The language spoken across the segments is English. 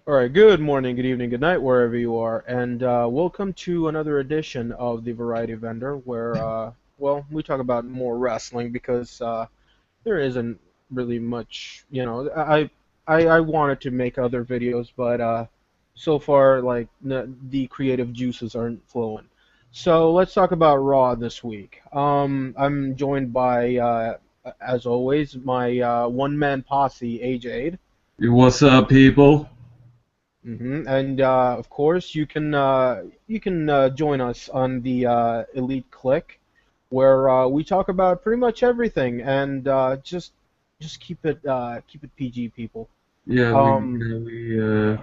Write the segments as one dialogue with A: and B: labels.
A: All right, good morning, good evening, good night, wherever you are, and welcome to another edition of the Variety Vendor, where, we talk about more wrestling because there isn't really much, I wanted to make other videos, but so far, like, the creative juices aren't flowing. So let's talk about Raw this week. I'm joined by, as always, my one-man posse, AJ.
B: What's up, people?
A: And of course, you can join us on the Elite Click, where we talk about pretty much everything, and just keep it PG, people.
B: Yeah,
A: Um,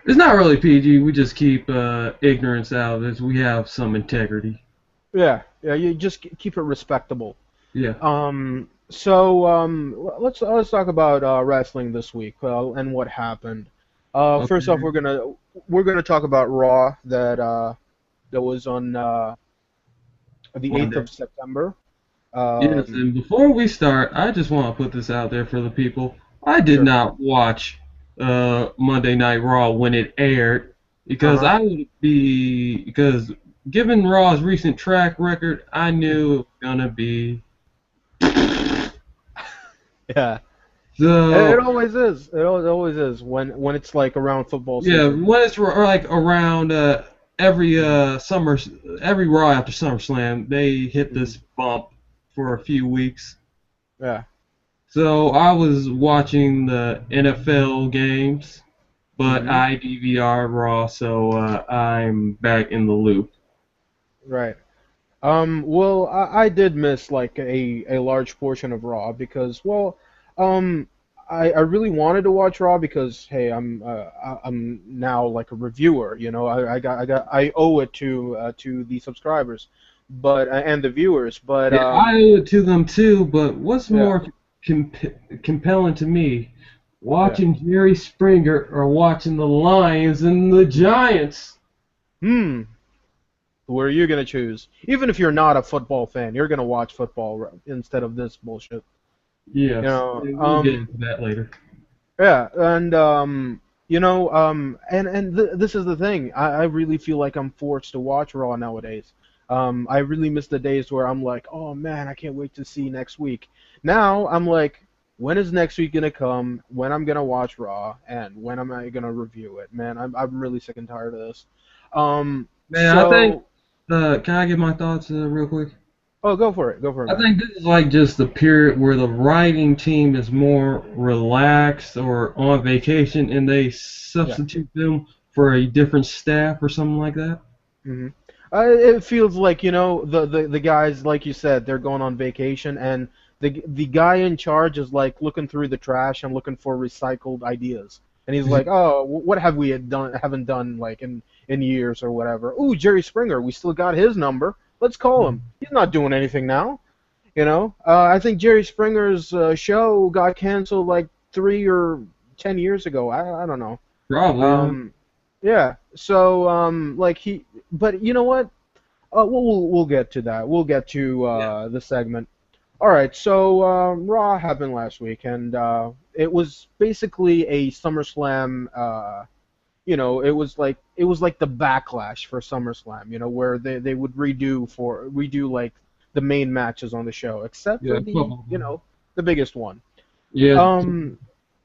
B: it's not really PG. We just keep ignorance out of this. We have some integrity.
A: yeah, you just keep it respectable.
B: Yeah.
A: Let's talk about wrestling this week and what happened. First off,
B: Okay.
A: we're gonna talk about Raw that was on the 8th
B: Monday.
A: of September.
B: Yes,
A: Um,
B: and before we start, I just want to put this out there for the people. I did
A: sure.
B: not watch Monday Night Raw when it aired because
A: Uh-huh.
B: I would be because given Raw's recent track record, I
A: Hmm.
B: knew it was gonna be
A: Yeah. It
B: so.
A: always is. It always is when it's like around football
B: Yeah,
A: season.
B: when it's like around every summer, every Raw after SummerSlam, they hit
A: Hmm.
B: this bump for a few weeks.
A: Yeah.
B: So I was watching the NFL games, but
A: Hmm.
B: I DVR Raw, so I'm back in the loop.
A: Right. Well, I did miss like a large portion of Raw because, um, I really wanted to watch Raw because, hey, I'm now like a reviewer, I owe it to the subscribers, but and the viewers, but
B: Yeah, I owe it to them too, but what's
A: yeah,
B: more compelling to me,
A: yeah.
B: watching Jerry Springer or watching the Lions and the Giants?
A: Hmm. Who are you gonna choose? Even if you're not a football fan, you're gonna watch football instead of this bullshit. You
B: Yes,
A: know,
B: we'll get into that later.
A: yeah, and this is the thing. I really feel like I'm forced to watch Raw nowadays. I really miss the days where I'm like, oh man, I can't wait to see next week. Now I'm like, when is next week gonna come? When I'm gonna watch Raw, and when am I gonna review it? Man, I'm really sick and tired of this.
B: Man, I think,
A: So,
B: can I get my thoughts real quick?
A: oh, go for it,
B: I
A: man.
B: think this is like just the period where the writing team is more relaxed or on vacation and they
A: Yeah.
B: substitute them for a different staff or something like that.
A: Hmm. It feels like, the guys, like you said, they're going on vacation, and the guy in charge is like looking through the trash and looking for recycled ideas. And he's like, oh, what have we haven't done like in years or whatever. Ooh, Jerry Springer, we still got his number. Let's call him. He's not doing anything now. I think Jerry Springer's show got canceled like 3 or 10 years ago. I don't know.
B: Probably.
A: Um, yeah. So like but you know what? We'll get to that. We'll get to
B: Yeah.
A: the segment. All right. So Raw happened last week, and it was basically a SummerSlam. It was like the backlash for SummerSlam. Where they would redo like the main matches on the show, except
B: Yeah.
A: for the biggest one.
B: Yeah.
A: Um,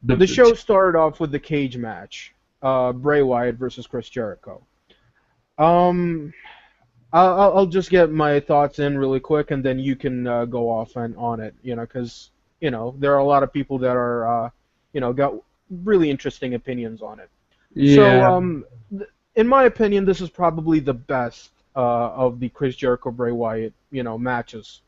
B: The,
A: the show started off with the cage match, Bray Wyatt versus Chris Jericho. Um, I'll just get my thoughts in really quick, and then you can go off and on it. Because there are a lot of people that are got really interesting opinions on it. So,
B: yeah.
A: in my opinion, this is probably the best of the Chris Jericho Bray Wyatt matches.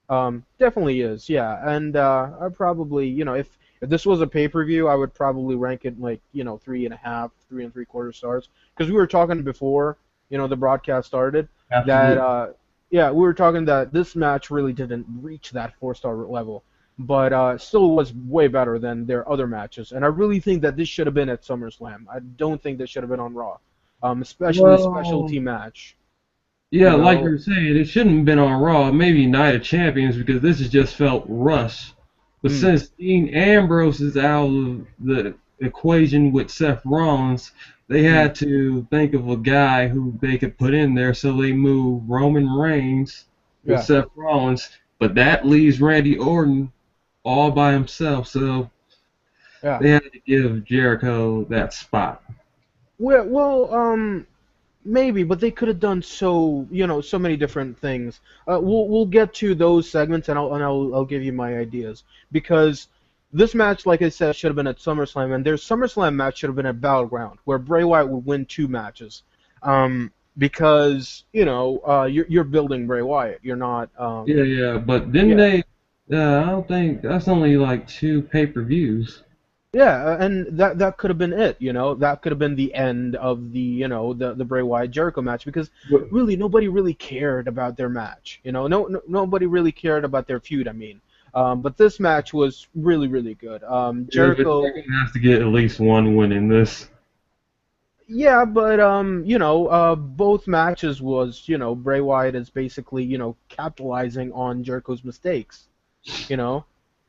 A: Definitely is, yeah. And I probably, if this was a pay-per-view, I would probably rank it like 3.5, 3 and 3/4 stars. Because we were talking before, the broadcast started, that
B: Absolutely.
A: yeah, we were talking that this match really didn't reach that 4-star level, but still was way better than their other matches. And I really think that this should have been at SummerSlam. I don't think this should have been on Raw, especially
B: Well,
A: specialty match.
B: yeah,
A: You
B: like you
A: know,
B: were saying, it shouldn't have been on Raw, maybe Night of Champions, because this has just felt rushed. But
A: mm,
B: since Dean Ambrose is out of the equation with Seth Rollins, they
A: Mm.
B: had to think of a guy who they could put in there, so they moved Roman Reigns with
A: Yeah,
B: Seth Rollins, but that leaves Randy Orton all by himself, so
A: yeah.
B: they had to give Jericho that spot.
A: Well, maybe, but they could have done so many different things. We'll get to those segments, and I'll give you my ideas because this match, like I said, should have been at SummerSlam, and their SummerSlam match should have been at Battleground, where Bray Wyatt would win two matches. Because you're building Bray Wyatt. You're not.
B: Yeah, yeah, but didn't
A: Yeah.
B: they? I don't think that's only like two pay-per-views.
A: Yeah, and that could have been it, That could have been the end of the Bray Wyatt Jericho match because
B: But
A: really nobody really cared about their match, No, nobody really cared about their feud, I mean. But this match was really really good.
B: yeah, but
A: Jericho,
B: Jericho has to get at least one win in this.
A: yeah, but both matches was, Bray Wyatt is basically, capitalizing on Jericho's mistakes, you know.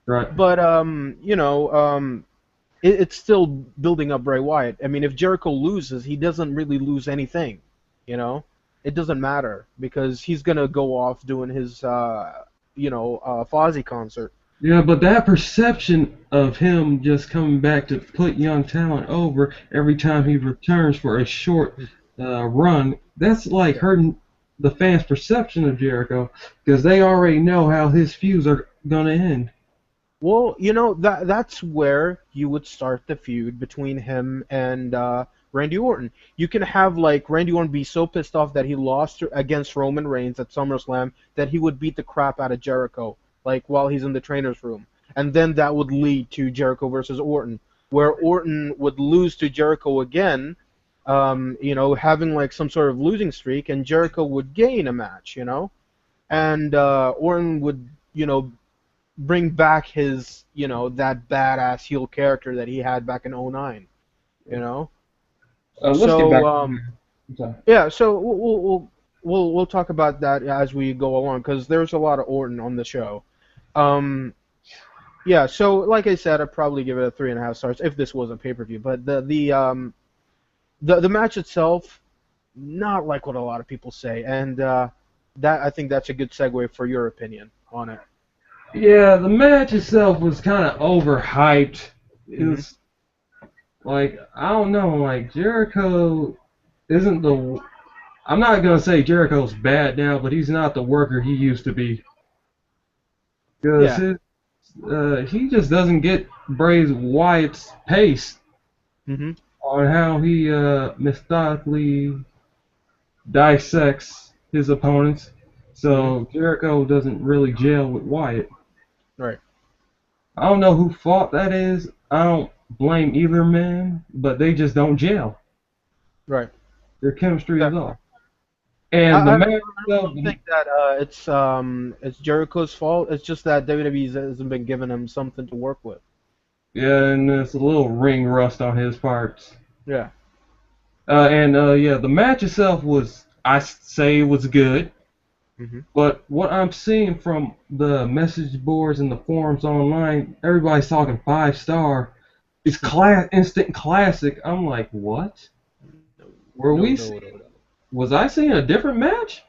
B: Right.
A: But it's still building up Bray Wyatt. I mean, if Jericho loses, he doesn't really lose anything, you know. It doesn't matter because he's gonna go off doing his Fozzy concert.
B: Yeah, but that perception of him just coming back to put young talent over every time he returns for a short run, that's like
A: Yeah.
B: hurting the fans' perception of Jericho because they already know how his feuds are gonna end.
A: Well, that's where you would start the feud between him and Randy Orton. You can have like Randy Orton be so pissed off that he lost against Roman Reigns at SummerSlam that he would beat the crap out of Jericho, like while he's in the trainer's room, and then that would lead to Jericho versus Orton, where Orton would lose to Jericho again, having like some sort of losing streak, and Jericho would gain a match, and Orton would bring back his, that badass heel character that he had back in '09, you know.
B: Let's get back
A: So
B: to that.
A: yeah, so we'll talk about that as we go along because there's a lot of Orton on the show. Um, yeah, so like I said, I'd probably give it a 3.5 stars if this was a pay-per-view. But the match itself, not like what a lot of people say, and that I think that's a good segue for your opinion on it.
B: Yeah, the match itself was kind of overhyped. It
A: Hmm.
B: was like I don't know, like Jericho isn't the. I'm not gonna say Jericho's bad now, but he's not the worker he used to be. Because
A: Yeah.
B: he just doesn't get Bray Wyatt's pace
A: Hmm.
B: on how he methodically dissects his opponents.
A: Hmm.
B: So Jericho doesn't really gel with Wyatt.
A: Right.
B: I don't know who fault that is. I don't blame either man, but they just don't gel.
A: Right.
B: Their chemistry
A: Yeah.
B: is off. And the
A: I
B: match itself,
A: don't think that it's Jericho's fault. It's just that WWE hasn't been giving him something to work with.
B: yeah, and it's a little ring rust on his parts.
A: Yeah.
B: And yeah, the match itself was, I say, was good.
A: Hmm.
B: But what I'm seeing from the message boards and the forums online, everybody's talking 5 star. It's instant classic. I'm like, what? Were
A: No,
B: we?
A: no, no, no.
B: Was I seeing a different match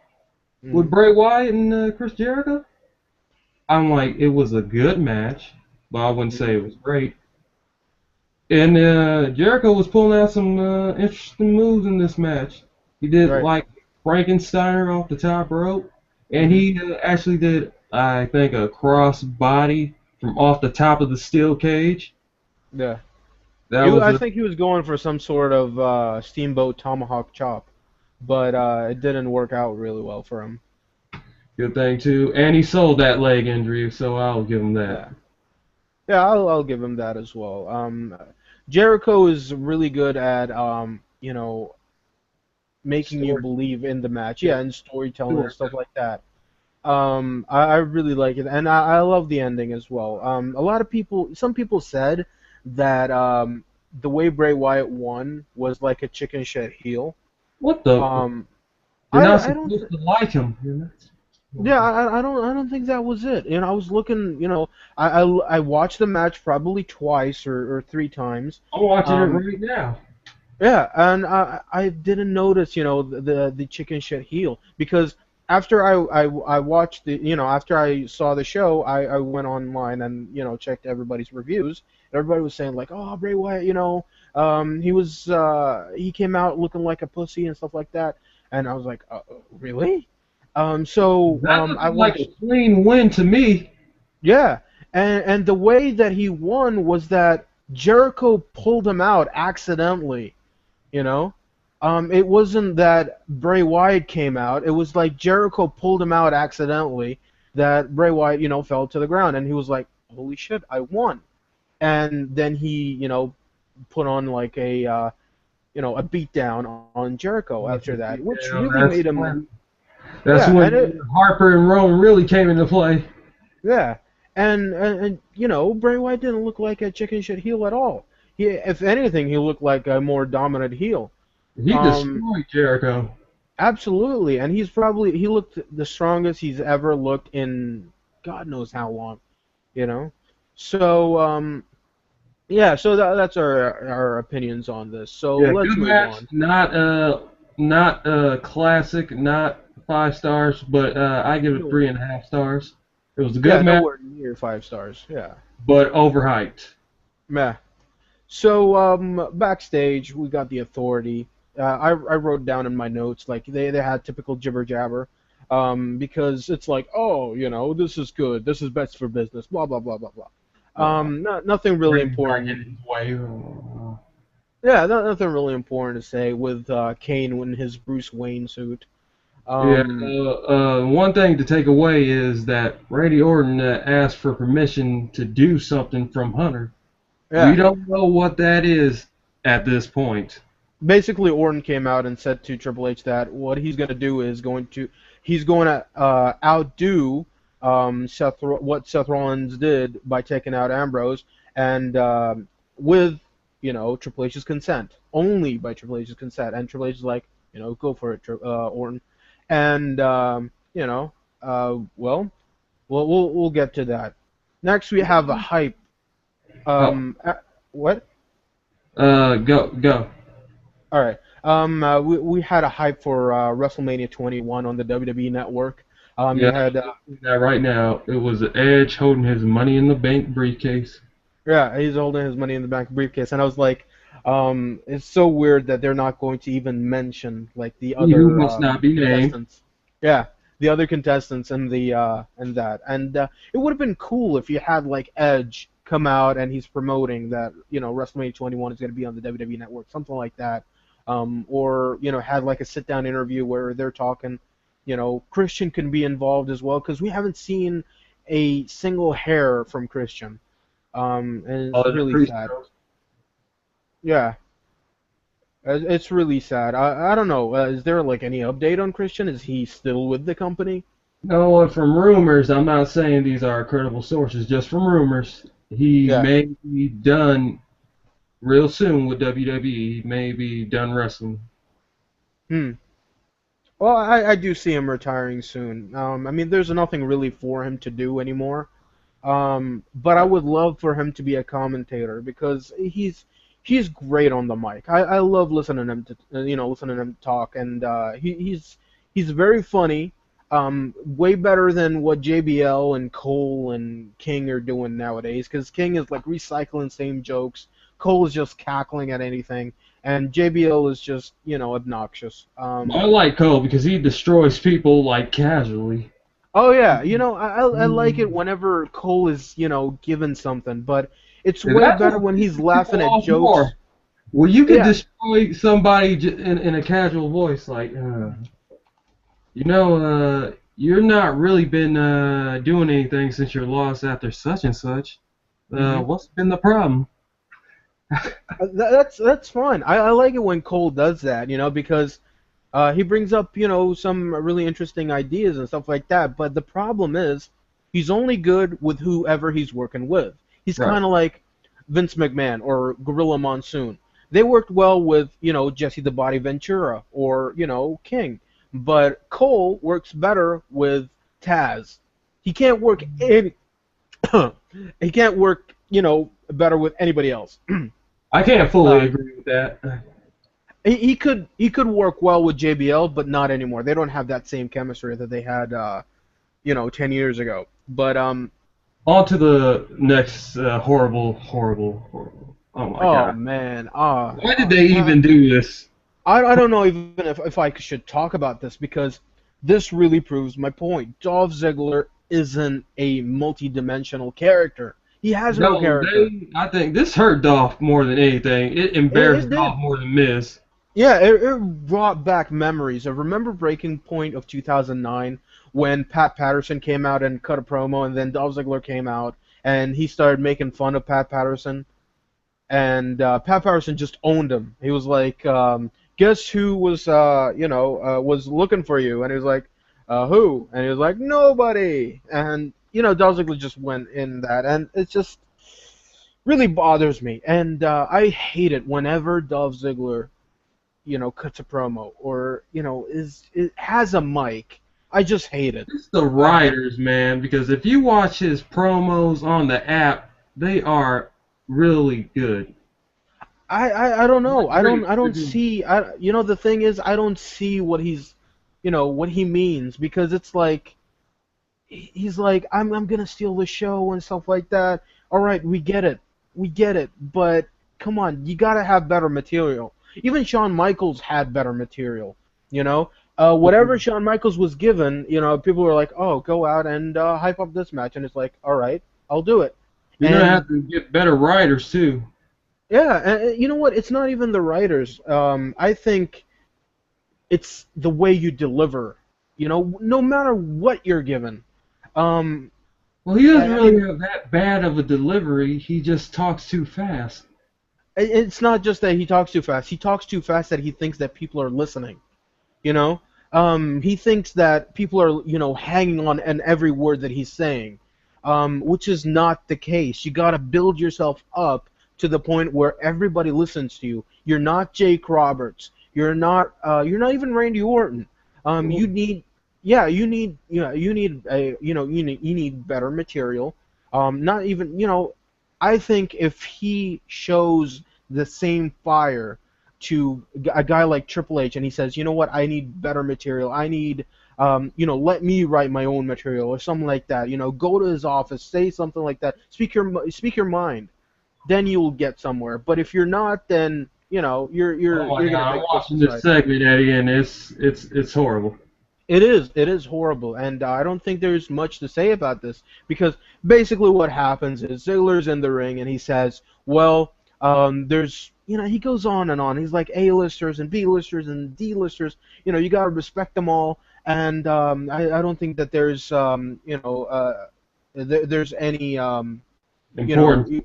B: with
A: Hmm.
B: Bray Wyatt and Chris Jericho? I'm like, it was a good match, but I wouldn't say it was great. And Jericho was pulling out some interesting moves in this match. He did
A: Right.
B: like Frankensteiner off the top rope, and
A: Hmm.
B: he actually did, I think, a cross body from off the top of the steel cage.
A: Yeah.
B: That was
A: I
B: a
A: think he was going for some sort of steamboat tomahawk chop, but it didn't work out really well for him.
B: good thing too. And he sold that leg injury, so I'll give him that.
A: Yeah. Yeah, I'll give him that as well. Jericho is really good at making you
B: Story.
A: believe in the match.
B: Yeah.
A: Yeah, and storytelling and stuff like that. I really like it, and I love the ending as well. Some people said that the way Bray Wyatt won was like a chicken shit heel.
B: What the?
A: Um,
B: You're not
A: I don't.
B: supposed to like him. You know?
A: Yeah, I don't think that was it. I was looking, I watched the match probably twice or three times.
B: I'm watching it
A: Um,
B: right now.
A: Yeah, and I didn't notice, the chicken shit heel because after I watched after I saw the show, I went online and checked everybody's reviews. Everybody was saying like, oh, Bray Wyatt, he came out looking like a pussy and stuff like that, and I was like, really?
B: That
A: I
B: looked like a
A: watched,
B: clean win to me.
A: yeah, and the way that he won was that Jericho pulled him out accidentally. You know, it wasn't that Bray Wyatt came out. It was like Jericho pulled him out accidentally. That Bray Wyatt, fell to the ground, and he was like, "Holy shit, I won!" And then he, put on like a beatdown on Jericho after that, which
B: Yeah,
A: really made him,
B: that's
A: yeah, and
B: when
A: it,
B: Harper and Rowan really came into play.
A: yeah, and Bray Wyatt didn't look like a chicken shit heel at all. If anything, he looked like a more dominant heel.
B: He
A: Um,
B: destroyed Jericho.
A: Absolutely, and he looked the strongest he's ever looked in God knows how long, you know. So yeah, so that's our opinions on this. So
B: Yeah,
A: let's
B: good
A: move
B: match.
A: on.
B: Not classic, not 5 stars, but I give it
A: No,
B: 3.5 stars. It was a good
A: yeah,
B: match,
A: nowhere near 5 stars. Yeah,
B: but overhyped.
A: meh. So backstage we got the Authority. I wrote down in my notes like they had typical jibber jabber, because it's like, oh, this is good, this is best for business, blah blah blah blah blah.
B: Uh,
A: Nothing really
B: Brady's not getting
A: important.
B: his way.
A: Yeah, nothing really important to say with Kane in his Bruce Wayne suit.
B: Yeah,
A: Um,
B: one thing to take away is that Randy Orton asked for permission to do something from Hunter. We
A: yeah,
B: don't know what that is at this point.
A: basically Orton came out and said to Triple H that what he's going to do is he's going to outdo what Seth Rollins did by taking out Ambrose, and with Triple H's consent, only by Triple H's consent, and Triple H is like, go for it, Orton, and well, we'll get to that. Next, we have a hype.
B: Oh,
A: What?
B: go.
A: All right. We had a hype for WrestleMania 21 on the WWE Network. You
B: Yeah,
A: had
B: I'm looking at that right now. It was Edge holding his Money in the Bank briefcase.
A: yeah, he's holding his Money in the Bank briefcase, and I was like, it's so weird that they're not going to even mention like the
B: He who
A: other
B: must not be named.
A: contestants. Yeah, the other contestants and it would have been cool if you had like Edge come out and he's promoting that WrestleMania 21 is going to be on the WWE Network, something like that. Or had like a sit down interview where they're talking. Christian can be involved as well because we haven't seen a single hair from Christian. And it's
B: Oh, the
A: really sad.
B: pre-shows.
A: Yeah, it's really sad. I don't know. Is there like any update on Christian? Is he still with the company?
B: No, from rumors, I'm not saying these are credible sources, just from rumors. He
A: Yeah.
B: may be done real soon with WWE. He may be done wrestling.
A: Hmm. Well, I do see him retiring soon. I mean, there's nothing really for him to do anymore. But I would love for him to be a commentator because he's great on the mic. I love listening to him listening to him talk, and he's very funny. Way better than what JBL and Cole and King are doing nowadays. Because King is like recycling same jokes. Cole is just cackling at anything, and JBL is just obnoxious.
B: I like Cole because he destroys people like casually.
A: Oh yeah, I like it whenever Cole is given something, but it's
B: And
A: way
B: that's
A: better
B: what
A: when he's
B: pisses people
A: laughing at
B: off more.
A: jokes.
B: Well, you could
A: Yeah.
B: destroy somebody in a casual voice, like, you're not really been doing anything since your loss after such and such.
A: hmm
B: What's been the problem?
A: That's fine. I like it when Cole does that, because he brings up some really interesting ideas and stuff like that. But the problem is he's only good with whoever he's working with. He's
B: Right.
A: kind of like Vince McMahon or Gorilla Monsoon. They worked well with Jesse the Body Ventura or King, but Cole works better with Taz. He can't work any. He can't work, better with anybody else.
B: I can't fully
A: uh,
B: agree with that.
A: he could work well with JBL, but not anymore. They don't have that same chemistry that they had, 10 years ago. But
B: On to the next horrible, horrible, horrible. Oh my
A: oh
B: god.
A: man,
B: Why did they even do this?
A: I don't know even if I should talk about this because this really proves my point. Dolph Ziggler isn't a multi-dimensional character. He has no
B: No,
A: character.
B: I think this hurt Dolph more than anything. It
A: It
B: embarrassed Dolph
A: did.
B: more than Miz.
A: Yeah, it brought back memories. I remember Breaking Point of 2009 when Pat Patterson came out and cut a promo, and then Dolph Ziggler came out and he started making fun of Pat Patterson, and Pat Patterson just owned him. He was like, "Guess who was looking for you?" And he was like, "Who?" And he was like, "Nobody." And Dolph Ziggler just went in that, and it just really bothers me. And I hate it whenever Dolph Ziggler cuts a promo or it has a mic. I just hate it.
B: It's the writers, man, because if you watch his promos on the app, they are really good.
A: I don't know. I don't
B: Really,
A: I don't
B: really.
A: see. The thing is, I don't see what he means, because it's like he's like, I'm gonna steal the show and stuff like that. All right, we get it, but come on, you gotta have better material. Even Shawn Michaels had better material, you know. Whatever Shawn Michaels was given, people were like, oh, go out and hype up this match, and it's like, all right, I'll do it.
B: You're gonna
A: And
B: have to get better writers too.
A: yeah, and you know what? It's not even the writers. I think it's the way you deliver. No matter what you're given. Um,
B: Well, he doesn't
A: I
B: really
A: mean,
B: have that bad of a delivery. He just talks too fast.
A: it's not just that he talks too fast. He talks too fast that he thinks that people are listening. You know, he thinks that people are, hanging on every word that he's saying, which is not the case. You got to build yourself up to the point where everybody listens to you. You're not Jake Roberts. You're not even Randy Orton. You need, yeah, you need better material. Not even, I think if he shows the same fire to a guy like Triple H, and he says, you know what, I need better material. I need, let me write my own material or something like that. Go to his office, say something like that. Speak your mind. Then you'll get somewhere. But if you're not, then
B: Oh my
A: you're gonna
B: god, I'm
A: get pushed
B: watching this
A: aside.
B: segment, Eddie, and it's horrible.
A: It is horrible, and I don't think there's much to say about this because basically what happens is Ziggler's in the ring and he says, "Well, there's, he goes on and on. He's like A-listers and B-listers and D-listers. You gotta respect them all, and I don't think that there's any, you know,
B: Important.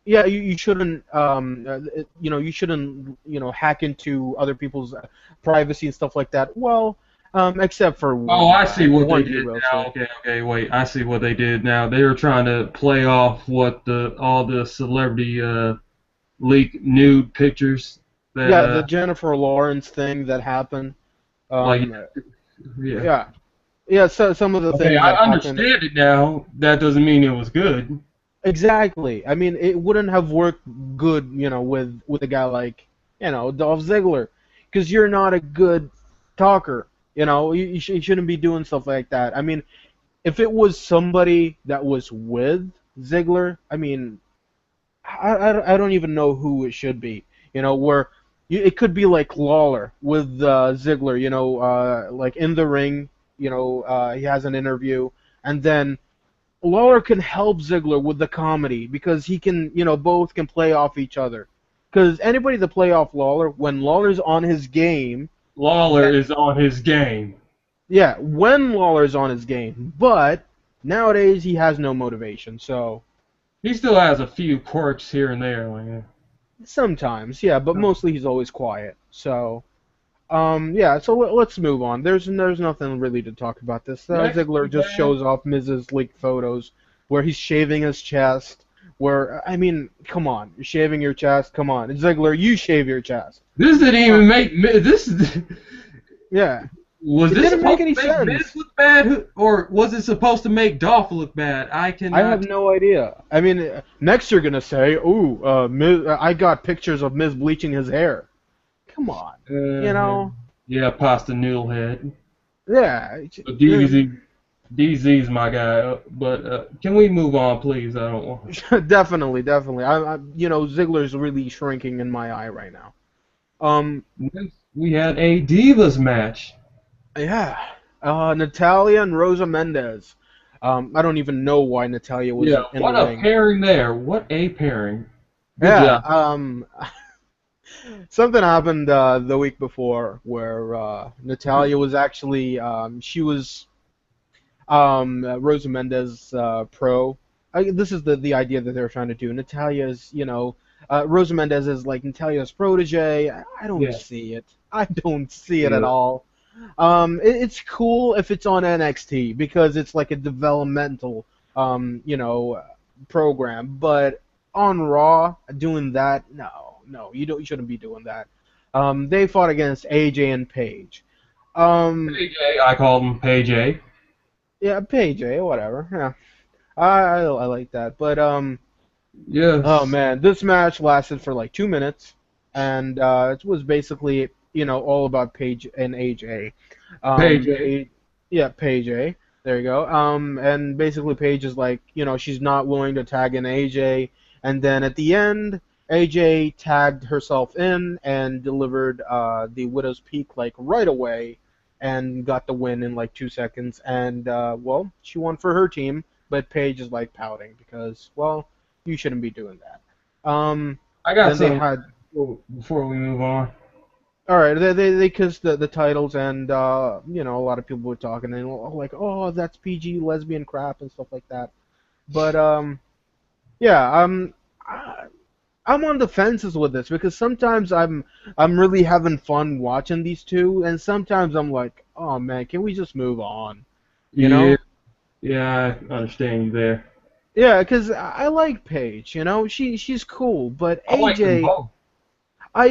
A: yeah, you shouldn't, hack into other people's privacy and stuff like that. Well, except for
B: Oh,
A: one
B: I see
A: guy,
B: what they
A: one
B: did
A: D-Roaster.
B: now. Okay, okay, wait. I see what they did now. They were trying to play off what the all the celebrity leak nude pictures that
A: Yeah, the Jennifer Lawrence thing that happened.
B: like
A: Um,
B: yeah.
A: yeah, yeah. So some of the
B: Okay,
A: things
B: I
A: that happened.
B: understand it now. That doesn't mean it was good.
A: Exactly. I mean, it wouldn't have worked good, with a guy like, Dolph Ziggler, because you're not a good talker. You shouldn't be doing stuff like that. I mean, if it was somebody that was with Ziggler, I mean, I don't even know who it should be. Where it could be like Lawler with Ziggler. Like in the ring. He has an interview, and then Lawler can help Ziggler with the comedy because he can, both can play off each other. Because anybody that play off Lawler, when Lawler's on his game,
B: Lawler
A: that
B: is on his game.
A: yeah, when Lawler's on his game, but nowadays he has no motivation. So
B: He still has a few quirks here and there. Like,
A: sometimes, yeah, but mostly he's always quiet. So yeah, so let's move on. There's nothing really to talk about this.
B: next,
A: Ziggler just
B: man.
A: shows off Mrs. leaked photos where he's shaving his chest. Where I mean, come on, you're shaving your chest. Come on, Ziggler, you shave your chest.
B: This didn't
A: Uh,
B: even make this.
A: yeah.
B: Was
A: It
B: this
A: didn't make
B: supposed
A: any
B: to make
A: sense.
B: Miz look bad, or was it supposed to make Dolph look bad? I
A: I have
B: cannot.
A: no idea. I mean, next you're gonna say, "Ooh, Miz, I got pictures of Miz bleaching his hair." Come on, you
B: Uh,
A: know?
B: yeah, pasta noodle head.
A: Yeah,
B: But DZ's my guy. But can we move on, please? I don't want.
A: definitely, definitely. Ziggler's really shrinking in my eye right now. Um,
B: Next, we had a Divas match.
A: yeah, Natalia and Rosa Mendez. I don't even know why Natalia was
B: Yeah,
A: in the
B: what a
A: ring.
B: pairing there. What a pairing. Good
A: Yeah,
B: job.
A: something happened the week before where Natalia was actually she was Rosa Mendez pro. This is the idea that they're trying to do. Natalia's, Rosa Mendez is like Natalia's protege. I don't
B: Yeah,
A: see it. I don't see it at
B: yeah.
A: all. It's cool if it's on NXT because it's like a developmental, program. But on Raw, doing that, no, you shouldn't be doing that. They fought against AJ and Paige. Um,
B: PJ, I called him PJ.
A: yeah, Paige, whatever. Yeah, I like that. But oh
B: Yes,
A: man, this match lasted for like 2 minutes, and it was basically all about Paige and AJ.
B: PJ.
A: Paige, yeah, Paige. There you go. And basically Paige is like she's not willing to tag in AJ, and then at the end AJ tagged herself in and delivered the Widow's Peak like right away, and got the win in like 2 seconds. And well, she won for her team, but Paige is like pouting because well you shouldn't be doing that.
B: I got
A: Then they
B: something
A: had
B: before we move on.
A: all right. They kissed the titles, and a lot of people were talking and like, oh, that's PG lesbian crap and stuff like that. But yeah, I, I'm on the fences with this because sometimes I'm really having fun watching these two, and sometimes I'm like, oh man, can we just move on? You
B: Yeah,
A: know?
B: yeah, I understand you there.
A: Yeah, because I like Paige. She's cool, but
B: I like them
A: AJ.
B: both.
A: I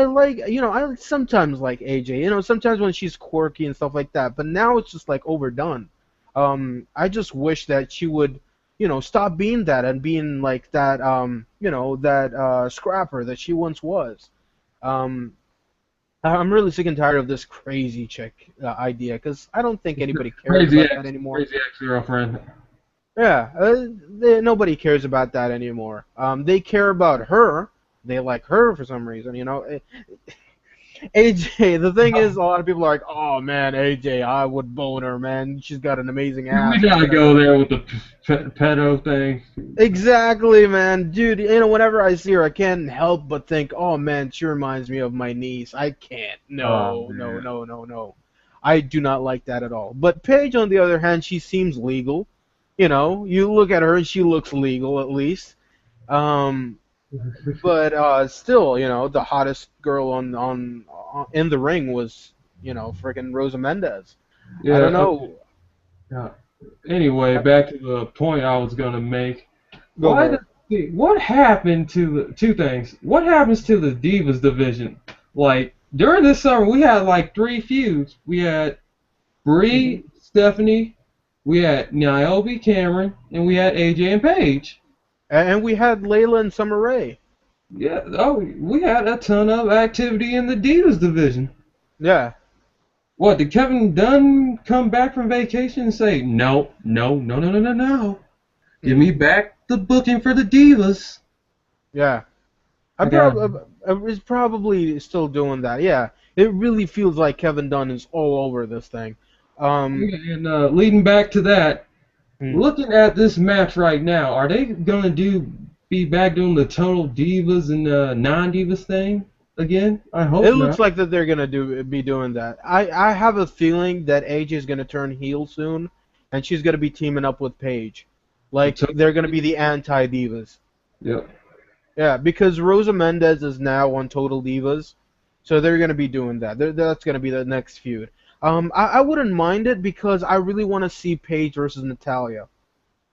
A: like I sometimes like AJ. Sometimes when she's quirky and stuff like that. But now it's just like overdone. I just wish that she would stop being that and being like that that scrapper that she once was. Um, I'm really sick and tired of this crazy chick idea because I don't think anybody cares
B: Crazy
A: about that
B: ex,
A: anymore.
B: crazy ex-girlfriend.
A: Yeah, nobody cares about that anymore. They care about her. They like her for some reason. AJ, the thing is, a lot of people are like, "Oh man, AJ, I would bone her, man. She's got an amazing
B: Can we
A: ass and
B: not
A: whatever."
B: go there with the pedo thing?
A: Exactly, man, dude. Whenever I see her, I can't help but think, "Oh man, she reminds me of my niece." I can't.
B: Oh
A: No, no,
B: man.
A: no, no, no. I do not like that at all. But Paige, on the other hand, she seems legal. You look at her and she looks legal at least. Um, but still, the hottest girl on in the ring was, freaking Rosa Mendez. I don't
B: Yeah.
A: know.
B: Yeah. Anyway, back to the point I was gonna make.
A: Go
B: Why
A: for
B: does
A: it.
B: what happened to the two things? What happens to the Divas division? Like during this summer, we had like three feuds. We had
A: Hmm.
B: Bree, Stephanie, we had Niobe, Cameron, and we had AJ and Paige.
A: And we had Layla and Summer Rae.
B: Yeah. Oh, we had a ton of activity in the Divas division.
A: Yeah.
B: What, did Kevin Dunn come back from vacation and say, no, no, no, no, no, no, no. Give
A: Hmm.
B: me back the booking for the Divas.
A: Yeah.
B: I got
A: I was probably still doing that. Yeah. It really feels like Kevin Dunn is all over this thing. Um.
B: and leading back to that,
A: hmm.
B: looking at this match right now, are they gonna be back doing the total Divas and non-Divas thing again? I
A: It
B: hope
A: looks
B: not.
A: like that they're gonna be doing that. I have a feeling that AJ is gonna turn heel soon, and she's gonna be teaming up with Paige.
B: The
A: Like
B: total,
A: they're gonna be the anti divas.
B: yep.
A: Yeah, because Rosa Mendez is now on Total Divas, so they're gonna be doing that. That's gonna be the next feud. I wouldn't mind it because I really want to see Paige versus Natalia.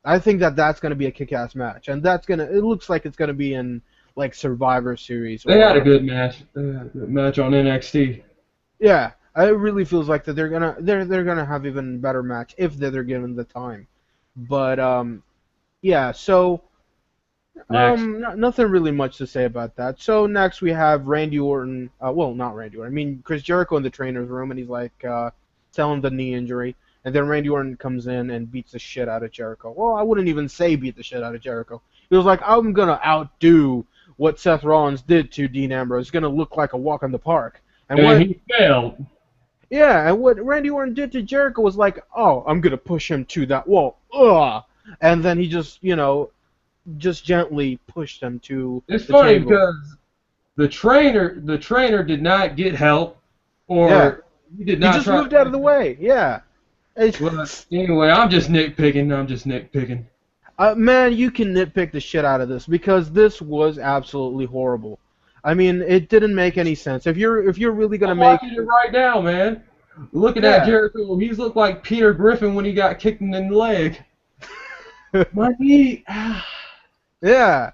A: I think that that's gonna be a kick-ass match, and that's gonna. It looks like it's gonna be in like Survivor Series
B: They had a
A: or
B: good match. They had a good match on NXT.
A: yeah. It really feels like that they're gonna have even better match if they're given the time. But yeah. So
B: Next.
A: nothing really much to say about that. So next we have Randy Orton. Well, not Randy Orton. I mean Chris Jericho in the trainer's room, and he's like telling the knee injury, and then Randy Orton comes in and beats the shit out of Jericho. Well, I wouldn't even say beat the shit out of Jericho. He was like, I'm gonna outdo what Seth Rollins did to Dean Ambrose. It's gonna look like a walk in the park. And
B: And
A: what
B: he failed.
A: Yeah, and what Randy Orton did to Jericho was like, oh, I'm gonna push him to that wall. Ugh. And then he just, just gently pushed him to
B: It's
A: the
B: funny
A: table.
B: because the trainer did not get help,
A: Yeah.
B: or he did
A: He
B: not
A: just
B: try to
A: moved out of
B: fight
A: the
B: him.
A: way. Yeah.
B: But anyway, I'm just nitpicking. I'm just nitpicking.
A: Man, you can nitpick the shit out of this because this was absolutely horrible. I mean, it didn't make any sense. If you're really gonna
B: I'm
A: make
B: watching it right now, man. Looking at
A: yeah.
B: Jericho, he's looked like Peter Griffin when he got kicked in the leg. My knee.
A: Yeah.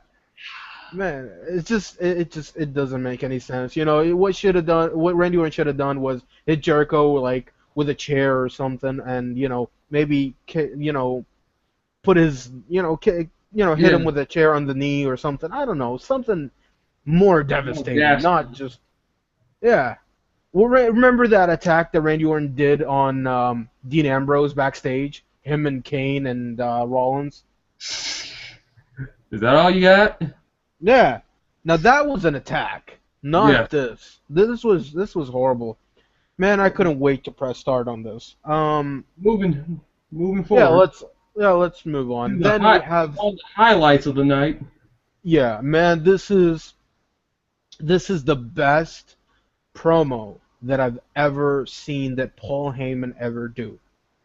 A: Man, it doesn't make any sense. What Randy Orton should have done was hit Jericho like with a chair or something, and maybe put his hit him
B: Yeah.
A: with a chair on the knee or something. I don't know, something more
B: Oh,
A: devastating, not
B: dastardly.
A: just yeah. Well, remember that attack that Randy Orton did on Dean Ambrose backstage, him and Kane and Rollins.
B: Is that all you got?
A: Yeah. Now that was an attack,
B: Yeah.
A: not this. This was horrible. Man, I couldn't wait to press start on this.
B: Moving
A: Yeah,
B: forward
A: let's move
B: to
A: on. Then we have
B: all the highlights of the night.
A: yeah, man, this is the best promo that I've ever seen that Paul Heyman ever do.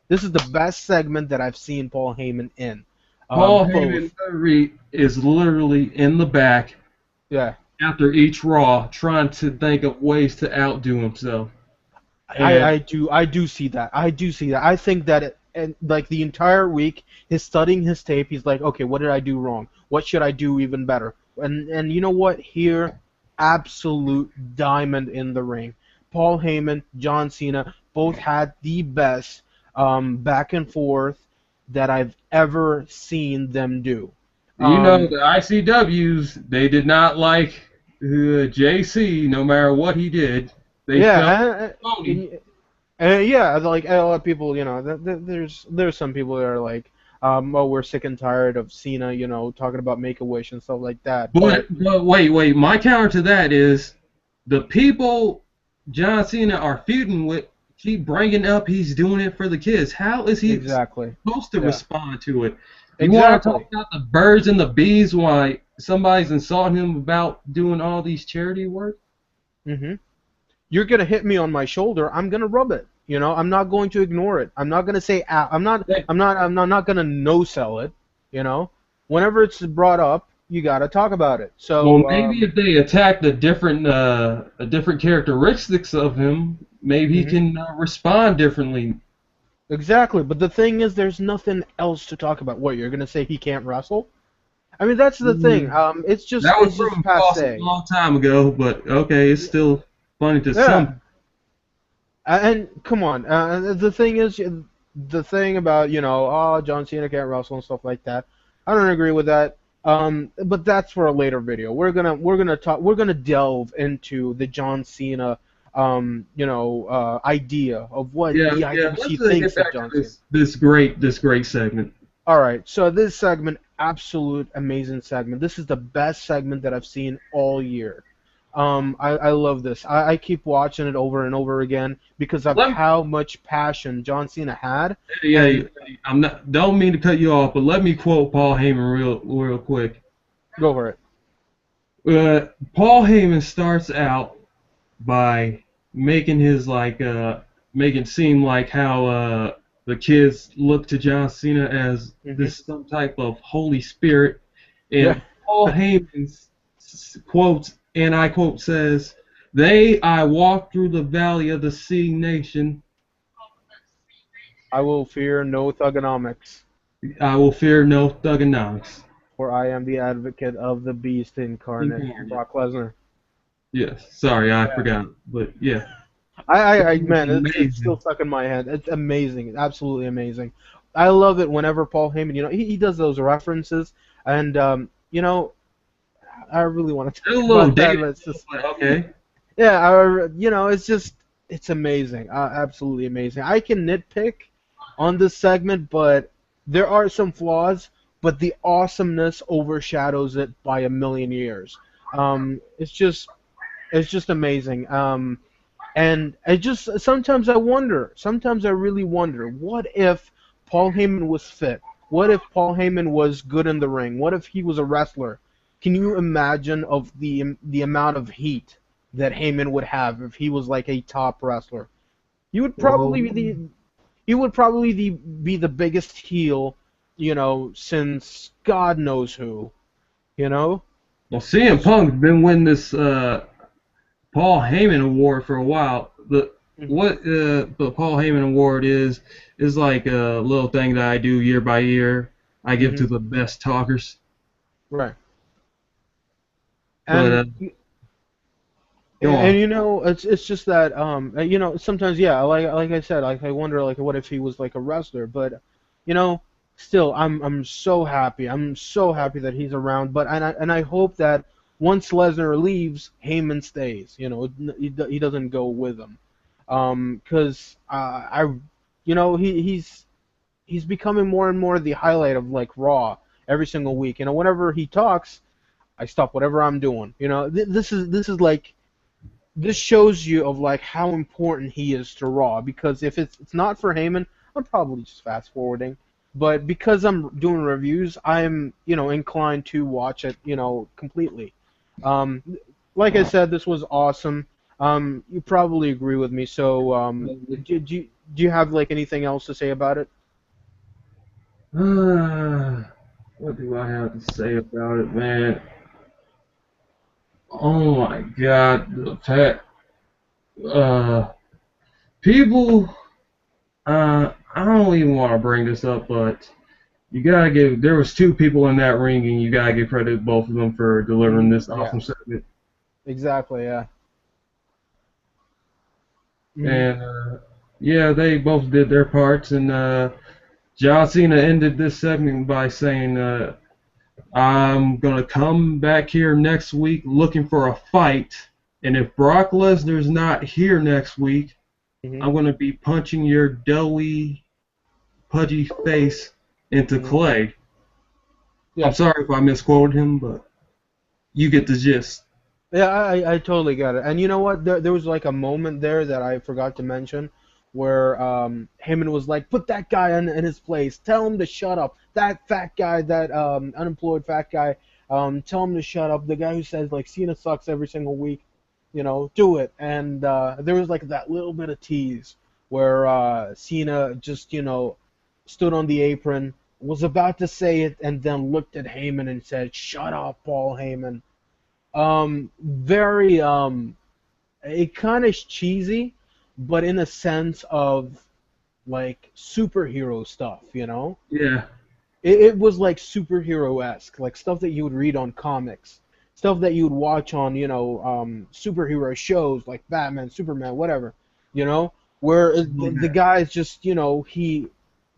A: This is the best segment that I've seen Paul Heyman in.
B: Paul Heyman
A: Both.
B: is literally in the back
A: Yeah.
B: after each Raw, trying to think of ways to outdo himself.
A: I,
B: And
A: I do I do see that. I do see that. I think that and like the entire week he's studying his tape. He's like, okay, what did I do wrong? What should I do even better? And you know what? Here, absolute diamond in the ring. Paul Heyman, John Cena, both had the best back and forth that I've ever seen them do. Um,
B: the ICWs, they did not like JC, no matter what he did. They felt
A: yeah,
B: phony.
A: yeah, like a lot of people, there's some people that are like, oh, we're sick and tired of Cena, talking about Make a Wish and stuff like that.
B: But
A: But
B: but wait. My counter to that is the people John Cena are feuding with keep bringing up he's doing it for the kids. How is he
A: exactly,
B: supposed to
A: yeah,
B: respond to it? You want to talk
A: exactly.
B: about the birds and the bees? Why somebody's insulting him about doing all these charity work?
A: hmm You're gonna hit me on my shoulder. I'm gonna rub it. I'm not going to ignore it. I'm not gonna say, I'm not gonna no sell it. You know, whenever it's brought up, you gotta talk about it.
B: Well,
A: So,
B: maybe if they attack the different characteristics of him, maybe he
A: mhm.
B: can respond differently.
A: Exactly. But the thing is, there's nothing else to talk about. What, you're gonna say he can't wrestle? I mean, that's the thing.
B: Mm,
A: It's just
B: that was
A: it's just
B: proven false a
A: passe.
B: long time ago, but okay, it's still funny to
A: Yeah.
B: some.
A: And come on. The thing is, the thing about oh, John Cena can't wrestle and stuff like that. I don't agree with that. But that's for a later video. We're gonna delve into the John Cena idea of what
B: Yeah,
A: the
B: yeah.
A: IWC
B: Let's get
A: thinks of
B: back to
A: John Cena.
B: this great segment.
A: All right, so this segment, absolute amazing segment. This is the best segment that I've seen all year. I love this. I keep watching it over and over again because of
B: Let
A: how much passion John Cena had.
B: yeah,
A: And
B: I'm not. Don't mean to cut you off, but let me quote Paul Heyman real quick.
A: go for it.
B: Paul Heyman starts out by making his making it seem like how the kids look to John Cena as
A: Hmm.
B: this some type of holy spirit,
A: Yeah,
B: and Paul Heyman quotes, and I quote says, "They I walk through the valley of the sea nation,
A: I will fear no thugonomics,
B: I will fear no thugonomics."
A: for I am the advocate of the beast incarnate,
B: Incarnate.
A: Brock Lesnar.
B: Yes, sorry, I
A: Yeah.
B: forgot, but yeah. It was
A: Man, it's still
B: amazing.
A: stuck in my head. It's amazing, absolutely amazing. I love it whenever Paul Heyman, he does those references, and I really want to
B: It was
A: talk
B: a little
A: about that,
B: dated,
A: but it's just,
B: but okay.
A: yeah, it's just, it's amazing, absolutely amazing. I can nitpick on this segment, but there are some flaws, but the awesomeness overshadows it by a million years. It's just amazing. And I just sometimes I really wonder, what if Paul Heyman was fit? What if Paul Heyman was good in the ring? What if he was a wrestler? Can you imagine of the amount of heat that Heyman would have if he was like a top wrestler? He would
B: Well,
A: probably be the biggest heel, since God knows who, you know?
B: well, CM Punk's been winning this Paul Heyman Award for a while.
A: Mhm.
B: What the Paul Heyman Award is like a little thing that I do year by year. I give to
A: Mhm.
B: the best talkers.
A: Right.
B: But
A: And
B: go
A: And,
B: on.
A: it's just that sometimes, yeah, like I said, like I wonder, like, what if he was like a wrestler, but you know still, I'm so happy, that he's around, but and I hope that once Lesnar leaves, Heyman stays, he doesn't go with him, because he's becoming more and more the highlight of like Raw every single week. Whenever he talks, I stop whatever I'm doing. This is like, this shows you of like how important he is to Raw, because if it's not for Heyman, I'm probably just fast forwarding. But because I'm doing reviews, I'm inclined to watch it completely. Um, like I said, this was awesome. You probably agree with me. So do you have like anything else to say about it?
B: What do I have to say about it, man? Oh my God, the fact, uh, people, I don't even want to bring this up, but you gotta give. There was two people in that ring, and you gotta give credit to both of them for delivering this
A: Yeah,
B: awesome segment.
A: exactly. Yeah. hmm
B: And yeah, they both did their parts. And John Cena ended this segment by saying, "I'm gonna come back here next week looking for a fight, and if Brock Lesnar's not here next week,
A: hmm
B: I'm gonna be punching your doughy, pudgy face into
A: hmm
B: clay." I'm
A: Yeah.
B: sorry if I misquoted him, but you get the gist.
A: Yeah, I totally get it. And you know what? There was like a moment there that I forgot to mention where Heyman was like, put that guy in his place. Tell him to shut up. That fat guy, that unemployed fat guy, tell him to shut up. The guy who says like Cena sucks every single week, do it. And there was like that little bit of tease where Cena just, stood on the apron, was about to say it, and then looked at Heyman and said, shut up, Paul Heyman. Very it kind of cheesy, but in a sense of like superhero stuff,
B: Yeah,
A: It was like superhero-esque, like stuff that you would read on comics, stuff that you would watch on, superhero shows like Batman, Superman, whatever, you know, where the guy is just, he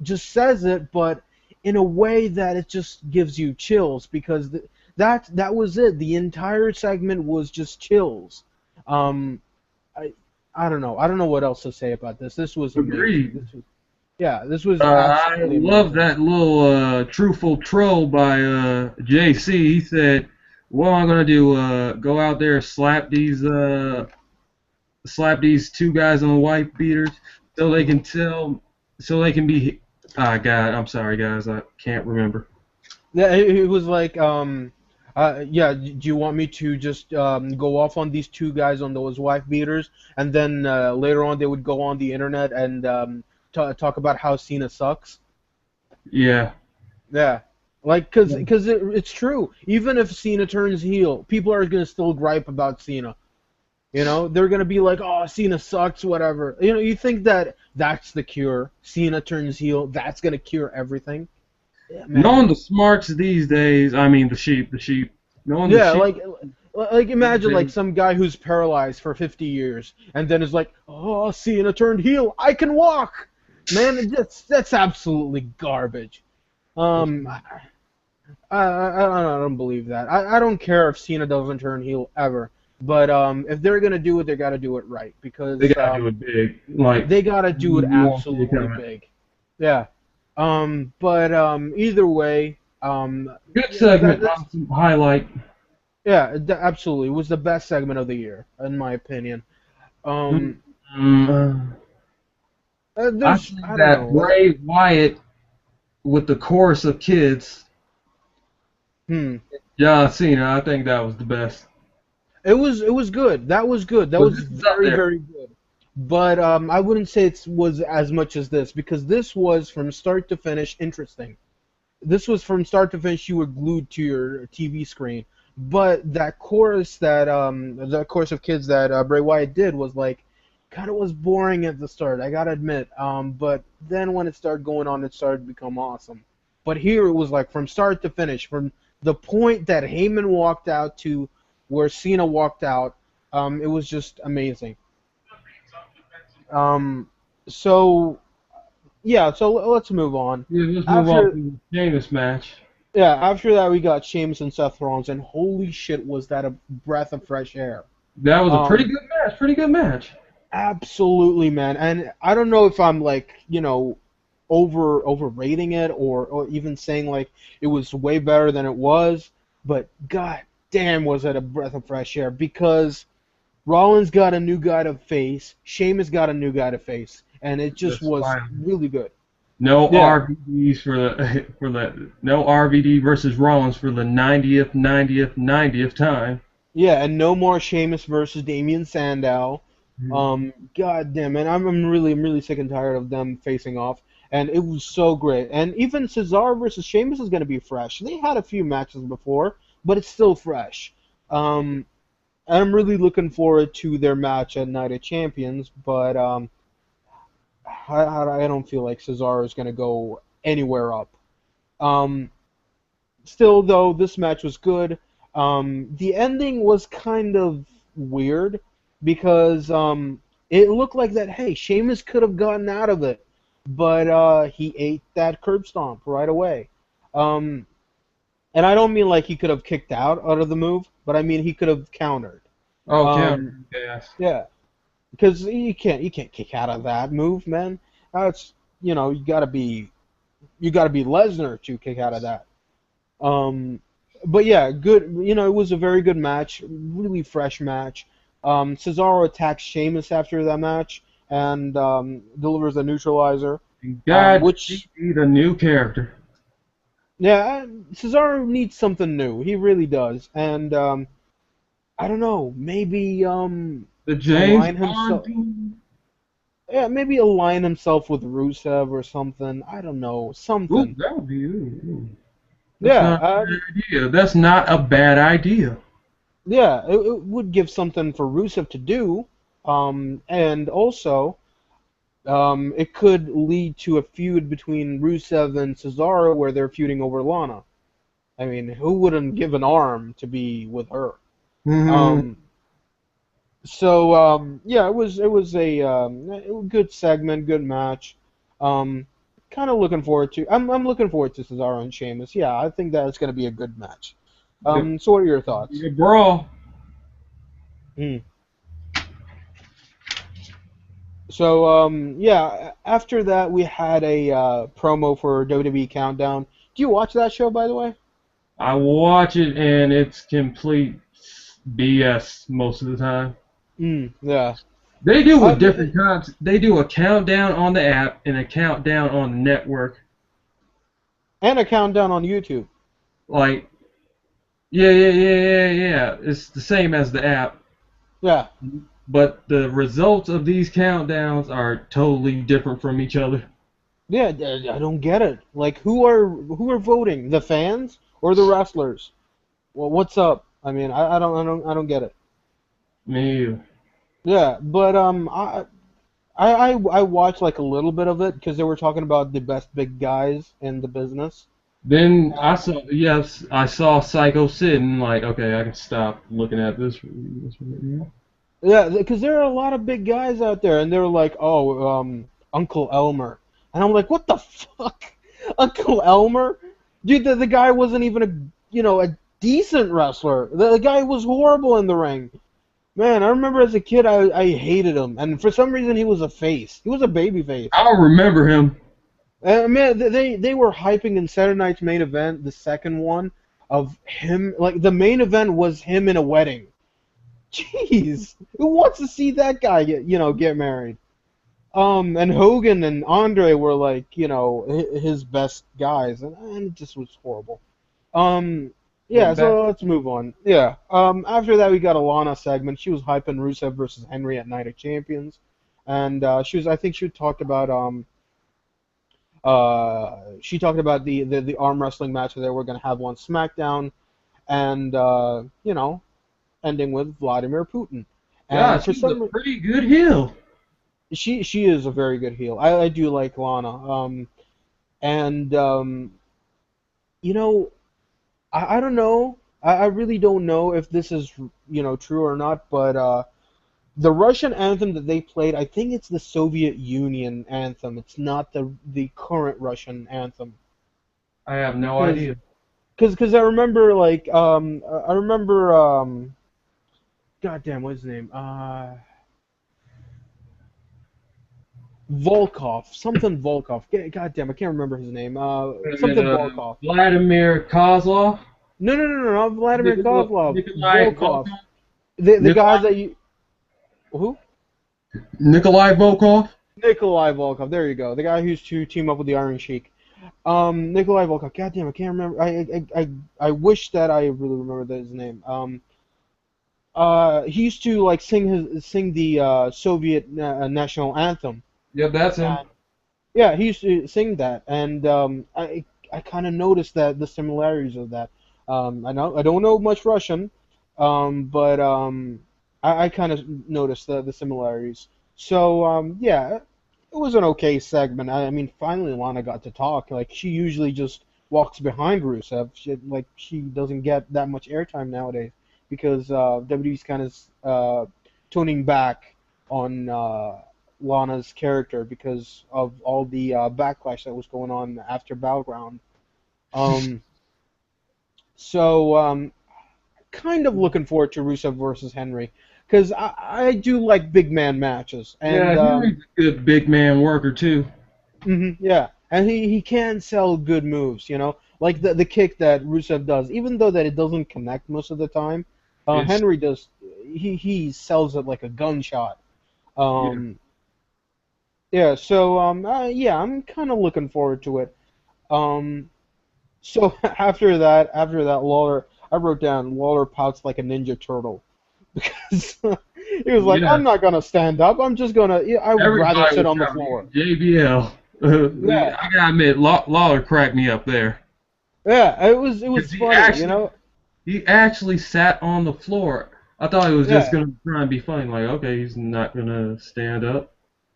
A: just says it, but in a way that it just gives you chills, because that was it. The entire segment was just chills. Um, I I don't know. I don't know what else to say about this. This was amazing.
B: agreed.
A: This was
B: I
A: absolutely
B: love
A: amazing.
B: that little truthful troll by JC. He said, "What am I gonna do? Go out there and slap these two guys on wife beaters so they
A: hmm
B: can tell, so they can be." Ah, God, I'm sorry, guys, I can't remember.
A: Yeah, it was like, yeah. Do you want me to just go off on these two guys on those wife beaters, and then later on they would go on the internet and talk about how Cena sucks?
B: Yeah,
A: Yeah, like, cause it's true. Even if Cena turns heel, people are gonna still gripe about Cena. They're gonna be like, "Oh, Cena sucks," whatever. You think that that's the cure? Cena turns heel, that's gonna cure everything? Yeah,
B: knowing
A: man.
B: the smarts these days, I mean the sheep, knowing the
A: Yeah,
B: sheep.
A: like, Like imagine like
B: Then
A: some guy who's paralyzed for 50 years and then is like, oh, Cena turned heel, I can walk. Man, that's absolutely garbage. Um, I don't believe that. I don't care if Cena doesn't turn heel ever, but if they're gonna do it, they gotta do it right
B: they
A: because
B: gotta do it big. Like
A: they gotta do it
B: you won't see it
A: absolutely
B: coming.
A: big. Yeah. But either way,
B: Good
A: yeah,
B: segment.
A: that's
B: Highlight.
A: yeah, absolutely. It was the best segment of the year, in my opinion.
B: Mm,
A: Um,
B: mm, I
A: there's
B: think
A: I don't
B: that
A: know.
B: Bray Wyatt with the chorus of kids,
A: Hmm.
B: John Cena. I think that was the best.
A: It was good. That was good. That
B: But
A: was
B: this is up
A: very
B: there.
A: very good. But I wouldn't say it was as much as this because this was from start to finish interesting. This was from start to finish. You were glued to your TV screen. But that chorus of kids that Bray Wyatt did was like kind of was boring at the start. I gotta admit. But then when it started going on, it started to become awesome. But here it was like from start to finish, from the point that Heyman walked out to where Cena walked out. It was just amazing. Um, so yeah, so let's move on.
B: Yeah, let's move on
A: After
B: to the Sheamus match.
A: Yeah, after that we got Sheamus and Seth Rollins, and holy shit, was that a breath of fresh air.
B: That was a pretty
A: Um,
B: good match. Pretty good match.
A: Absolutely, man. And I don't know if I'm like, overrating it or even saying like it was way better than it was, but god damn was it a breath of fresh air because Rollins got a new guy to face, Sheamus got a new guy to face, and it just
B: That's
A: was
B: fine.
A: really good.
B: No
A: Yeah.
B: RVDs for the for the no RVD versus Rollins for the 90th time.
A: Yeah, and no more Sheamus versus Damian Sandow. God damn it, I'm really sick and tired of them facing off, and it was so great. And even Cesaro versus Sheamus is gonna be fresh. They had a few matches before, but it's still fresh. Um, and I'm really looking forward to their match at Night of Champions, but I don't feel like Cesaro is gonna go anywhere up. Um, Still, though, this match was good. The ending was kind of weird because it looked like that. Hey, Sheamus could have gotten out of it, but he ate that curb stomp right away. Um, and I don't mean like he could have kicked out of the move, but I mean he could have countered.
B: Oh,
A: Um,
B: counter. Yes.
A: yeah, because you can't kick out of that move, man. That's you gotta be Lesnar to kick out of that. Um, but yeah, good. It was a very good match, really fresh match. Cesaro attacks Sheamus after that match and delivers a neutralizer.
B: And God, he
A: Which
B: need a new character.
A: yeah, Cesaro needs something new. He really does. And I don't know, maybe
B: The James
A: align
B: Bond
A: himself.
B: team.
A: Yeah, maybe align himself with Rusev or something. I don't know,
B: Ooh,
A: something.
B: that would be. Ooh. That's
A: Yeah,
B: not a bad idea. That's not a bad idea.
A: yeah, it would give something for Rusev to do. And also, it could lead to a feud between Rusev and Cesaro where they're feuding over Lana. I mean, who wouldn't give an arm to be with her?
B: Mhm.
A: Um, so yeah, it was a good segment, good match. Um, kind of looking forward to. I'm looking forward to Cesaro and Sheamus. Yeah, I think that it's going to be a good match.
B: Yep.
A: So what are your thoughts?
B: Yeah, brawl.
A: Hmm. So yeah, after that we had a promo for WWE Countdown. Do you watch that show, by the way?
B: I watch it and it's complete BS most of the time.
A: Yeah.
B: They do with
A: Um,
B: different kinds. They do a countdown on the app and a countdown on the network.
A: and a countdown on YouTube.
B: Like, yeah. It's the same as the app,
A: Yeah.
B: but the results of these countdowns are totally different from each other.
A: Yeah, I don't get it. Like, who are voting? The fans or the wrestlers? Well, what's up? I mean, I don't get it.
B: Me,
A: Yeah, but I watched like a little bit of it because they were talking about the best big guys in the business.
B: Then I saw Psycho Sid, and like, okay, I can stop looking at this right now.
A: Yeah, because there are a lot of big guys out there, and they're like, oh, Uncle Elmer, and I'm like, what the fuck, Uncle Elmer, dude, the guy wasn't even a decent wrestler. The guy was horrible in the ring. Man, I remember as a kid, I hated him, and for some reason he was a face. He was a baby face.
B: I don't remember him.
A: Man, they were hyping in Saturday Night's main event, the second one, of him. Like the main event was him in a wedding. Jeez, who wants to see that guy get married? And Hogan and Andre were like, his best guys, and it just was horrible.
B: But
A: Yeah,
B: back,
A: so let's move on. Yeah. After that, we got a Lana segment. She was hyping Rusev versus Henry at Night of Champions, and I think she talked about the arm wrestling match that they were gonna have on SmackDown, and ending with Vladimir Putin.
B: yeah,
A: And for
B: she's a
A: some,
B: pretty good heel.
A: she is a very good heel. I do like Lana. And you know, I don't know. I really don't know if this is true or not. But the Russian anthem that they played, I think it's the Soviet Union anthem. It's not the current Russian anthem.
B: I have no
A: Because
B: idea.
A: I remember I remember goddamn, what's his name? Volkov, something Volkov. God damn, I can't remember his name.
B: Wait a
A: Something
B: minute,
A: Volkov.
B: Vladimir Kozlov,
A: No, no, no, no, not Vladimir Kozlov.
B: Nikolai
A: Volkov.
B: Volkov,
A: The guy
B: Nikolai,
A: that you who?
B: Nikolai Volkov.
A: Nikolai Volkov. There you go. The guy who used to team up with the Iron Sheik. Nikolai Volkov. God damn, I can't remember. I wish that I really remember his name. He used to like sing the Soviet national anthem.
B: Yep, that's him.
A: Yeah, he used to sing that, and I kind of noticed that the similarities of that. I don't know much Russian, but I kind of noticed the similarities. So yeah, it was an okay segment. I mean, finally Lana got to talk. Like she usually just walks behind Rusev. She doesn't get that much airtime nowadays because WWE's kind of toning back on Lana's character because of all the backlash that was going on after Battleground. Um, so kind of looking forward to Rusev versus Henry because I do like big man matches
B: Yeah,
A: and
B: Henry's a good big man worker too.
A: yeah, and he can sell good moves, like the kick that Rusev does, even though that it doesn't connect most of the time.
B: It's
A: Henry does he sells it like a gunshot.
B: yeah.
A: Um, yeah, so yeah, I'm kind of looking forward to it. Um, so after that, Lawler, I wrote down Lawler pouts like a ninja turtle because he was like,
B: Yeah,
A: I'm not gonna stand up. I'm just gonna. Yeah, I would rather
B: everybody
A: sit
B: was
A: on the
B: trying to
A: floor.
B: use JBL.
A: Yeah,
B: I gotta admit, Lawler cracked me up there.
A: yeah, it was
B: 'Cause
A: funny,
B: he actually sat on the floor. I thought he was just
A: Yeah,
B: gonna try and be funny, like, okay, he's not gonna stand up.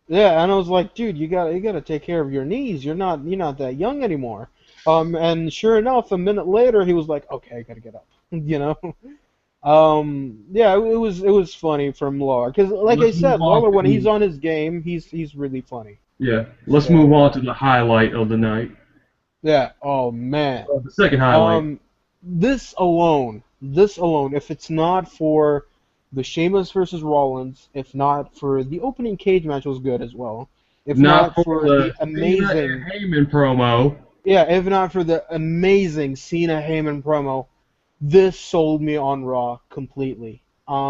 A: yeah, and I was like, dude, you gotta take care of your knees. You're not that young anymore. And sure enough, a minute later, he was like, okay, I gotta get up. You know. Yeah, it was funny from Lawler because, like I
B: Let's move
A: said,
B: on
A: Lawler when he's
B: to
A: on his game, he's really funny.
B: yeah. Let's move
A: So
B: on to the highlight of the night.
A: yeah, oh man,
B: The second highlight.
A: um, this alone, if it's not for the Sheamus versus Rollins, if not for the opening cage match was good as well, if
B: Not
A: not
B: for
A: for
B: the
A: the
B: Cena and
A: amazing,
B: Heyman promo.
A: yeah, if not for the amazing Cena Heyman promo, this sold me on Raw completely.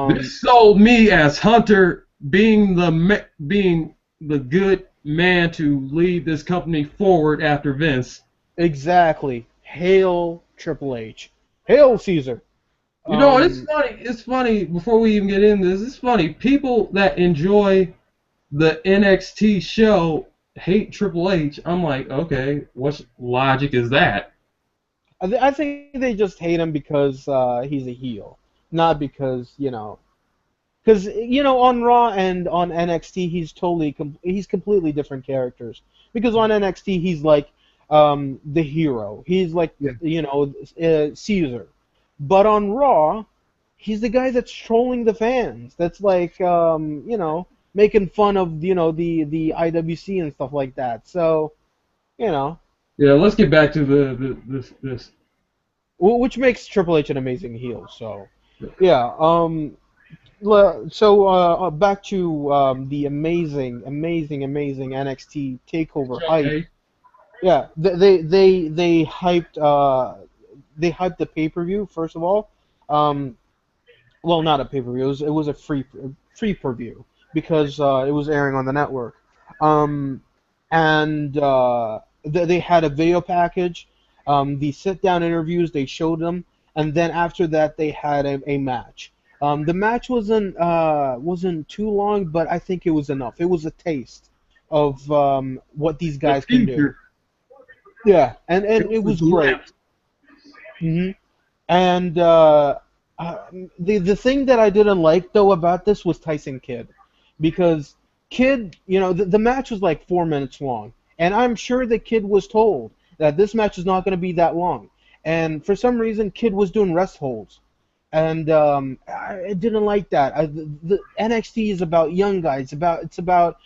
B: This sold me as Hunter being the good man to lead this company forward after Vince.
A: Exactly. Hail Triple H. Hail Caesar.
B: You know, it's
A: Um,
B: funny. It's funny. Before we even get into this, it's funny. People that enjoy the NXT show hate Triple H. I'm like, okay, what logic is that?
A: I think they just hate him because he's a heel, not because because on Raw and on NXT he's completely different characters. Because on NXT he's like the hero. He's like,
B: Yeah.
A: Caesar. But on Raw, he's the guy that's trolling the fans. That's like, making fun of, the IWC and stuff like that. So, you know,
B: Yeah, let's get back to this.
A: which makes Triple H an amazing heel. So, yeah. So back to the amazing, amazing, amazing NXT Takeover hype.
B: Showcase.
A: Yeah, they hyped the pay per view first of all. Um, well, not a pay per view. It was a free per view because it was airing on the network. Um, and they had a video package. The sit down interviews they showed them, and then after that they had a match. The match wasn't too long, but I think it was enough. It was a taste of what these
B: The
A: guys can do.
B: future.
A: Yeah,
B: It
A: and it
B: was
A: was great.
B: left.
A: hmm And the thing that I didn't like though about this was Tyson Kidd, because Kidd, the match was like 4 minutes long, and I'm sure the Kidd was told that this match is not going to be that long, and for some reason Kidd was doing rest holds, and I didn't like that. The NXT is about young guys, it's about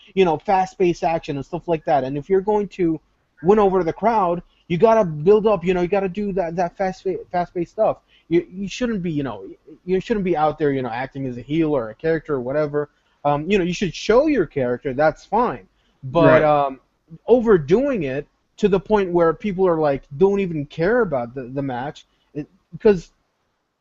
A: fast-paced action and stuff like that, and if you're going to win over the crowd, you gotta build up. You gotta do that fast-paced stuff. You shouldn't be you shouldn't be out there acting as a heel or a character or whatever. You should show your character. That's fine, but
B: Right.
A: overdoing it to the point where people are like don't even care about the match, because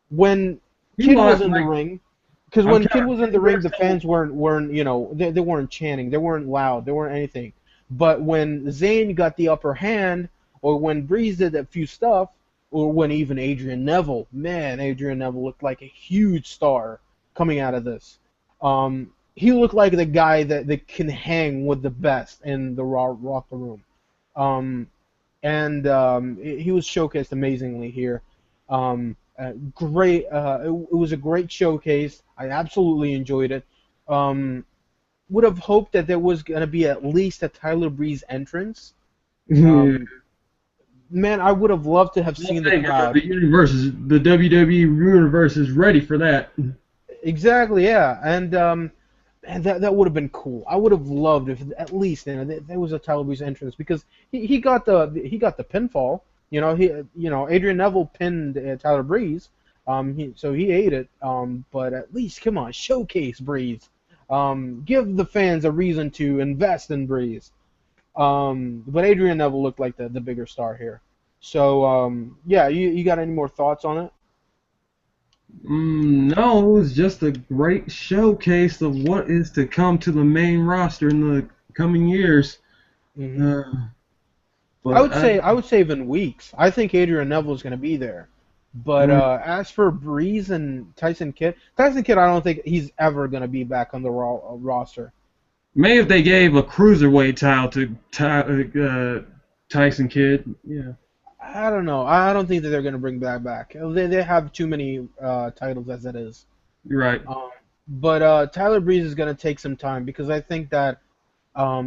A: when
B: He
A: Kid was
B: lost
A: in the
B: like
A: ring, because
B: I'm
A: when
B: kind
A: Kid
B: of
A: was in the ring, the fans weren't they weren't chanting, they weren't loud, they weren't anything. But when Zayn got the upper hand, or when Breeze did a few stuff, or when even Adrian Neville, man, Adrian Neville looked like a huge star coming out of this. He looked like the guy that can hang with the best in the Rocker Room. Um, and he was showcased amazingly here. Great. It was a great showcase. I absolutely enjoyed it. Um, would have hoped that there was gonna be at least a Tyler Breeze entrance.
B: yeah.
A: Um, man, I would have loved to have
B: Well,
A: seen the
B: hey,
A: crowd.
B: the WWE universe is ready for that.
A: Exactly, yeah, and that would have been cool. I would have loved if at least there was a Tyler Breeze entrance, because he got the pinfall. Adrian Neville pinned Tyler Breeze. So he ate it. But at least come on, showcase Breeze. Give the fans a reason to invest in Breeze. But Adrian Neville looked like the bigger star here. So yeah, you got any more thoughts on it?
B: No, it was just a great showcase of what is to come to the main roster in the coming years.
A: hmm
B: Uh,
A: I
B: but
A: would say I would say even weeks. I think Adrian Neville is going to be there. But
B: mm,
A: as for Breeze and Tyson Kidd, I don't think he's ever going to be back on the roster.
B: maybe if they gave a cruiserweight title to Tyson Kidd, yeah,
A: I don't know. I don't think that they're going to bring that back. They have too many titles as it is.
B: you're right.
A: But Tyler Breeze is going to take some time, because I think that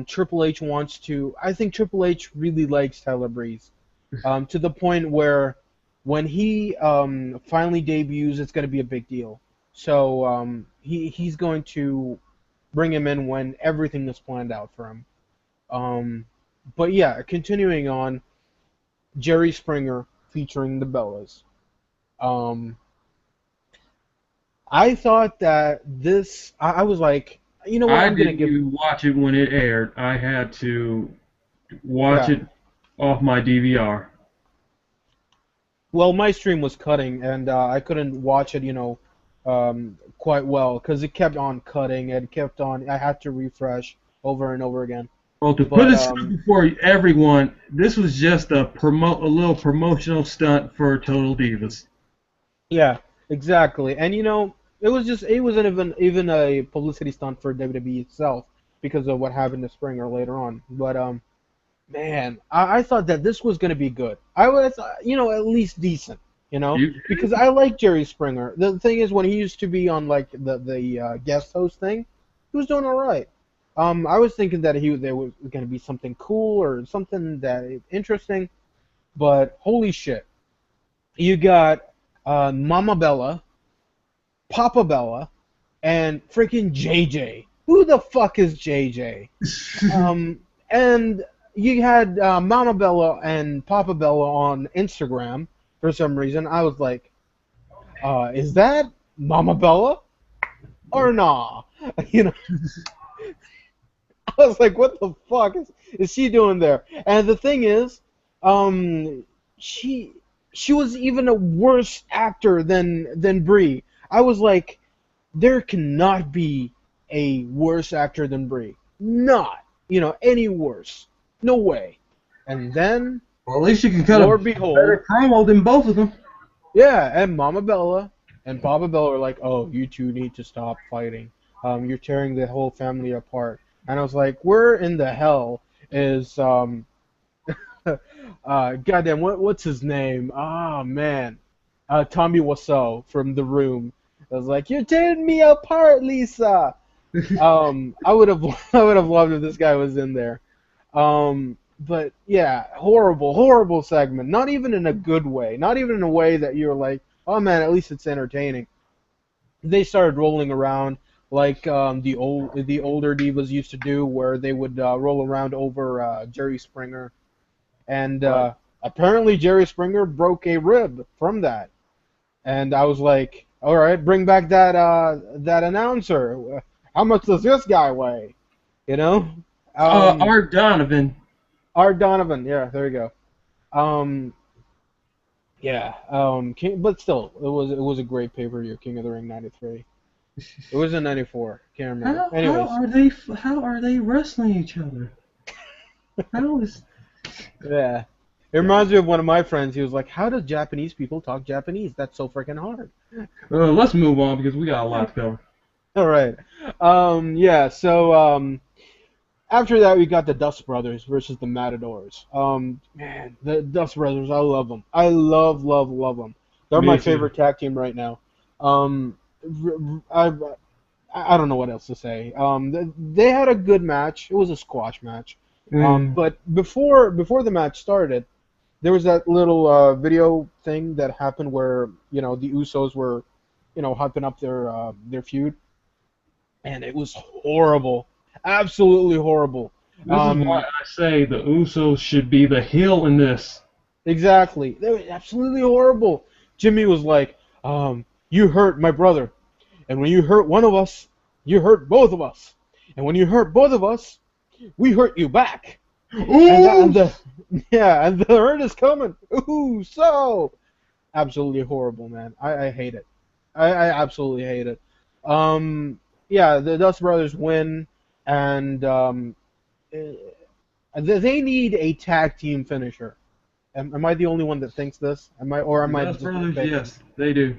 A: Triple H wants to. I think Triple H really likes Tyler Breeze, to the point where when he finally debuts, it's going to be a big deal. So he's going to bring him in when everything is planned out for him. Um, but yeah, continuing on, Jerry Springer featuring the Bellas. Um, I thought that this. I was like, you know what?
B: I
A: I'm gonna
B: didn't
A: give.
B: even watch it when it aired. I had to watch
A: Yeah.
B: it off my DVR.
A: Well, my stream was cutting, and I couldn't watch it, quite well, because it kept on cutting. It kept on. I had to refresh over and over again.
B: Well, to put
A: But
B: it straight before everyone, this was just a little promotional stunt for Total Divas.
A: yeah, exactly. And it wasn't even a publicity stunt for WWE itself, because of what happened to Springer later on. But man, I thought that this was gonna be good. I was, at least decent,
B: You,
A: because I like Jerry Springer. The thing is, when he used to be on like the guest host thing, he was doing all right. I was thinking that there was going to be something cool or something that interesting, but holy shit, you got Mama Bella, Papa Bella, and freaking JJ. Who the fuck is JJ? And you had Mama Bella and Papa Bella on Instagram for some reason. I was like, is that Mama Bella or nah? You know, I was like, what the fuck is she doing there? And the thing is, um, she she was even a worse actor than Brie. I was like, there cannot be a worse actor than Brie. Not, any worse. No way. And then,
B: Well, at least you can cut a
A: Lord behold,
B: better promo than both of them.
A: yeah, and Mama Bella and Papa Bella were like, "Oh, you two need to stop fighting. You're tearing the whole family apart." And I was like, "Where in the hell is goddamn what's his name? Ah man, Tommy Wiseau from The Room." I was like, "You're tearing me apart, Lisa." I would have I would have loved if this guy was in there. But yeah, horrible, horrible segment. Not even in a good way. Not even in a way that you're like, oh man, at least it's entertaining. They started rolling around like the older divas used to do, where they would roll around over Jerry Springer, and
B: Right.
A: apparently Jerry Springer broke a rib from that. And I was like, all right, bring back that announcer. How much does this guy weigh? You know? Um,
B: Art Donovan.
A: Art Donovan. Yeah, there you go. Um, yeah. But still, it was a great pay-per-view. King of the Ring '93. It was in '94. Can't remember. Anyways,
B: How are they wrestling each other? How is
A: yeah. It reminds me of one of my friends. He was like, "How does Japanese people talk Japanese? That's so freaking hard."
B: let's move on because we got a lot to cover.
A: All right. Yeah. So after that, we got the Dust Brothers versus the Matadors. Man, the Dust Brothers, I love them. I love, love, love them. They're my
B: Me too.
A: favorite tag team right now. Um, I, I don't know what else to say. They had a good match. It was a squash match.
B: Mm.
A: But before the match started, there was that little video thing that happened where the Usos were, hyping up their feud, and it was horrible, absolutely horrible.
B: This is why
A: Um,
B: I say the Usos should be the heel in this.
A: exactly, they were absolutely horrible. Jimmy was like, "You hurt my brother, and when you hurt one of us, you hurt both of us, and when you hurt both of us, we hurt you back." And the,
B: Ooh!
A: and the yeah, and the hurt is coming. Ooh, so absolutely horrible, man. I hate it. I absolutely hate it. Yeah, the Dust Brothers win, and eh, they need a tag team finisher. Am I the only one that thinks this? Or am
B: The
A: I
B: Dust
A: just
B: Brothers,
A: nitpicking?
B: yes, they do.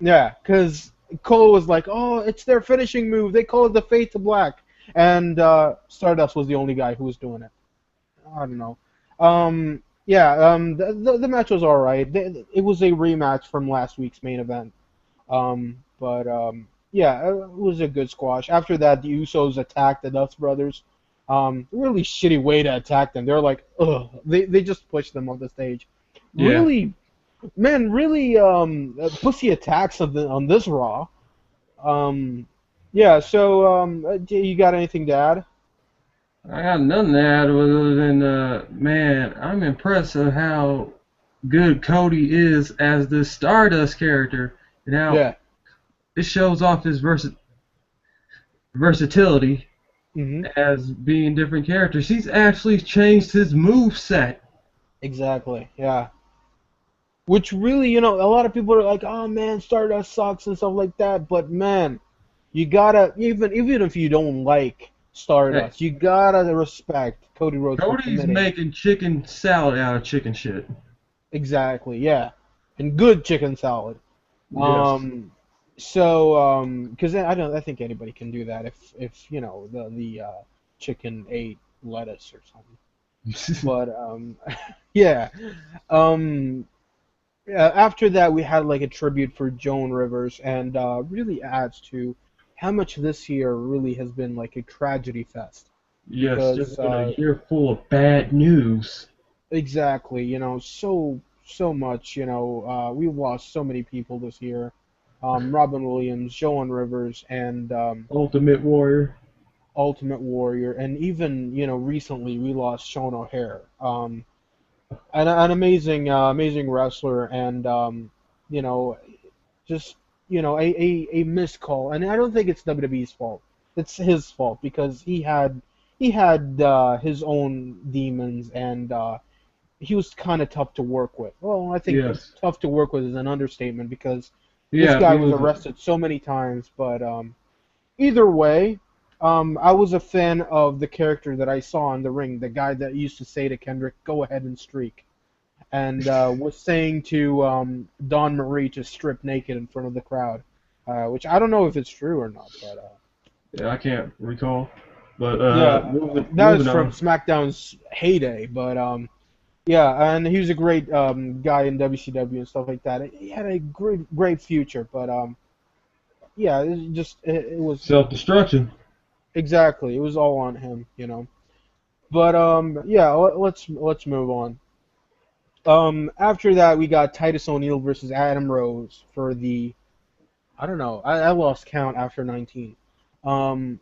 A: Yeah, because Cole was like, "Oh, it's their finishing move. They call it the Fade to Black," and Stardust was the only guy who was doing it. I don't know. Yeah, the match was all right. It was a rematch from last week's main event. But yeah, it was a good squash. After that, the Usos attacked the Dust Brothers. Really shitty way to attack them. They're like, ugh. They just pushed them off the stage.
B: Yeah.
A: Really, man, really pussy attacks on this Raw. Um, yeah. So you got anything to add?
B: I got nothing to add other than, man, I'm impressed at how good Cody is as the Stardust character and how
A: Yeah.
B: it shows off his versatility
A: Hmm.
B: as being different characters. He's actually changed his move set.
A: Exactly. Yeah. Which really, a lot of people are like, "Oh man, Stardust sucks" and stuff like that. But man, you gotta even if you don't like
B: Hey,
A: Stardust, you gotta respect Cody Rhodes for
B: Cody's
A: committing.
B: making chicken salad out of chicken shit.
A: Exactly, yeah, and good chicken salad.
B: Yes.
A: Um, so because I think anybody can do that if the chicken ate lettuce or something. But yeah, um, yeah, after that we had like a tribute for Joan Rivers, and really adds to how much this year really has been like a tragedy fest
B: Yes,
A: because
B: just been a year full of bad news.
A: exactly, so much, we've lost so many people this year. Robin Williams, Joan Rivers, and
B: Ultimate Warrior.
A: Ultimate Warrior, and even recently we lost Sean O'Hare, an amazing amazing wrestler, and you know just a missed call, and I don't think it's WWE's fault. It's his fault because he had his own demons, and he was kind of tough to work with. Well, I think
B: Yes.
A: tough to work with is an understatement because this
B: Yeah,
A: guy
B: he
A: was
B: was.
A: arrested so many times. But either way, I was a fan of the character that I saw in the ring, the guy that used to say to Kendrick, "Go ahead and streak," and was saying to Dawn Marie to strip naked in front of the crowd, which I don't know if it's true or not, but
B: Yeah, I can't recall. But
A: yeah, that was
B: moving
A: from
B: on.
A: SmackDown's heyday. But yeah, and he was a great guy in WCW and stuff like that. He had a great future, but yeah, it was
B: Self destruction.
A: exactly, it was all on him. But yeah, let's move on. After that, we got Titus O'Neil versus Adam Rose for the I don't know. I lost count after 19. Um,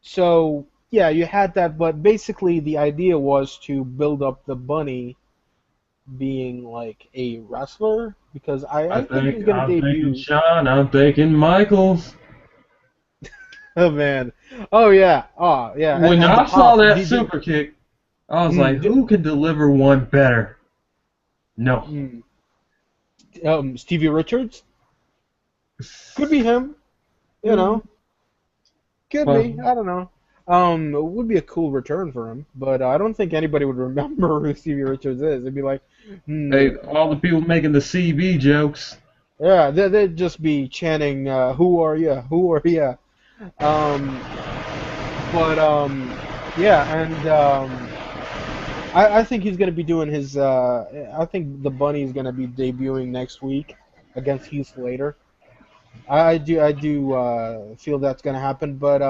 A: so yeah, you had that, but basically the idea was to build up the bunny being like a wrestler because I think he's gonna
B: I'm thinking
A: debut.
B: Sean. I'm thinking Michaels.
A: Oh man. Oh yeah. Oh yeah.
B: When
A: And the
B: I saw
A: pop.
B: that
A: Did you?
B: super kick, I was like,
A: Mm, did,
B: who can deliver one better? No.
A: mm, Stevie Richards could be him. You
B: Hmm,
A: know, could be.
B: possible.
A: I don't know. It would be a cool return for him, but I don't think anybody would remember who Stevie Richards is. It'd be like, hmm,
B: Hey, all the people making the CB jokes.
A: yeah, they'd just be chanting, "Who are ya? Who are ya?" Um, but yeah, and I think he's gonna be doing his. I think the Bunny's gonna be debuting next week against Heath Slater. I do feel that's gonna happen, but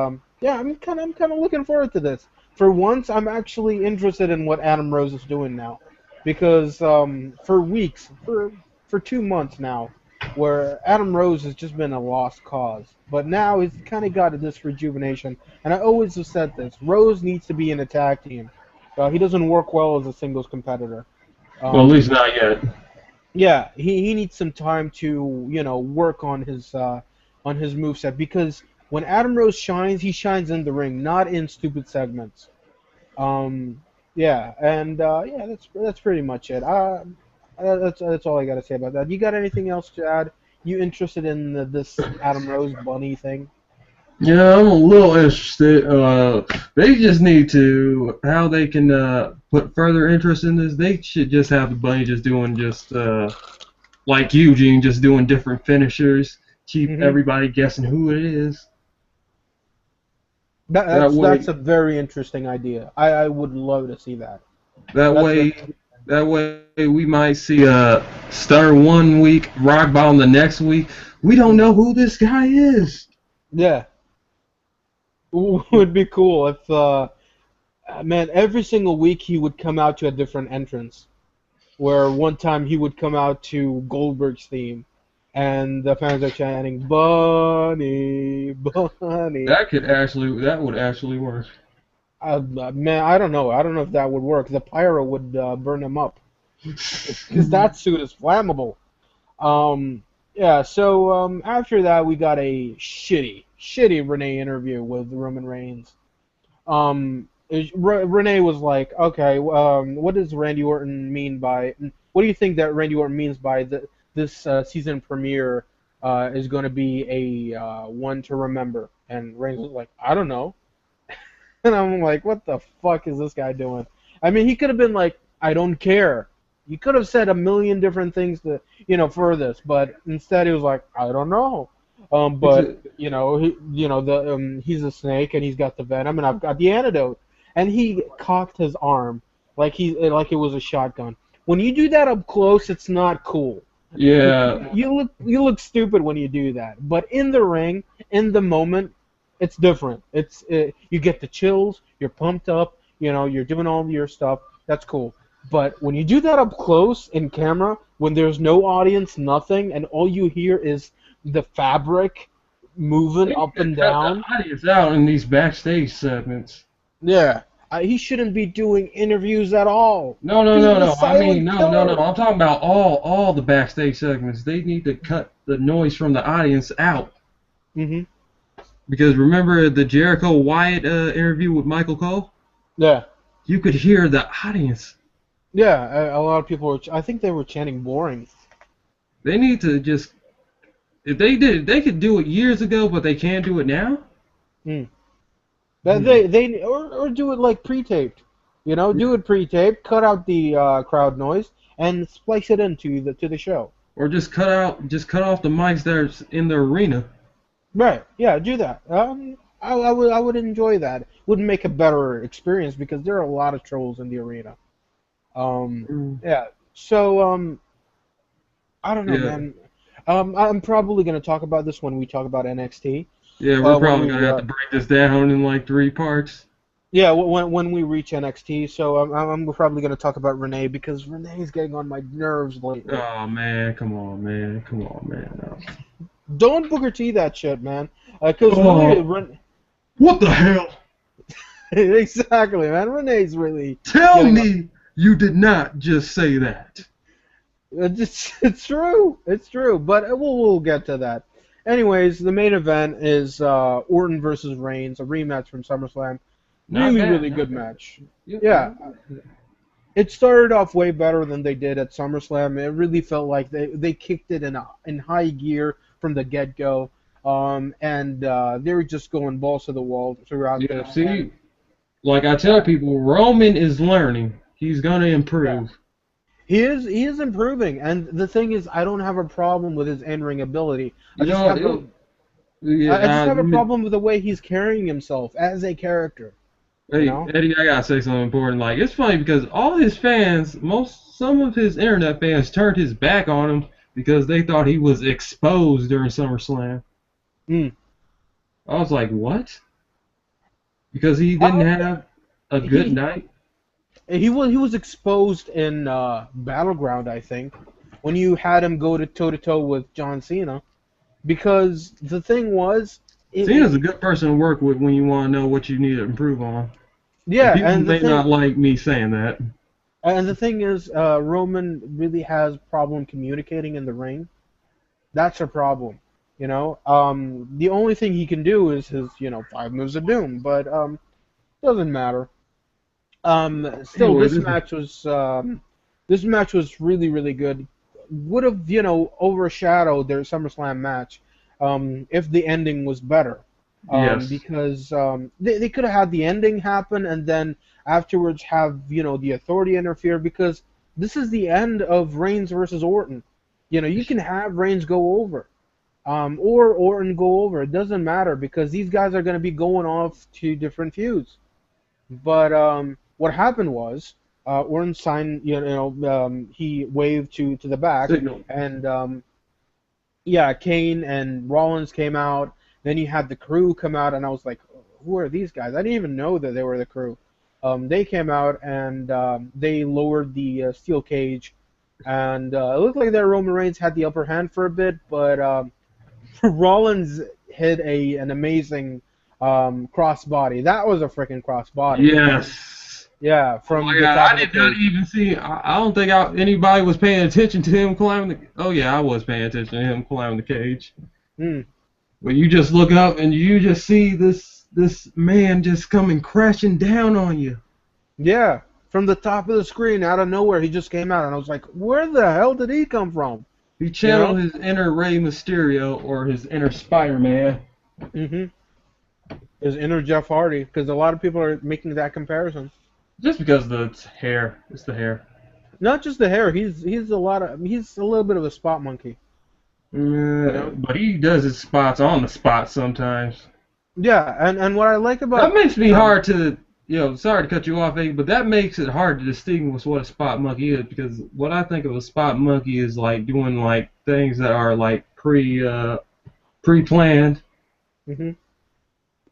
A: yeah, I'm kind of looking forward to this. For once, I'm actually interested in what Adam Rose is doing now, because for weeks, for 2 months now, where Adam Rose has just been a lost cause, but now he's kind of got this rejuvenation, and I always have said this: Rose needs to be in a tag team. He doesn't work well as a singles competitor.
B: Well, at least
A: Um,
B: not yet.
A: yeah, he needs some time to work on his moveset because when Adam Rose shines, he shines in the ring, not in stupid segments. Um, yeah, and yeah, that's pretty much it. That's all I gotta say about that. You got anything else to add? You interested in this Adam Rose bunny thing?
B: Yeah, I'm a little interested. They just need to how they can put further interest in this. They should just have the bunny just doing just like Eugene, just doing different finishers. Keep
A: Hmm.
B: everybody guessing who it is.
A: That,
B: That
A: that's
B: way,
A: that's a very interesting idea. I would love to see that.
B: that
A: That's very
B: way, that way we might see Star one week, Rock Bottom the next week. We don't
A: mm,
B: know who this guy is.
A: yeah. Would be cool if man, every single week he would come out to a different entrance. Where one time he would come out to Goldberg's theme, and the fans are chanting "Bunny, Bunny."
B: That would actually work.
A: Man, I don't know. I don't know if that would work. The pyro would burn him up because that suit is flammable. Um, yeah. So after that, we got a shitty Renee interview with Roman Reigns. Renee was like, okay, what does Randy Orton mean by? What do you think that Randy Orton means by this season premiere is going to be a one to remember? And Reigns was like, I don't know. And I'm like, what the fuck is this guy doing? I mean, he could have been like, I don't care. He could have said a million different things to, for this, but instead he was like, I don't know.
B: It's
A: But
B: a,
A: he's a snake and he's got the venom and I've got the antidote. And he cocked his arm like it was a shotgun. When you do that up close, it's not cool.
B: Yeah,
A: You look stupid when you do that. But in the ring, in the moment, it's different. You get the chills. You're pumped up. You know, you're doing all your stuff. That's cool. But when you do that up close in camera, when there's no audience, nothing, and all you hear is the fabric moving
B: they need
A: up
B: to
A: and
B: cut the
A: down.
B: audience out in these backstage segments.
A: Yeah, he shouldn't be doing interviews at all.
B: No, no,
A: Be
B: no,
A: the
B: no. I mean,
A: silent
B: no, no, no.
A: killer.
B: I'm talking about all the backstage segments. They need to cut the noise from the audience out.
A: Mhm.
B: Because remember the Jericho Wyatt interview with Michael Cole?
A: Yeah.
B: You could hear the audience.
A: Yeah, a lot of people were. I think they were chanting boring.
B: They need to just if they did, they could do it years ago, but they can't do it now.
A: Mm. That
B: Hmm.
A: or do it like pre-taped. You know, do it pre-taped, cut out the crowd noise, and splice it into the show.
B: Or just cut off the mics that are in the arena.
A: Right? Yeah, do that. I would enjoy that. Would make a better experience because there are a lot of trolls in the arena. Um,
B: Mm.
A: yeah. So I don't know,
B: Yeah,
A: man. I'm probably gonna talk about this when we talk about NXT.
B: yeah, we're
A: When
B: probably gonna
A: we
B: have to break this down in like 3 parts.
A: Yeah, when we reach NXT, so I'm probably gonna talk about Renee because Renee's getting on my nerves lately.
B: Oh man, come on, man, come on, man. No.
A: Don't Booker T that shit, man. Because really,
B: Oh, what the hell?
A: exactly, man. Renee's really
B: Tell
A: getting on.
B: me you did not just say that.
A: It's true, it's true. But we'll get to that. Anyways, the main event is Orton versus Reigns, a rematch from SummerSlam.
B: Not bad,
A: Really good
B: not bad.
A: match.
B: Yeah,
A: Yeah, it started off way better than they did at SummerSlam. It really felt like they kicked it in high gear from the get go, and they were just going balls to the wall throughout
B: yeah.
A: this. And
B: See, like I tell people, Roman is learning. He's gonna
A: yeah,
B: improve.
A: he is improving. And the thing is, I don't have a problem with his in ring ability.
B: You know,
A: I just
B: yeah.
A: have a problem with the way he's carrying himself as a character. You
B: Hey,
A: know?
B: Eddie, I gotta say something important. Like, it's funny because all his fans, some of his internet fans, turned his back on him because they thought he was exposed during SummerSlam.
A: Mm.
B: I was like, what? Because he didn't
A: Uh,
B: have a good
A: he
B: night.
A: he was exposed in Battleground, I think, when you had him go to toe with John Cena. Because the thing was,
B: Cena's a good person to work with when you want to know what you need to improve on. And
A: yeah,
B: people may not like me saying that.
A: and the thing is, Roman really has problem communicating in the ring. That's a problem, you know. The only thing he can do is his, 5 moves of doom, but doesn't matter. Still,
B: Anyway, this is
A: this match was really good. Would have, overshadowed their SummerSlam match, if the ending was better.
B: yes.
A: Because they could have had the ending happen and then afterwards have, the Authority interfere because this is the end of Reigns versus Orton. You can have Reigns go over, or Orton go over. It doesn't matter because these guys are going to be going off to different feuds. But what happened was Orton signed, he waved to the back,
B: Signal.
A: and yeah, Kane and Rollins came out. Then you had the crew come out, and I was like, who are these guys? I didn't even know that they were the crew. They came out and they lowered the steel cage, and it looked like that Roman Reigns had the upper hand for a bit, but Rollins hit an amazing crossbody. That was a freaking crossbody.
B: Yes.
A: Yeah,
B: Oh
A: from
B: my
A: the
B: God,
A: top
B: I
A: of the
B: did not
A: cage.
B: even see. I don't think anybody was paying attention to him climbing the. Oh yeah, I was paying attention to him climbing the cage.
A: Hmm.
B: But you just look up and you just see this man just coming crashing down on you.
A: Yeah, from the top of the screen, out of nowhere, he just came out, and I was like, where the hell did he come from?
B: He
A: You know?
B: channeled his inner Rey Mysterio or his inner Spider-Man.
A: Mm-hmm. His inner Jeff Hardy, because a lot of people are making that comparison.
B: Just because the hair. It's the hair.
A: Not just the hair. He's a little bit of a spot monkey. You know?
B: But he does his spots on the spot sometimes.
A: Yeah, and what I like
B: That
A: about
B: makes me hard to Sorry to cut you off, Abe, but that makes it hard to distinguish what a spot monkey is because what I think of a spot monkey is like doing like things that are like pre-planned,
A: Hmm.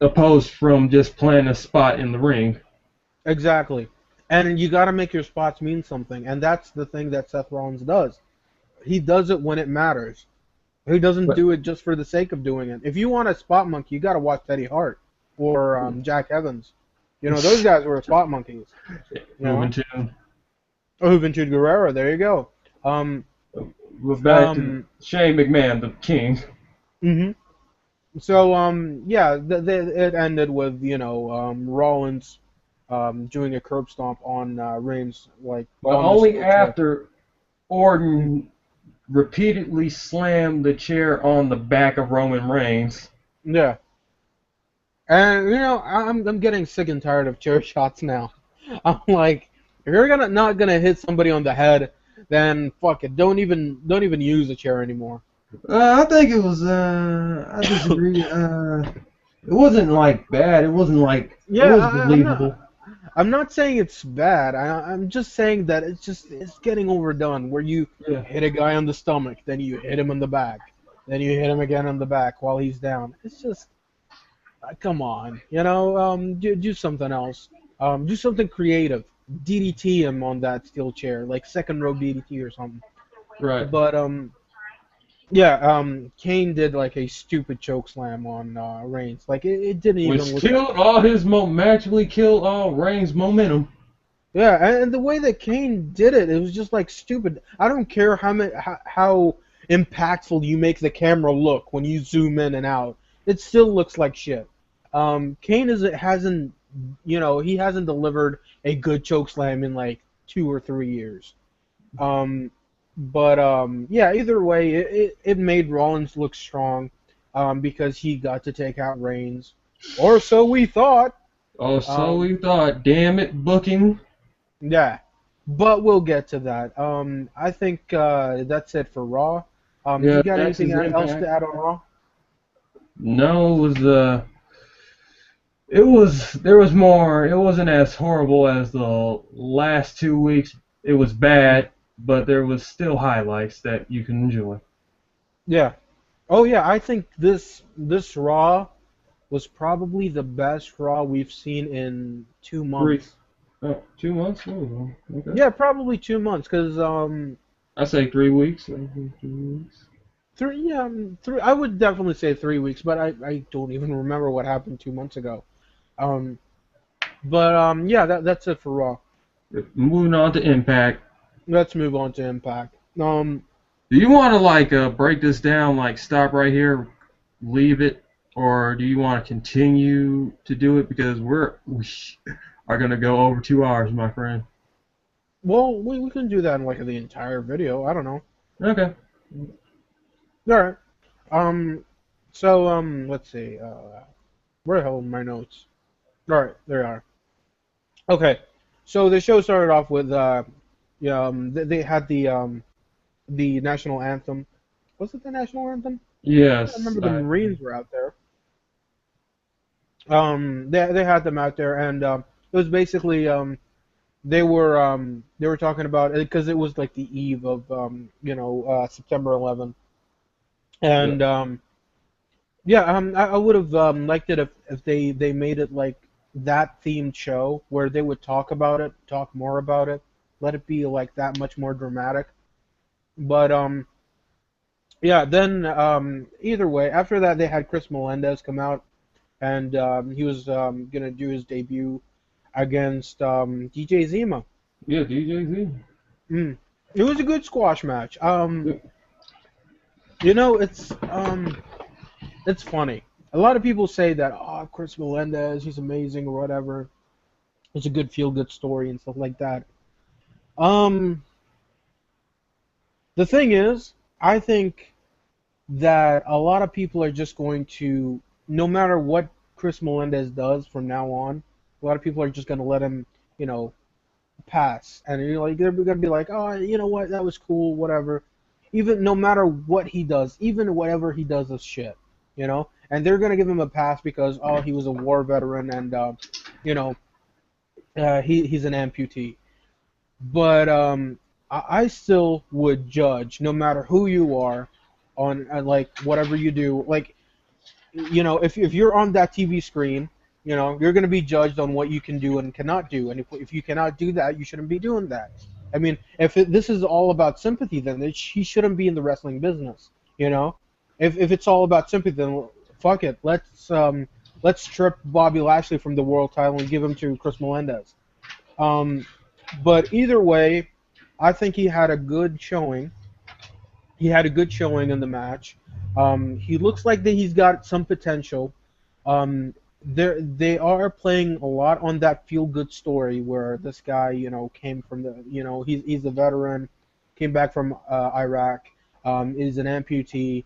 B: opposed from just playing a spot in the ring.
A: Exactly. And you got to make your spots mean something, and that's the thing that Seth Rollins does. He does it when it matters. He doesn't
B: But
A: do it just for the sake of doing it. If you want a spot monkey, you got to watch Teddy Hart or Jack Evans. You know, those guys were spot monkeys. You
B: moving
A: know,
B: to
A: oh, Juventud Guerrero. There you go. Um,
B: we're back to
A: um,
B: Shane McMahon, the king.
A: hmm So, yeah, it ended with Rollins doing a curb stomp on Reigns, like
B: But
A: on the
B: only
A: steel chair.
B: after Orton repeatedly slammed the chair on the back of Roman Reigns.
A: Yeah, and I'm getting sick and tired of chair shots now. I'm like, if you're gonna not gonna hit somebody on the head, then fuck it. Don't even use a chair anymore.
B: I think it was. I disagree. It wasn't like bad. It wasn't like it
A: Yeah,
B: was
A: I'm not.
B: believable.
A: I'm not saying it's bad. I'm just saying that it's getting overdone. Where you
B: Yeah,
A: hit a guy on the stomach, then you hit him in the back, then you hit him again on the back while he's down. It's just come on, do something else. Do something creative. DDT him on that steel chair, like second row DDT or something.
B: right.
A: But yeah, Kane did like a stupid choke slam on Reigns. Like it didn't even
B: Which
A: look like
B: killed all his magically killed all Reigns' momentum.
A: yeah, and the way that Kane did it, it was just like stupid. I don't care how impactful you make the camera look when you zoom in and out. It still looks like shit. Kane hasn't he hasn't delivered a good choke slam in like 2 or 3 years. Um, but yeah, either way, it made Rollins look strong, because he got to take out Reigns, or so we thought.
B: Oh, so
A: Um,
B: we thought. Damn it, booking.
A: Yeah, but we'll get to that. I think that's it for Raw. You
B: Yeah,
A: got
B: next
A: anything
B: is
A: else to
B: Impact.
A: add on Raw?
B: No, it was there was more. It wasn't as horrible as the last 2 weeks. It was bad, but there was still highlights that you can enjoy.
A: Yeah. Oh yeah, I think this Raw was probably the best Raw we've seen in
B: 3,2
A: months.
B: 2 months. Oh, okay.
A: Yeah, probably 2 months, cause
B: I say 3 weeks. I think 3 weeks.
A: three yeah three. I would definitely say 3 weeks, but I don't even remember what happened 2 months ago. Um, but yeah, that's it for Raw.
B: Moving on to Impact.
A: Let's move on to Impact.
B: Do you want to like break this down? Like stop right here, leave it, or do you want to continue to do it because we are gonna go over 2 hours, my friend?
A: Well, we can do that in like the entire video. I don't know.
B: Okay.
A: All right. Um. So let's see. Where the hell are my notes? All right, there they are. Okay. So the show started off with yeah, they had the national anthem. Was it the national anthem? I
B: Yes.
A: remember the Marines were out there. They had them out there, and it was basically they were talking about it because it was like the eve of September 11th,
B: Yeah.
A: and yeah, I would have liked it if they made it like that themed show where they would talk about it, talk more about it, let it be like that much more dramatic. But yeah, then either way, after that they had Chris Melendez come out, and he was gonna do his debut against DJ Zima.
B: Yeah. DJZ.
A: Mm. It was a good squash match.
B: Yeah.
A: It's funny. A lot of people say that, oh, Chris Melendez, he's amazing or whatever. It's a good feel-good story and stuff like that. Um, the thing is, I think that a lot of people are just going to, no matter what Chris Melendez does from now on, a lot of people are just going to let him, you know, pass, and like they're gonna be like, oh, you know what, that was cool, whatever. Even no matter what he does, even whatever he does is shit, and they're gonna give him a pass because oh, he was a war veteran, and you know He's an amputee. But I still would judge, no matter who you are, on like whatever you do. Like, if you're on that TV screen, you're going to be judged on what you can do and cannot do. And if you cannot do that, you shouldn't be doing that. I mean, if this is all about sympathy, then he shouldn't be in the wrestling business. You know, if it's all about sympathy, then fuck it. Let's strip Bobby Lashley from the world title and give him to Chris Melendez. Um, but either way, I think he had a good showing. He had a good showing in the match. He looks like that he's got some potential. They are playing a lot on that feel good story where this guy, came from he's a veteran, came back from Iraq, is an amputee,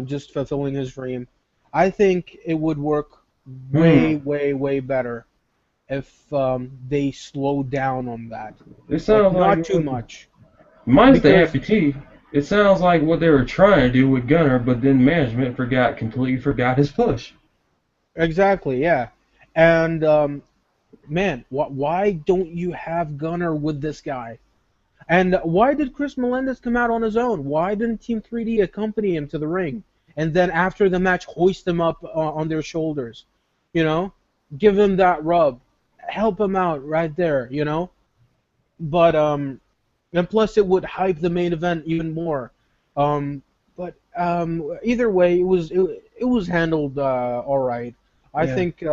A: just fulfilling his dream. I think it would work way,
B: Hmm.
A: way, way better if they slow down on that,
B: It
A: like
B: sounds like
A: not too much,
B: mine's the
A: because
B: amputee. It sounds like what they were trying to do with Gunner, but then management completely forgot his push.
A: exactly, yeah. And man, why don't you have Gunner with this guy? And why did Chris Melendez come out on his own? Why didn't Team 3D accompany him to the ring? And then after the match, hoist him up on their shoulders. You know? Give him that rub. Help him out right there, But, and plus it would hype the main event even more. But either way, it was handled all right. I
B: Yeah.
A: think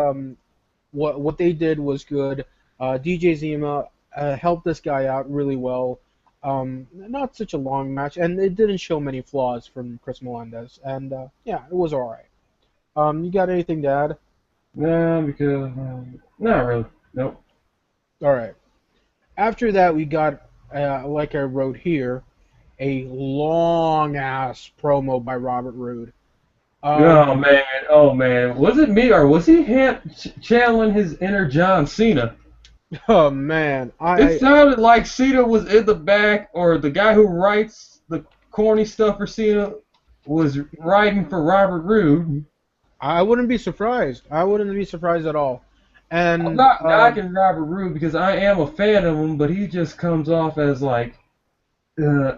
A: what they did was good. DJ Zima helped this guy out really well. Not such a long match, and it didn't show many flaws from Chris Melendez. And yeah, it was all right. You got anything to add?
B: No, because not really. Nope.
A: All right. After that, we got, like I wrote here, a long ass promo by Robert Roode.
B: Oh
A: Um,
B: man, oh man, was it me or was he channeling his inner John Cena?
A: oh man,
B: It
A: I
B: sounded like Cena was in the back, or the guy who writes the corny stuff for Cena was writing for Robert Roode.
A: I wouldn't be surprised. I wouldn't be surprised at all.
B: I'm
A: And
B: not knocking Robert Roode because I am a fan of him, but he just comes off as like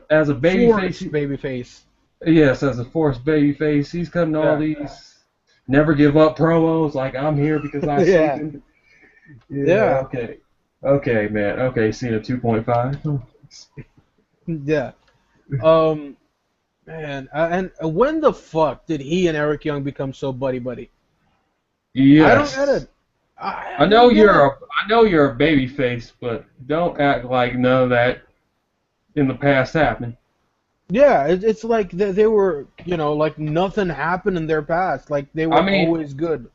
B: as a
A: Force
B: babyface.
A: babyface.
B: Yes, as a forced babyface, he's cutting all
A: Yeah,
B: these never give up promos like I'm here because I sleep
A: yeah,
B: in. Yeah,
A: yeah,
B: okay. Okay, man. Okay, Cena 2.5.
A: yeah. Um, man, and when the fuck did he and Eric Young become so buddy buddy? I don't get
B: Yes.
A: it. I don't get it.
B: I know you're a baby face, but don't act like none of that in the past happened.
A: Yeah, it's like they were, like nothing happened in their past. Like they
B: I
A: were
B: mean,
A: always good.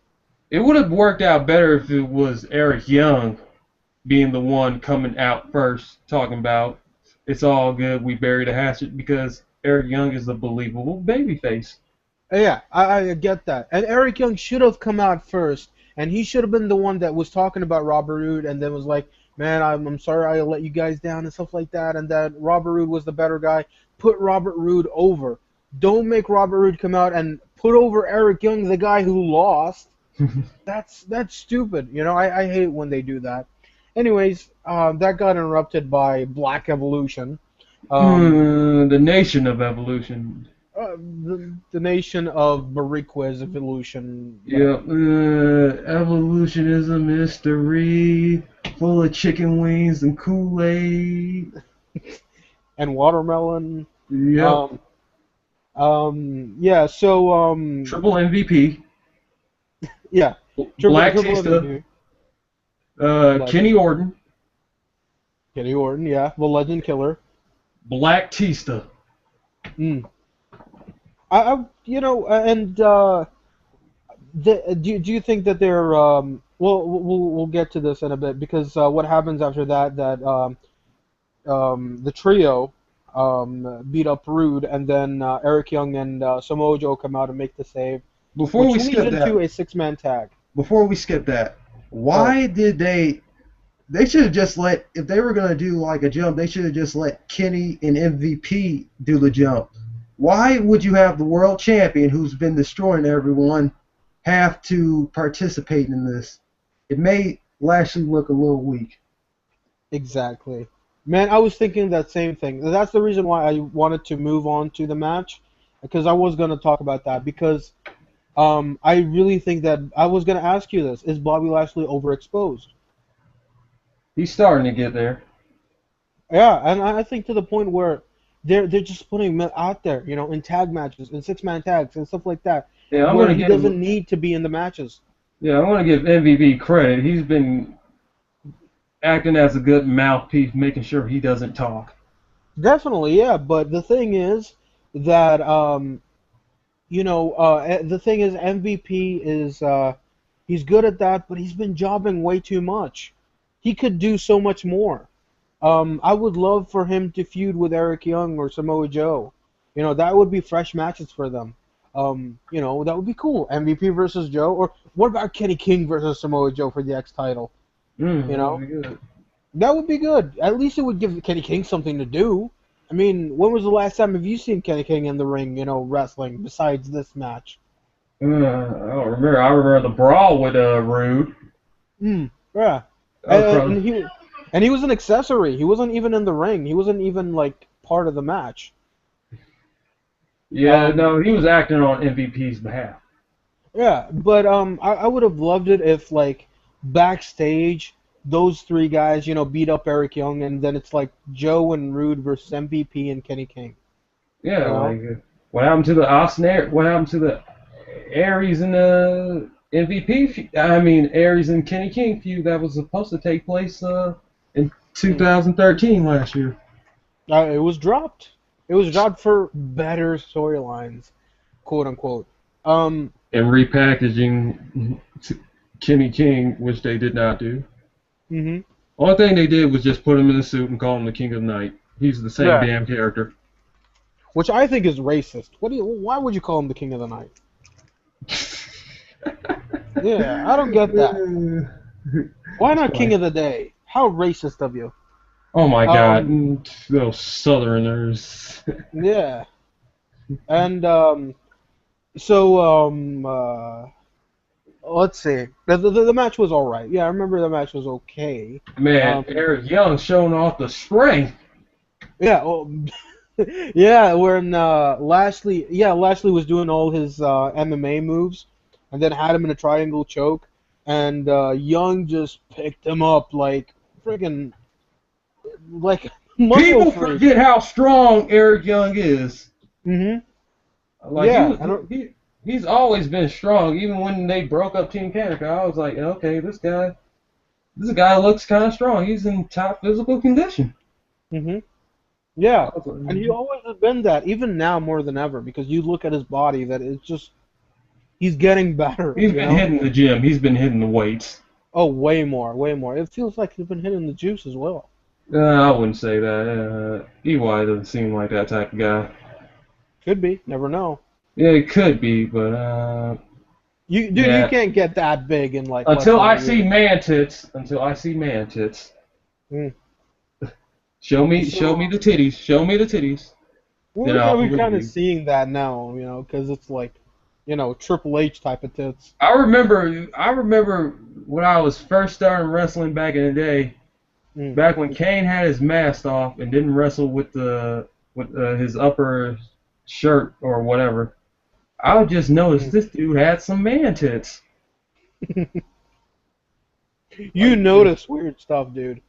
B: it would have worked out better if it was Eric Young being the one coming out first, talking about it's all good, we buried a hatchet, because Eric Young is a believable babyface.
A: Yeah, I get that. And Eric Young should have come out first, and he should have been the one that was talking about Robert Roode, and then was like, "Man, I'm sorry I let you guys down," and stuff like that. And that Robert Roode was the better guy. Put Robert Roode over. Don't make Robert Roode come out and put over Eric Young, the guy who lost. That's stupid. I hate when they do that. Anyways, that got interrupted by Black Evolution. Um,
B: The Nation of Evolution.
A: the nation of Mariquez Evolution,
B: Yeah,
A: whatever.
B: evolution is a mystery, full of chicken wings and Kool-Aid.
A: And Watermelon.
B: Yep.
A: Um, yeah, so,
B: Triple MVP.
A: yeah,
B: Black
A: triple
B: Tista.
A: MVP.
B: Kenny
A: Legend.
B: Orton.
A: Kenny Orton, yeah, the Legend Killer.
B: Black Tista.
A: Mm. And do you think that they're well, we'll get to this in a bit because what happens after that the trio beat up Rude, and then Eric Young and Samoa Joe come out and make the save,
B: Before
A: which
B: we
A: leads
B: skip
A: into
B: that,
A: a six-man tag.
C: Before we skip that,
A: Oh,
C: why did they should have just let, if they were going to do like a jump, they should have just let Kenny and MVP do the jump. Why would you have the world champion who's been destroying everyone have to participate in this? It made Lashley look a little weak.
A: Exactly. Man, I was thinking that same thing. That's the reason why I wanted to move on to the match, because I was going to talk about that. Because I really think that I was going to ask you this: is Bobby Lashley overexposed?
B: He's starting to get there.
A: Yeah, and I think to the point where they're just putting him out there, in tag matches, in 6-man tags, and stuff like that,
B: Yeah, I'm
A: where
B: gonna
A: he
B: give.
A: doesn't need to be in the matches.
B: Yeah, I want to give MVP credit. He's been acting as a good mouthpiece, making sure he doesn't talk.
A: Definitely, yeah. But the thing is that the thing is MVP is he's good at that, but he's been jobbing way too much. He could do so much more. I would love for him to feud with Eric Young or Samoa Joe. That would be fresh matches for them. That would be cool. MVP versus Joe, or what about Kenny King versus Samoa Joe for the X title? You
B: That would
A: know,
B: be good.
A: that would be good. At least it would give Kenny King something to do. I mean, when was the last time have you seen Kenny King in the ring, wrestling besides this match?
B: I don't remember. I remember the brawl with Rude.
A: Yeah.
B: That was
A: And
B: probably.
A: he was an accessory. He wasn't even in the ring. He wasn't even like part of the match.
B: Yeah,
A: Um,
B: no, he was acting on MVP's behalf.
A: yeah, but I would have loved it if like backstage those three guys, beat up Eric Young, and then it's like Joe and Rude versus MVP and Kenny King.
B: Yeah,
A: You know?
B: like what happened to the Austin Air? What happened to the Aries and the MVP? I mean, Aries and Kenny King feud that was supposed to take place in
A: Mm.
B: 2013 last year.
A: It was dropped. It was dropped for better storylines, quote unquote. Um,
B: And repackaging Kenny King, which they did not do.
A: mhm.
B: Only thing they did was just put him in a suit and call him the King of the Night. He's the same
A: Yeah.
B: damn character.
A: Which I think is racist. Why would you call him the King of the Night? Yeah, I don't get that. Why not King of the Day? How racist of you.
B: Oh my God,
A: Um,
B: those Southerners.
A: yeah. And so let's see. The match was all right. Yeah, I remember the match was okay.
B: Man,
A: Um,
B: Eric Young showing off the strength.
A: yeah, yeah. When Lashley was doing all his MMA moves, and then had him in a triangle choke, and Young just picked him up like freaking like muscle
B: People
A: freak.
B: forget how strong Eric Young is.
A: Mhm.
B: Like
A: Yeah, I don't.
B: he's always been strong. Even when they broke up Team Canada, I was like, okay, this guy looks kind of strong. He's in top physical condition.
A: Mhm. Yeah,
B: I was
A: and he
B: like,
A: always has been that, even now more than ever, because you look at his body, that it's just he's getting better.
B: he's been hitting the gym. He's been hitting the weights.
A: Oh, way more, way more. It feels like he's been hitting the juice as well.
B: I wouldn't say that. EY doesn't seem like that type of guy.
A: Could be, never know.
B: Yeah, it could be, but
A: Dude, you
B: yeah.
A: can't get that big in like less
B: Until
A: than a
B: I see
A: year.
B: man tits. Until I see man tits.
A: Mm.
B: Show me
A: So
B: the titties. Show me the titties. Then I'll
A: we're
B: believe
A: kind of
B: you.
A: seeing that now, because it's like, Triple H type of tits.
B: I remember when I was first starting wrestling back in the day.
A: Mm.
B: Back when Kane had his mask off and didn't wrestle with his upper shirt or whatever. I just noticed
A: Mm.
B: this dude had some man tits.
A: You
B: Like,
A: notice weird stuff, dude.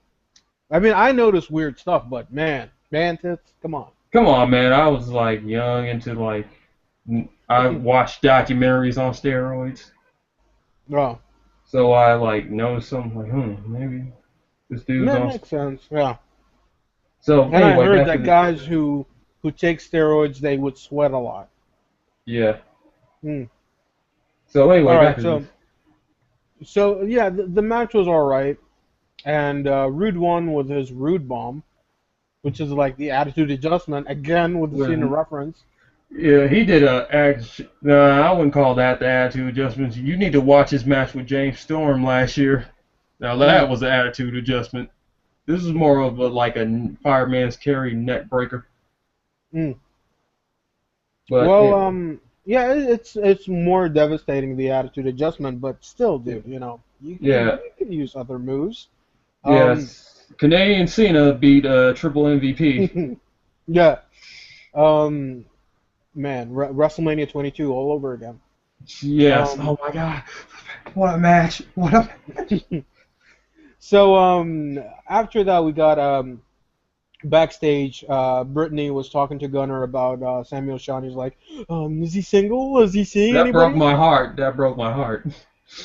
A: I mean, I notice weird stuff, but man tits, come on.
B: come on, man. I was like young into I watched documentaries on steroids.
A: Oh,
B: So I like noticed something like, maybe this dude's
A: that
B: on.
A: makes sense. Yeah.
B: So
A: And I
B: anyway,
A: heard
B: back to
A: that
B: the
A: guys who take steroids, they would sweat a lot.
B: yeah.
A: Mm.
B: So
A: All
B: anyway, back
A: right,
B: to this.
A: so yeah, the match was all right, and Rude won with his Rude Bomb, which is like the attitude adjustment again with the Cena
B: When
A: reference.
B: Yeah, he did a act. No, I wouldn't call that the attitude adjustment. You need to watch his match with James Storm last year. Now that
A: Mm.
B: was an attitude adjustment. This is more of like a fireman's carry neck breaker.
A: Mm.
B: But
A: Well,
B: anyway,
A: yeah, it's more devastating the attitude adjustment, but still, dude,
B: Yeah.
A: You can use other moves.
B: Yes. Canadian Cena beat Triple MVP.
A: Yeah. Um, man, WrestleMania 22 all over again.
B: Yes.
A: Um,
B: Oh my God.
C: What a match! What a
A: so after that we got backstage. Brittany was talking to Gunner about Samuel Shaw. He's like, is he single? Is he seeing
B: That broke
A: anybody?
B: my heart. That broke my heart.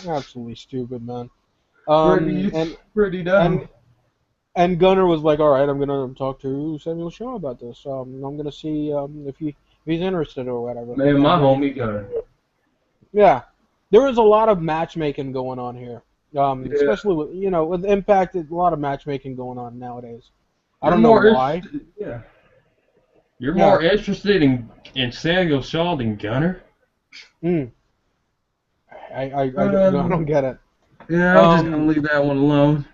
A: Absolutely stupid, man.
B: Pretty,
A: And
B: pretty
A: and
B: dumb.
A: and Gunner was like, all right, I'm gonna talk to Samuel Shaw about this. I'm gonna see if he's interested or whatever.
B: Man,
A: And
B: my
A: Brittany,
B: homie Gunner.
A: yeah, there was a lot of matchmaking going on here.
B: Yeah.
A: Especially with with Impact, a lot of matchmaking going on nowadays. I
B: You're
A: don't know
B: more
A: why.
B: interested. Yeah. You're
A: Yeah.
B: more interested in Samuel Shaw than Gunner.
A: Mm, I don't
B: Um,
A: get it.
B: yeah, I'm just gonna
A: Um,
B: leave that one alone.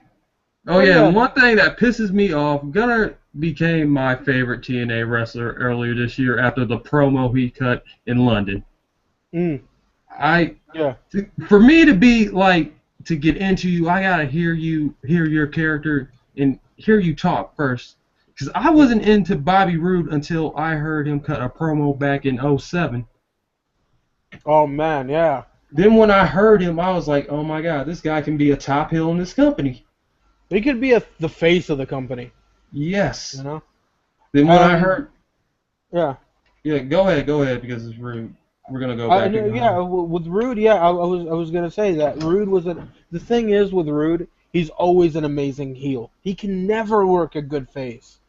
B: Oh
A: but
B: yeah,
A: yeah,
B: and one thing that pisses me off, Gunner became my favorite TNA wrestler earlier this year after the promo he cut in London.
A: mm,
B: I,
A: yeah,
B: for me to be like to get into you, I gotta hear your character, and hear you talk first. Because I
A: mm.
B: wasn't into Bobby Roode until I heard him cut a promo back in '07.
A: Oh man, yeah.
B: Then when I heard him, I was like, oh my God, this guy can be a top heel in this company.
A: He could be the face of the company, you
B: Yes.
A: know.
B: Then when I
A: And
B: heard,
A: yeah,
B: yeah, go ahead, because it's rude. We're gonna go
A: I
B: back
A: no,
B: in
A: yeah.
B: time.
A: With Rude, yeah, I was gonna say that Rude was the thing is with Rude, he's always an amazing heel. He can never work a good face,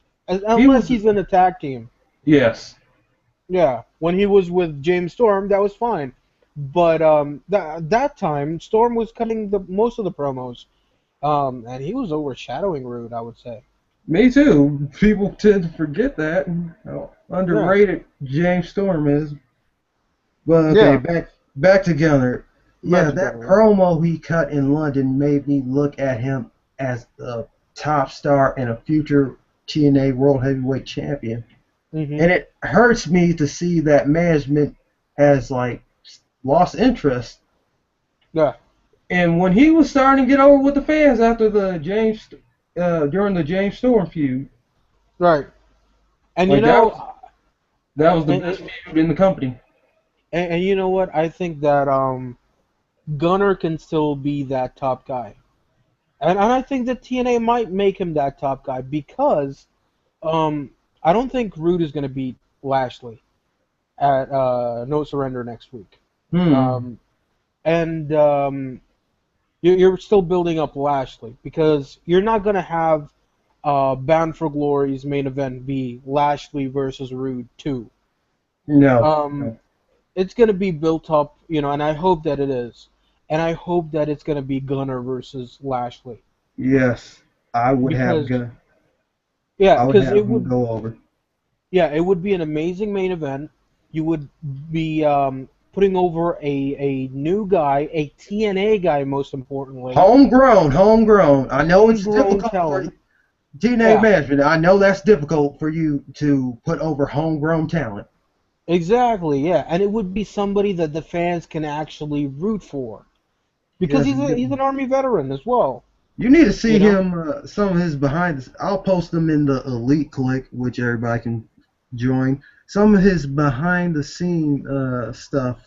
B: He
A: unless
B: was,
A: he's in a tag team.
B: yes,
A: Yeah, when he was with James Storm, that was fine. But that time, Storm was cutting the most of the promos, and he was overshadowing Rude, I would say.
B: me too. People tend to forget that how
A: Yeah,
B: underrated James Storm is.
C: Well, okay,
A: yeah,
C: back together.
A: back
C: Yeah, that
A: together.
C: promo he cut in London made me look at him as a top star and a future TNA World Heavyweight Champion.
A: Yeah.
C: And it hurts me to see that management has like lost interest.
A: Yeah,
B: And when he was starting to get over with the fans after the during the James Storm feud,
A: right. And
B: like that was the
A: and,
B: best
A: and,
B: feud in the company.
A: and you know what? I think that Gunner can still be that top guy, and I think that TNA might make him that top guy because um I don't think Rude is gonna beat Lashley at No Surrender next week.
B: Hmm.
A: Um, and you're still building up Lashley because you're not gonna have Bound for Glory's main event be Lashley versus Rude 2.
C: No.
A: Um,
C: No.
A: it's gonna be built up, and I hope that it is, and I hope that it's gonna be Gunner versus Lashley
C: Yes, I would have
A: because
C: gun.
A: yeah,
C: I would
A: because
C: have him go over.
A: it would be an amazing main event. You would be putting over a new guy, a TNA guy, most importantly,
C: Homegrown, homegrown. I know it's
A: homegrown
C: difficult for
A: talent.
C: TNA
A: Yeah,
C: management. I know that's difficult for you to put over homegrown talent.
A: exactly. Yeah, and it would be somebody that the fans can actually root for because
C: Yes,
A: he's an army veteran as well.
C: you need to see
A: You know.
C: him. Some of his behind. I'll post them in the Elite Click, which everybody can join. Some of his behind the scene stuff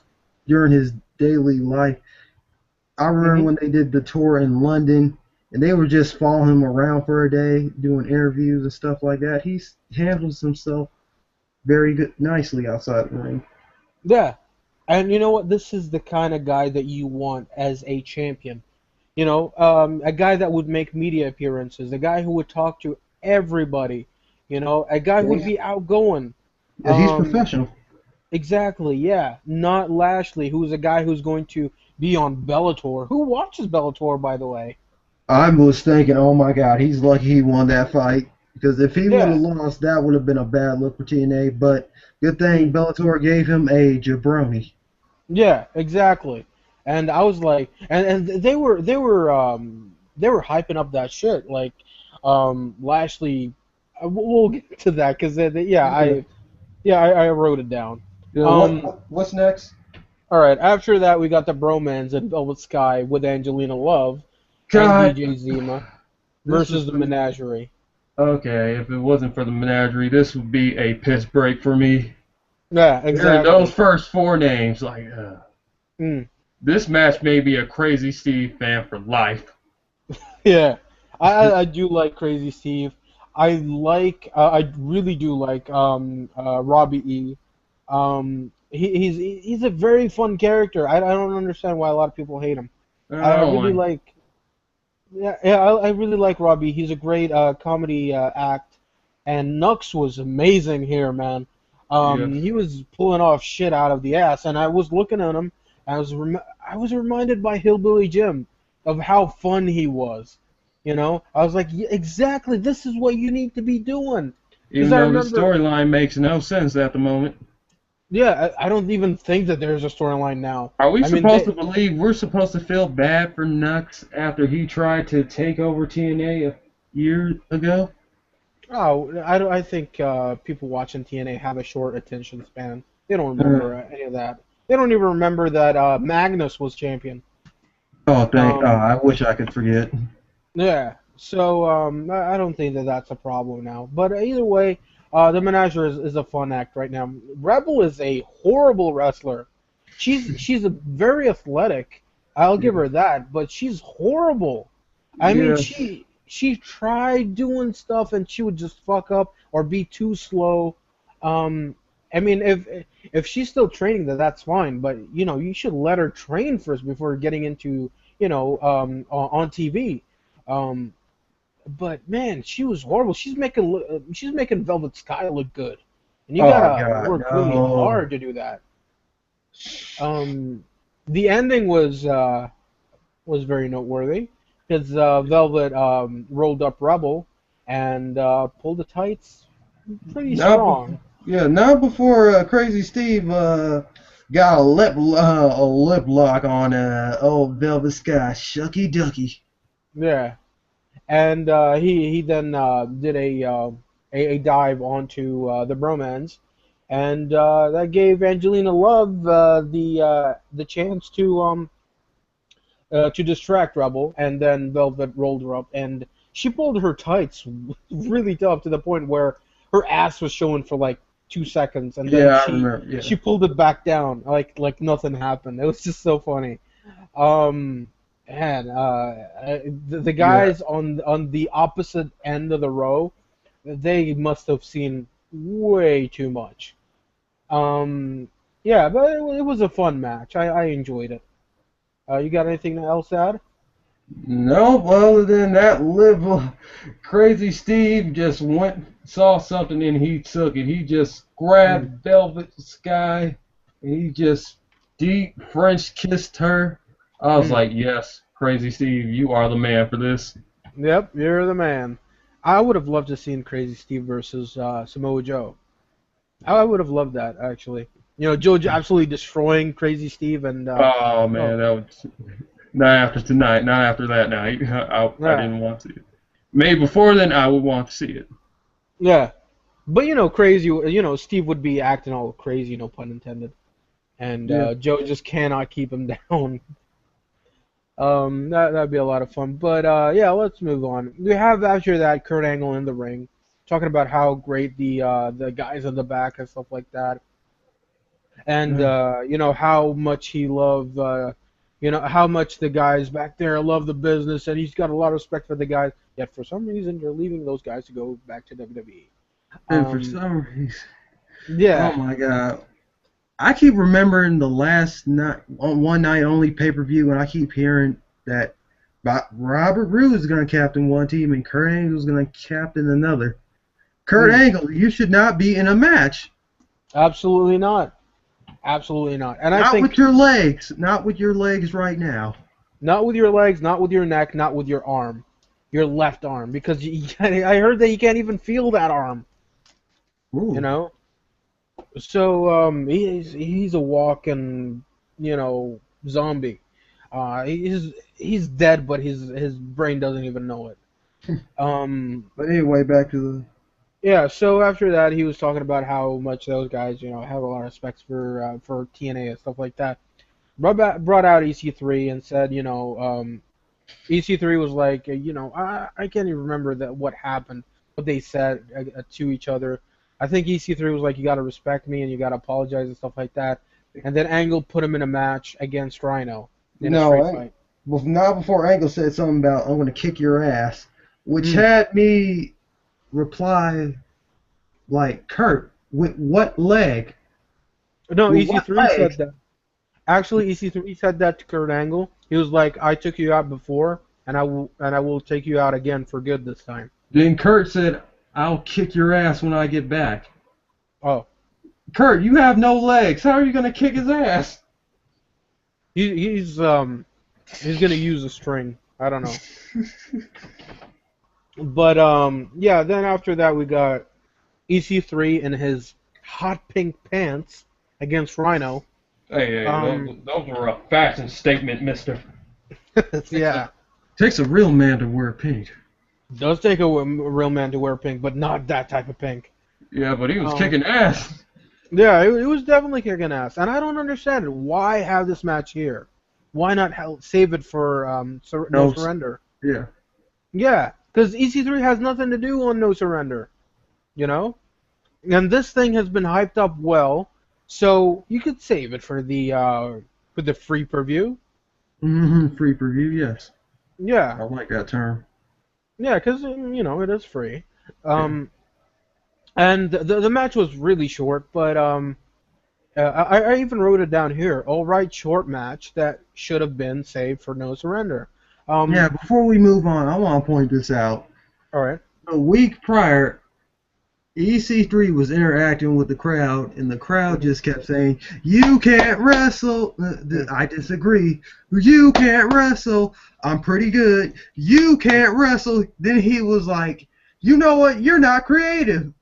C: during his daily life. I remember
A: Hmm.
C: when they did the tour in London, and they were just following him around for a day, doing interviews and stuff like that. He handles himself very good, nicely outside the ring.
A: Yeah, and you know what? This is the kind of guy that you want as a champion. A guy that would make media appearances, a guy who would talk to everybody, a guy who would
C: Yeah,
A: be outgoing.
C: yeah, he's
A: Um,
C: professional.
A: exactly, yeah. Not Lashley, who's a guy who's going to be on Bellator. Who watches Bellator, by the way?
C: I was thinking, oh my God, he's lucky he won that fight because if he would have
A: Yeah.
C: lost, that would have been a bad look for TNA. But good thing
A: Mm.
C: Bellator gave him a jabroni.
A: Yeah, exactly. And I was like, and they were hyping up that shit. Like, Lashley. We'll get to that because yeah,
C: Yeah.
A: I wrote it down.
C: Yeah.
A: Um,
C: What's next?
A: All right. After that, we got the bromance in Velvet Sky with Angelina Love and
B: God,
A: DJ Zema
B: this was
A: versus the
B: the
A: Menagerie.
B: okay. If it wasn't for the menagerie, this would be a piss break for me.
A: Yeah,
B: Hearing those
A: exactly.
B: first four names, like
A: Mm.
B: this match made me a Crazy Steve fan for life.
A: Yeah, I do like Crazy Steve. I really do like Robbie E. He's a very fun character. I don't understand why a lot of people hate him.
B: I
A: I
B: don't
A: really
B: like.
A: like I really like Robbie. He's a great comedy act, and Nux was amazing here, man.
B: Yes,
A: He was pulling off shit out of the ass, and I was looking at him. I was reminded by Hillbilly Jim of how fun he was. You know, I was like, yeah, exactly. This is what you need to be doing. Because
B: even
A: I
B: though the
A: remember,
B: storyline makes no sense at the moment.
A: yeah, I don't even think that there's a storyline now.
B: Are we
A: I mean,
B: supposed to believe we're supposed to feel bad for Nux after he tried to take over TNA a year ago?
A: I think people watching TNA have a short attention span. They don't
B: Uh,
A: remember any of that. They don't even remember that Magnus was champion. Um,
C: I wish I could forget.
A: yeah. So I don't think that that's a problem now. But either way, the Menagerie is a fun act right now. Rebel is a horrible wrestler. She's a very athletic. I'll give
B: yeah.
A: her that. But she's horrible. I mean,
B: Yes.
A: she tried doing stuff and she would just fuck up or be too slow. Um, I mean, if she's still training, that's fine. But you know, you should let her train first before getting into on TV. Um, but man, she was horrible. She's making Velvet Sky look good, and you
C: Oh
A: gotta
C: God,
A: work really
C: no.
A: hard to do that. The ending was very noteworthy because Velvet rolled up Rebel and pulled the tights pretty
B: Not
A: strong.
B: before, yeah, not before Crazy Steve got a lip lock on old Velvet Sky, Shucky Ducky.
A: Yeah, and he then did a dive onto the bromance, and that gave Angelina Love the chance to distract Rebel, and then Velvet rolled her up, and she pulled her tights really tough to the point where her ass was showing for like 2 seconds, and then
B: Yeah, I remember. Yeah,
A: she pulled it back down like nothing happened. It was just so funny. Um, man, the
B: yeah.
A: guys on the opposite end of the row, they must have seen way too much. Um, yeah, but it was a fun match. I enjoyed it. You got anything else to add?
B: No, other than that, Crazy Steve just went, saw something, and he took it. He just
C: Mm.
B: grabbed Velvet Sky, and he just deep French kissed her. I was
A: Mm.
B: like, yes, Crazy Steve, you are the man for this.
A: Yep, you're the man. I would have loved to seen Crazy Steve versus Samoa Joe. I would have loved that actually. You know, Joe absolutely destroying Crazy Steve and
B: Oh
A: oh
B: man, that was not after tonight, not after that night. I
A: yeah
B: didn't want to see it. Maybe before then, I would want to see it.
A: yeah. But you know, crazy. You know, Steve would be acting all crazy, no pun intended, and
B: Yeah.
A: Joe just cannot keep him down. That'd be a lot of fun. But yeah, let's move on. We have after that Kurt Angle in the ring, talking about how great the guys in the back and stuff like that, and you know how much he loved, you know how much the guys back there love the business, and he's got a lot of respect for the guys. Yet for some reason, you're leaving those guys to go back to WWE.
C: And for
A: Um,
C: some reason, oh
A: yeah,
C: my God, I keep remembering the last night on one night only pay per view, and I keep hearing that Robert Roode is going to captain one team and Kurt Angle is going to captain another. Kurt
A: mm,
C: Angle, you should not be in a match.
A: absolutely not, absolutely not. And I
C: Not with
A: think
C: your legs. Not with your legs right now.
A: not with your legs, not with your neck, not with your arm, your left arm, because I heard that you can't even feel that arm. You
C: Ooh.
A: know, so he's a walking, you know, zombie. He's dead, but his brain doesn't even know it. Um,
C: But anyway, back to the.
A: yeah. So after that, he was talking about how much those guys, you know, have a lot of respect for TNA and stuff like that. brought out EC3 and said, EC3 was like, I can't even remember what happened, what they said to each other. I think EC3 was like, you got to respect me and you got to apologize and stuff like that. And then Angle put him in a match against Rhino in a
C: No,
A: straight fight.
C: well, not before Angle said something about I'm going to kick your ass, which
A: Mm.
C: had me reply like, Kurt, with what leg?
A: No,
C: With what
A: EC3
C: leg?
A: said that. Actually, EC3 said that to Kurt Angle. He was like, I took you out before, and I will take you out again for good this time.
B: Then Kurt said, "I'll kick your ass when I get back."
A: Oh,
B: Kurt, you have no legs. How are you gonna kick his ass?
A: he's gonna use a string. I don't know. But yeah. Then after that, we got EC3 in his hot pink pants against Rhino.
B: Hey,
A: Um,
B: those were a fashion statement, mister.
A: yeah,
C: Takes a real man to wear pink.
A: does take a real man to wear pink, but not that type of pink.
B: Yeah, but he was
A: Um,
B: kicking ass.
A: Yeah, it was definitely kicking ass, and I don't understand it. Why have this match here? Why not save it for No
C: No,
A: Surrender?
C: yeah.
A: Yeah, because EC3 has nothing to do on No Surrender, you know. And this thing has been hyped up well, so you could save it for the free preview.
C: Free preview, yes. I
A: Yeah,
C: like that term.
A: yeah, because it is free.
C: Yeah.
A: And the match was really short, but I even wrote it down here. All right, short match that should have been saved for No Surrender.
C: Yeah, before we move on, I want to point this out.
A: All right.
C: A week prior, EC3 was interacting with the crowd, and the crowd just kept saying, "You can't wrestle." I disagree. "You can't wrestle. I'm pretty good. You can't wrestle." Then he was like, "You know what? You're not creative."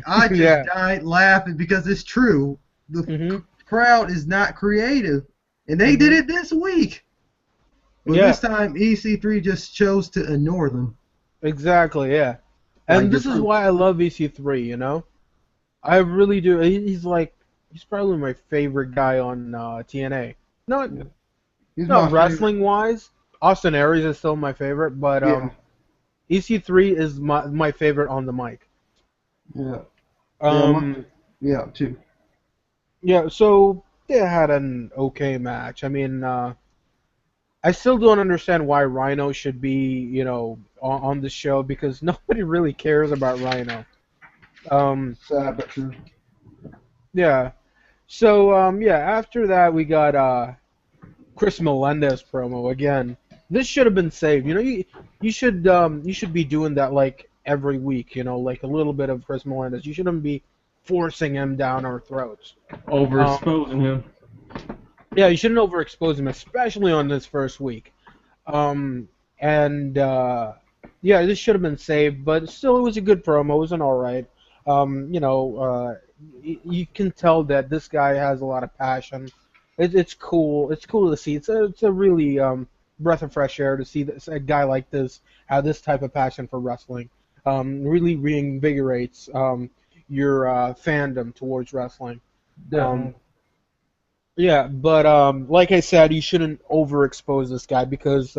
C: I just
A: Yeah.
C: died laughing because it's true. The
A: Mhm.
C: crowd is not creative, and they did it this week. But
A: Yeah.
C: this time, EC3 just chose to ignore them.
A: Exactly. Yeah.
C: Like
A: And
C: the
A: this is why I love EC3. I really do. He's probably my favorite guy on TNA. Not
C: he's my
A: not
C: favorite.
A: wrestling wise. Austin Aries is still my favorite, but
C: Yeah,
A: EC3 is my favorite on the mic.
C: yeah, yeah,
A: Um.
C: yeah, too.
A: Yeah. So they had an okay match. I mean, I still don't understand why Rhino should be, on the show because nobody really cares about Rhino. Um,
C: Sad but true.
A: yeah. So, yeah. After that, we got Chris Melendez promo again. This should have been saved. You should be doing that like every week. Like a little bit of Chris Melendez. You shouldn't be forcing him down our throats.
B: Overexposing him.
A: Yeah, you shouldn't overexpose him, especially on this first week. And yeah, this should have been saved, but still, it was a good promo. It was an all right. You can tell that this guy has a lot of passion. It's cool. It's cool to see. It's a really breath of fresh air to see a guy like this have this type of passion for wrestling. Really reinvigorates your fandom towards wrestling. Um,
B: Definitely.
A: yeah, but like I said, you shouldn't overexpose this guy because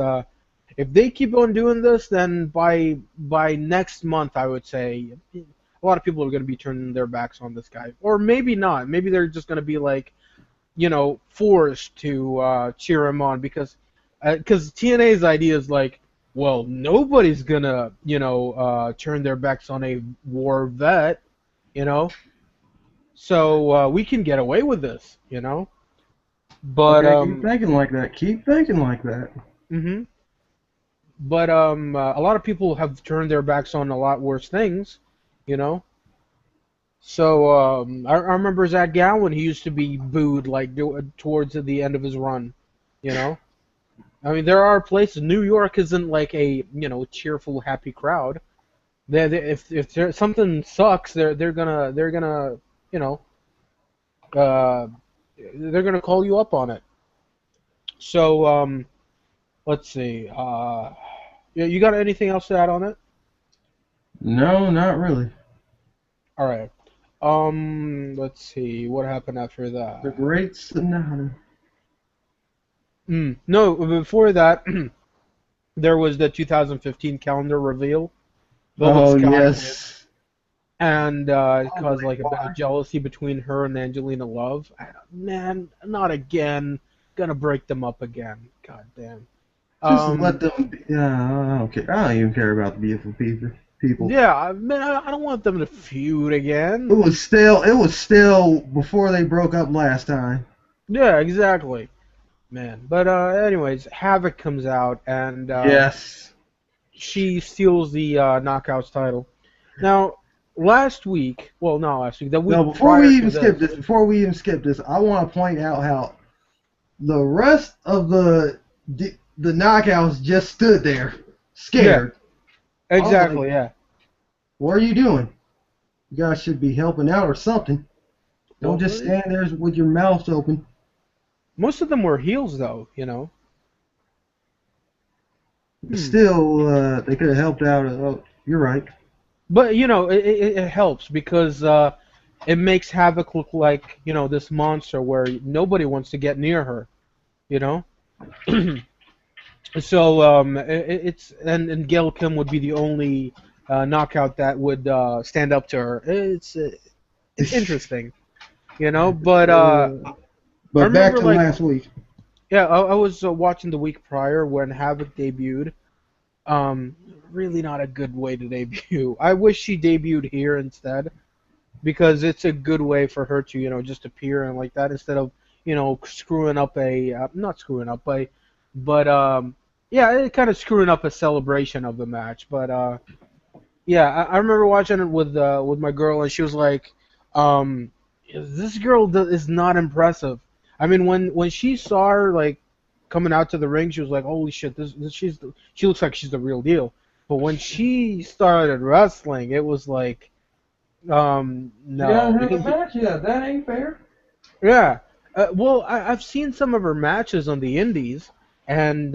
A: if they keep on doing this, then by next month, I would say a lot of people are going to be turning their backs on this guy, or maybe not. Maybe they're just going to be like, forced to cheer him on because TNA's idea is like, well, nobody's gonna turn their backs on a war vet, you know, so we can get away with this. But
C: Okay, keep thinking like that. Keep thinking like that.
A: hmm but a lot of people have turned their backs on a lot worse things, you know. So I remember Zach Gowen. He used to be booed like towards the end of his run, you know. I mean, there are places. New York isn't like a cheerful, happy crowd. If something sucks, they're gonna you know uh, they're gonna call you up on it. So let's see. Yeah, you got anything else to add on it?
C: No, not really.
A: All right. Let's see. What happened after
C: The
A: that?
C: Great Sonata.
A: No, before that, there was the 2015 calendar reveal of
C: Oh
A: Sky,
C: yes.
A: and it
C: I
A: caused
C: believe
A: like a bit of
C: why.
A: jealousy between her and Angelina Love. Man, not again. Gonna break them up again. God damn.
C: Just let
A: Um,
C: them. Yeah, I don't care. I don't even care about the beautiful people. People.
A: yeah, man, I don't want them to feud
C: It
A: again.
C: was stale. It was stale before they broke up last time.
A: Yeah, exactly, man. But anyways, Havoc comes out and
C: Yes.
A: she steals the Knockouts title. Now, last week, well, not last week, the
C: No,
A: week prior to this.
C: before we even skip this, I want to point out how the rest of the knockouts just stood there,
A: Yeah,
C: scared. I was like,
A: exactly. Yeah.
C: "What are you doing? You guys should be helping out or something. Don't
A: Well,
C: just stand there with your mouth open."
A: most of them were heels, though. You know. Hmm.
C: Still, they could have helped out. Oh, you're right.
A: But it helps because it makes Havoc look like this monster where nobody wants to get near her. You know. So it's and Gail Kim would be the only knockout that would stand up to her. It's interesting, But I
C: But back
A: remember
C: to
A: like
C: last week.
A: yeah, I was watching the week prior when Havoc debuted. Um, really not a good way to debut. I wish she debuted here instead because it's a good way for her to just appear and like that instead of screwing up a not screwing up a but yeah, it kind of screwing up a celebration of the match. But yeah, I remember watching it with my girl, and she was like, um, "This girl is not impressive." I mean, when she saw her like coming out to the ring, she was like, "Holy shit, this she looks like she's the real deal." But when she started wrestling, it was like,
B: She hasn't
A: no,
B: had a match yet. That ain't fair.
A: yeah. Well, I've seen some of her matches on the indies, and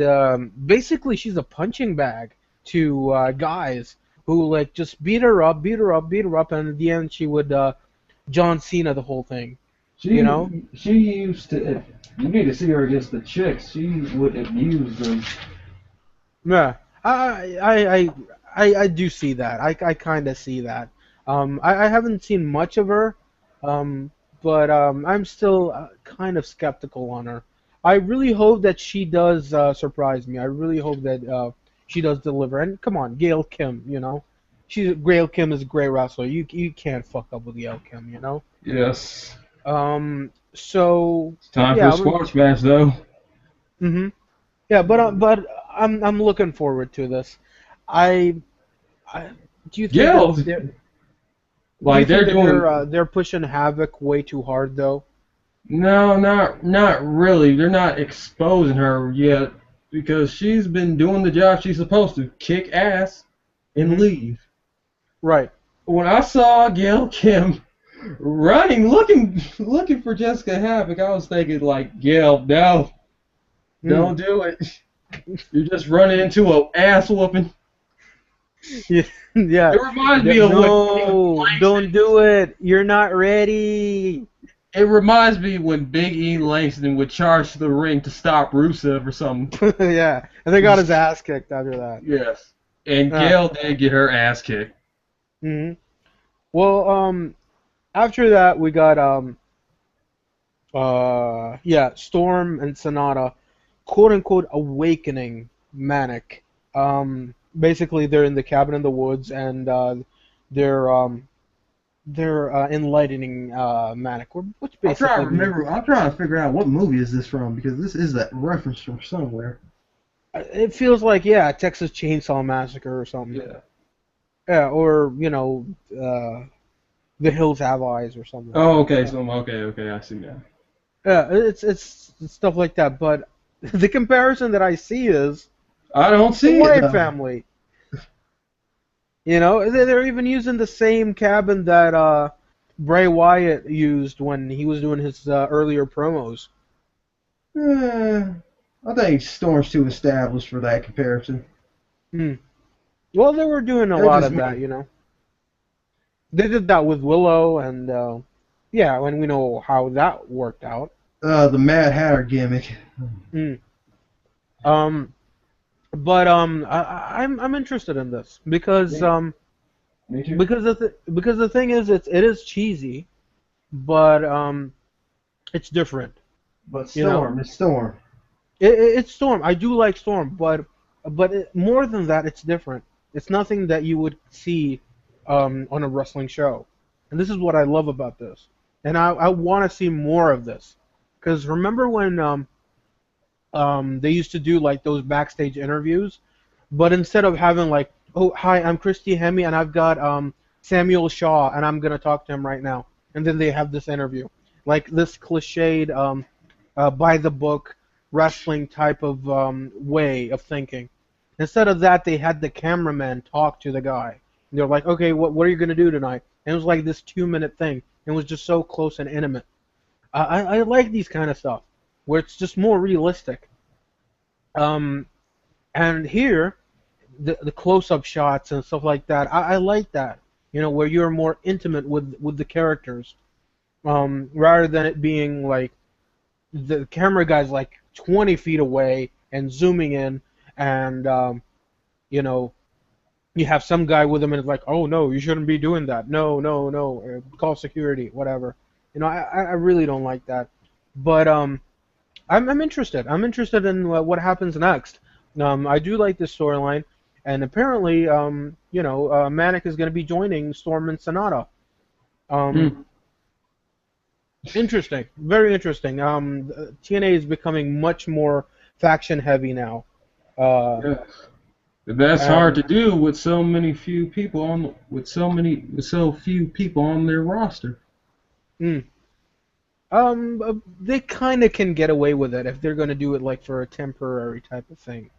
A: basically she's a punching bag to guys who like just beat her up, beat her up, beat her up, and at the end she would John Cena the whole thing, you know?
B: She used to. If you need to see her against the chicks. She would abuse them.
A: Yeah, I do see that. I kind of see that. I haven't seen much of her, um, but I'm still kind of skeptical on her. I really hope that she does surprise me. I really hope that she does deliver. And come on, Gail Kim, Gail Kim is a great wrestler. You can't fuck up with Gail Kim.
B: Yes.
A: So
B: It's time for a
A: yeah,
B: squash match, though.
A: hmm yeah, but I'm looking forward to this. I I, do you think that
B: Gil,
A: do you
B: like
A: think
B: they're
A: that
B: doing.
A: they're pushing Havoc way too hard though?
B: No, not really. They're not exposing her yet because she's been doing the job she's supposed to, kick ass and
A: Hmm.
B: leave.
A: Right.
B: When I saw Gail Kim running, looking for Jessica Havoc, I was thinking like, Gail, no,
A: Mm.
B: don't do it. You're just running into a ass whooping.
A: Yeah. Yeah.
B: It reminds me of when Big E
A: No,
B: Langston.
A: don't do it. You're not ready.
B: It reminds me when Big E Langston would charge the ring to stop Rusev or something.
A: Yeah, and they got his ass kicked after that.
B: Yes. And
A: Ah.
B: Gail did get her ass kicked.
A: Hmm. Well, after that we got yeah, Storm and Sonata, quote unquote awakening Manic. Basically they're in the cabin in the woods and they're um they're enlightening Manic, which
C: I'm trying
A: basically
C: to
A: means
C: remember. I'm trying to figure out what movie is this from because this is a reference from somewhere.
A: it feels like yeah, Texas Chainsaw Massacre or something.
B: Yeah.
A: Yeah, or The Hills Have Eyes or something.
B: Oh, okay. So okay, I see now.
A: Yeah, it's stuff like that. But the comparison that I see is
B: I don't
A: the
B: see it
A: Wyatt
B: though.
A: family. They're even using the same cabin that Bray Wyatt used when he was doing his earlier promos.
C: Eh, I think Storm's too established for that comparison.
A: Hmm. Well, they were doing a
C: That's
A: lot
C: just
A: of that,
C: me.
A: They did that with Willow, and yeah, when we know how that worked out.
C: The Mad Hatter gimmick.
A: Hmm. Um, I'm interested in this because
B: Me, me too.
A: because the thing is it is cheesy, but it's different.
C: But
A: You know,
C: Storm, it's Storm.
A: it's Storm. I do like Storm, but more than that, it's different. It's nothing that you would see on a wrestling show, and this is what I love about this. And I want to see more of this, because remember when they used to do like those backstage interviews, but instead of having like, oh hi, I'm Christy Hemme and I've got Samuel Shaw and I'm gonna talk to him right now, and then they have this interview, like this cliched by the book wrestling type of way of thinking. Instead of that, they had the cameraman talk to the guy. And they're like, okay, what are you gonna do tonight? And it was like this 2 minute thing. It was just so close and intimate. I like these kind of stuff where it's just more realistic. Um, and here, the close-up shots and stuff like that, I like that. Where you're more intimate with the characters, rather than it being like the camera guy's like 20 feet away and zooming in, and you know, you have some guy with him and it's like, oh no, you shouldn't be doing that. No, no, no, call security, whatever. I really don't like that. But I'm interested. I'm interested in what happens next. I do like this storyline, and apparently, Manic is going to be joining Storm and Sonata. Um,
B: Hmm.
A: Interesting, very interesting. TNA is becoming much more faction heavy now. Uh,
B: Yeah. That's hard to
A: and
B: do with so many few people on with so few people on their roster.
A: mm, they kind of can get away with it if they're going to do it like for a temporary type of thing,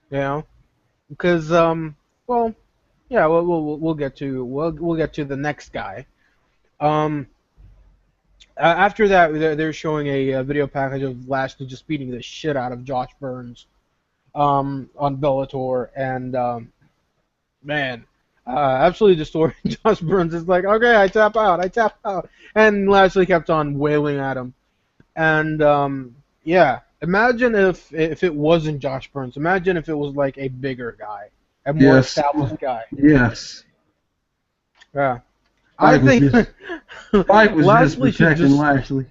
A: you know? Because well, yeah, we'll get to the next guy. Um, After that, they're showing a video package of Lashley just beating the shit out of Josh Burns on Bellator, and man, absolutely destroying Josh Burns. Is like, okay, I tap out, and Lashley kept on wailing at him, and yeah, imagine if it wasn't Josh Burns. Imagine if it was like a bigger guy, a more
C: Yes,
A: established guy.
C: yes.
A: Yeah, I
C: Spike was
A: think
C: just Spike was just
A: Lashley should
C: protecting
A: just
C: Lashley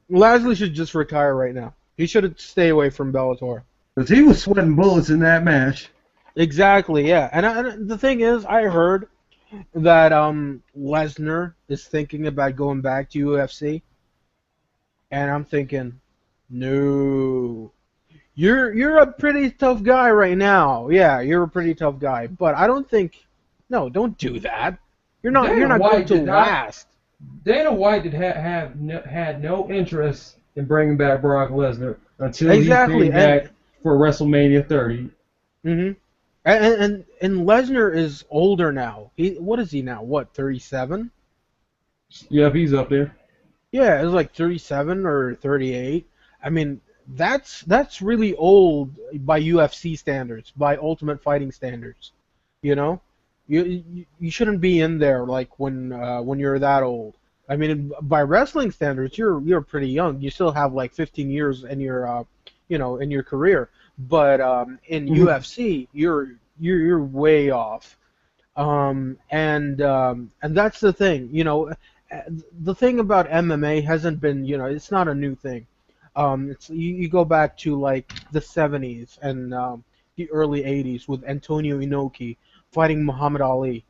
A: Lashley should just retire right now. He should stay away from Bellator.
C: because he was sweating bullets in that match.
A: Exactly, yeah. And the thing is, I heard that Lesnar is thinking about going back to UFC, and I'm thinking, no, you're a pretty tough guy right now. Yeah, you're a pretty tough guy, but I don't think, no, don't do that. You're
B: Dana
A: not going
B: White
A: to
B: did not.
A: last.
B: Dana White had no interest in bringing back Brock Lesnar until he
A: Exactly,
B: came back for WrestleMania 30.
A: hmm and Lesnar is older now. What is he now? What, 37?
B: Yep, he's up there.
A: Yeah, it was like 37 or 38. I mean, that's really old by UFC standards, by Ultimate Fighting standards. You know, you shouldn't be in there like when you're that old. I mean, by wrestling standards, you're pretty young. You still have like 15 years in your in your career. But in
C: Mhm.
A: UFC, you're way off. And that's the thing. The thing about MMA hasn't been, it's not a new thing. You go back to like the 70s and the early 80s with Antonio Inoki fighting Muhammad Ali.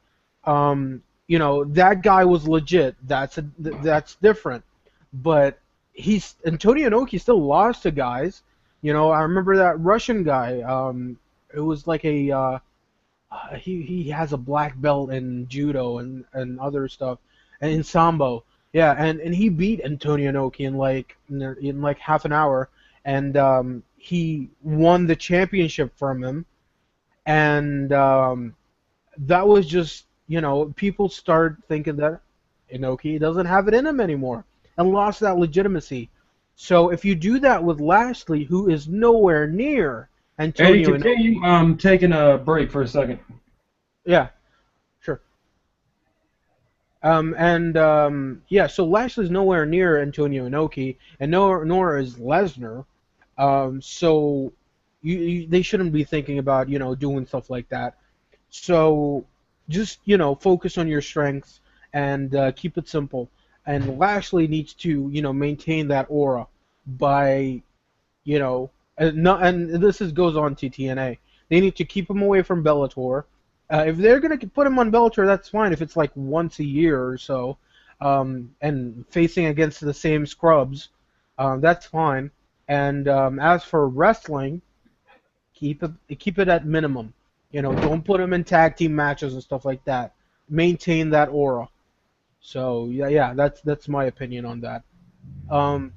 A: That guy was legit. That's different. But Antonio Inoki still lost to guys. I remember that Russian guy. It was like he has a black belt in judo and other stuff, and in sambo. Yeah, and he beat Antonio Inoki in like half an hour, and he won the championship from him, and that was just people start thinking that Inoki doesn't have it in him anymore and lost that legitimacy. So if you do that with Lashley, who is nowhere near
B: Eddie,
A: Antonio
B: continue.
A: Inoki,
B: I'm taking a break for a second.
A: yeah, sure. And yeah, so Lashley's nowhere near Antonio Inoki, and nor is Lesnar. So, they shouldn't be thinking about doing stuff like that. So just focus on your strengths and keep it simple. And Lashley needs to maintain that aura by and not, and this goes on to TNA. They need to keep him away from Bellator. If they're gonna put him on Bellator, that's fine. If it's like once a year or so, and facing against the same scrubs, that's fine. And as for wrestling, keep it at minimum. Don't put him in tag team matches and stuff like that. Maintain that aura. So yeah, that's my opinion on that. Um,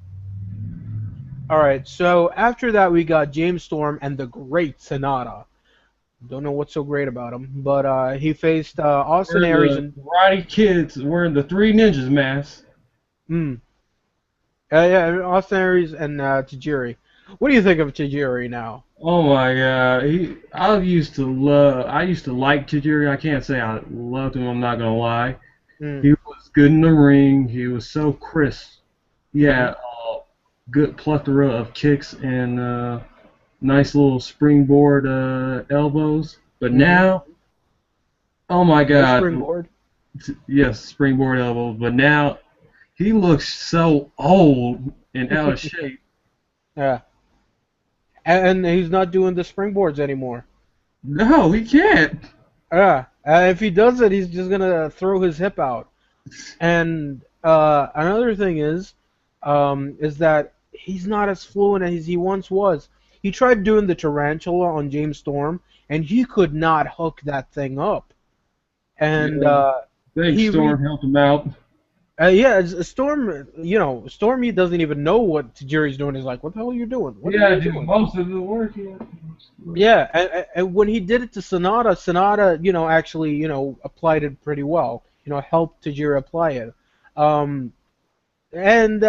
A: all right, so after that we got James Storm and the Great Sonata. Don't know what's so great about him, but he faced Austin
B: We're
A: Aries
B: the
A: and
B: Karate Kids. We're the Three Ninjas mask.
A: mm, yeah, Austin Aries and Tajiri. What do you think of Tajiri now?
B: Oh my God, I used to like Tajiri. I can't say I loved him. I'm not gonna lie.
A: Mm,
B: He was good in the ring. He was so crisp. He
A: hmm
B: had a good plethora of kicks and nice little springboard elbows. But
A: hmm
B: now, oh my
A: No
B: God,
A: springboard.
B: yes, springboard elbows. But now he looks so old and out of shape.
A: Yeah, and he's not doing the springboards anymore.
B: No, he can't.
A: Yeah, if he does it, he's just gonna throw his hip out. And another thing is that he's not as fluent as he once was. He tried doing the tarantula on James Storm, and he could not hook that thing up. And
B: Yeah, thanks,
A: he re
B: Storm helped him out.
A: yeah, Storm, Stormy doesn't even know what Tajiri's doing. He's like, "What the hell are you doing? What are
B: Yeah,
A: you
B: do
A: doing?"
B: most of the work. Yeah.
A: Yeah, and when he did it to Sonata, Sonata, actually, applied it pretty well. Helped Tajiri apply it. Um, and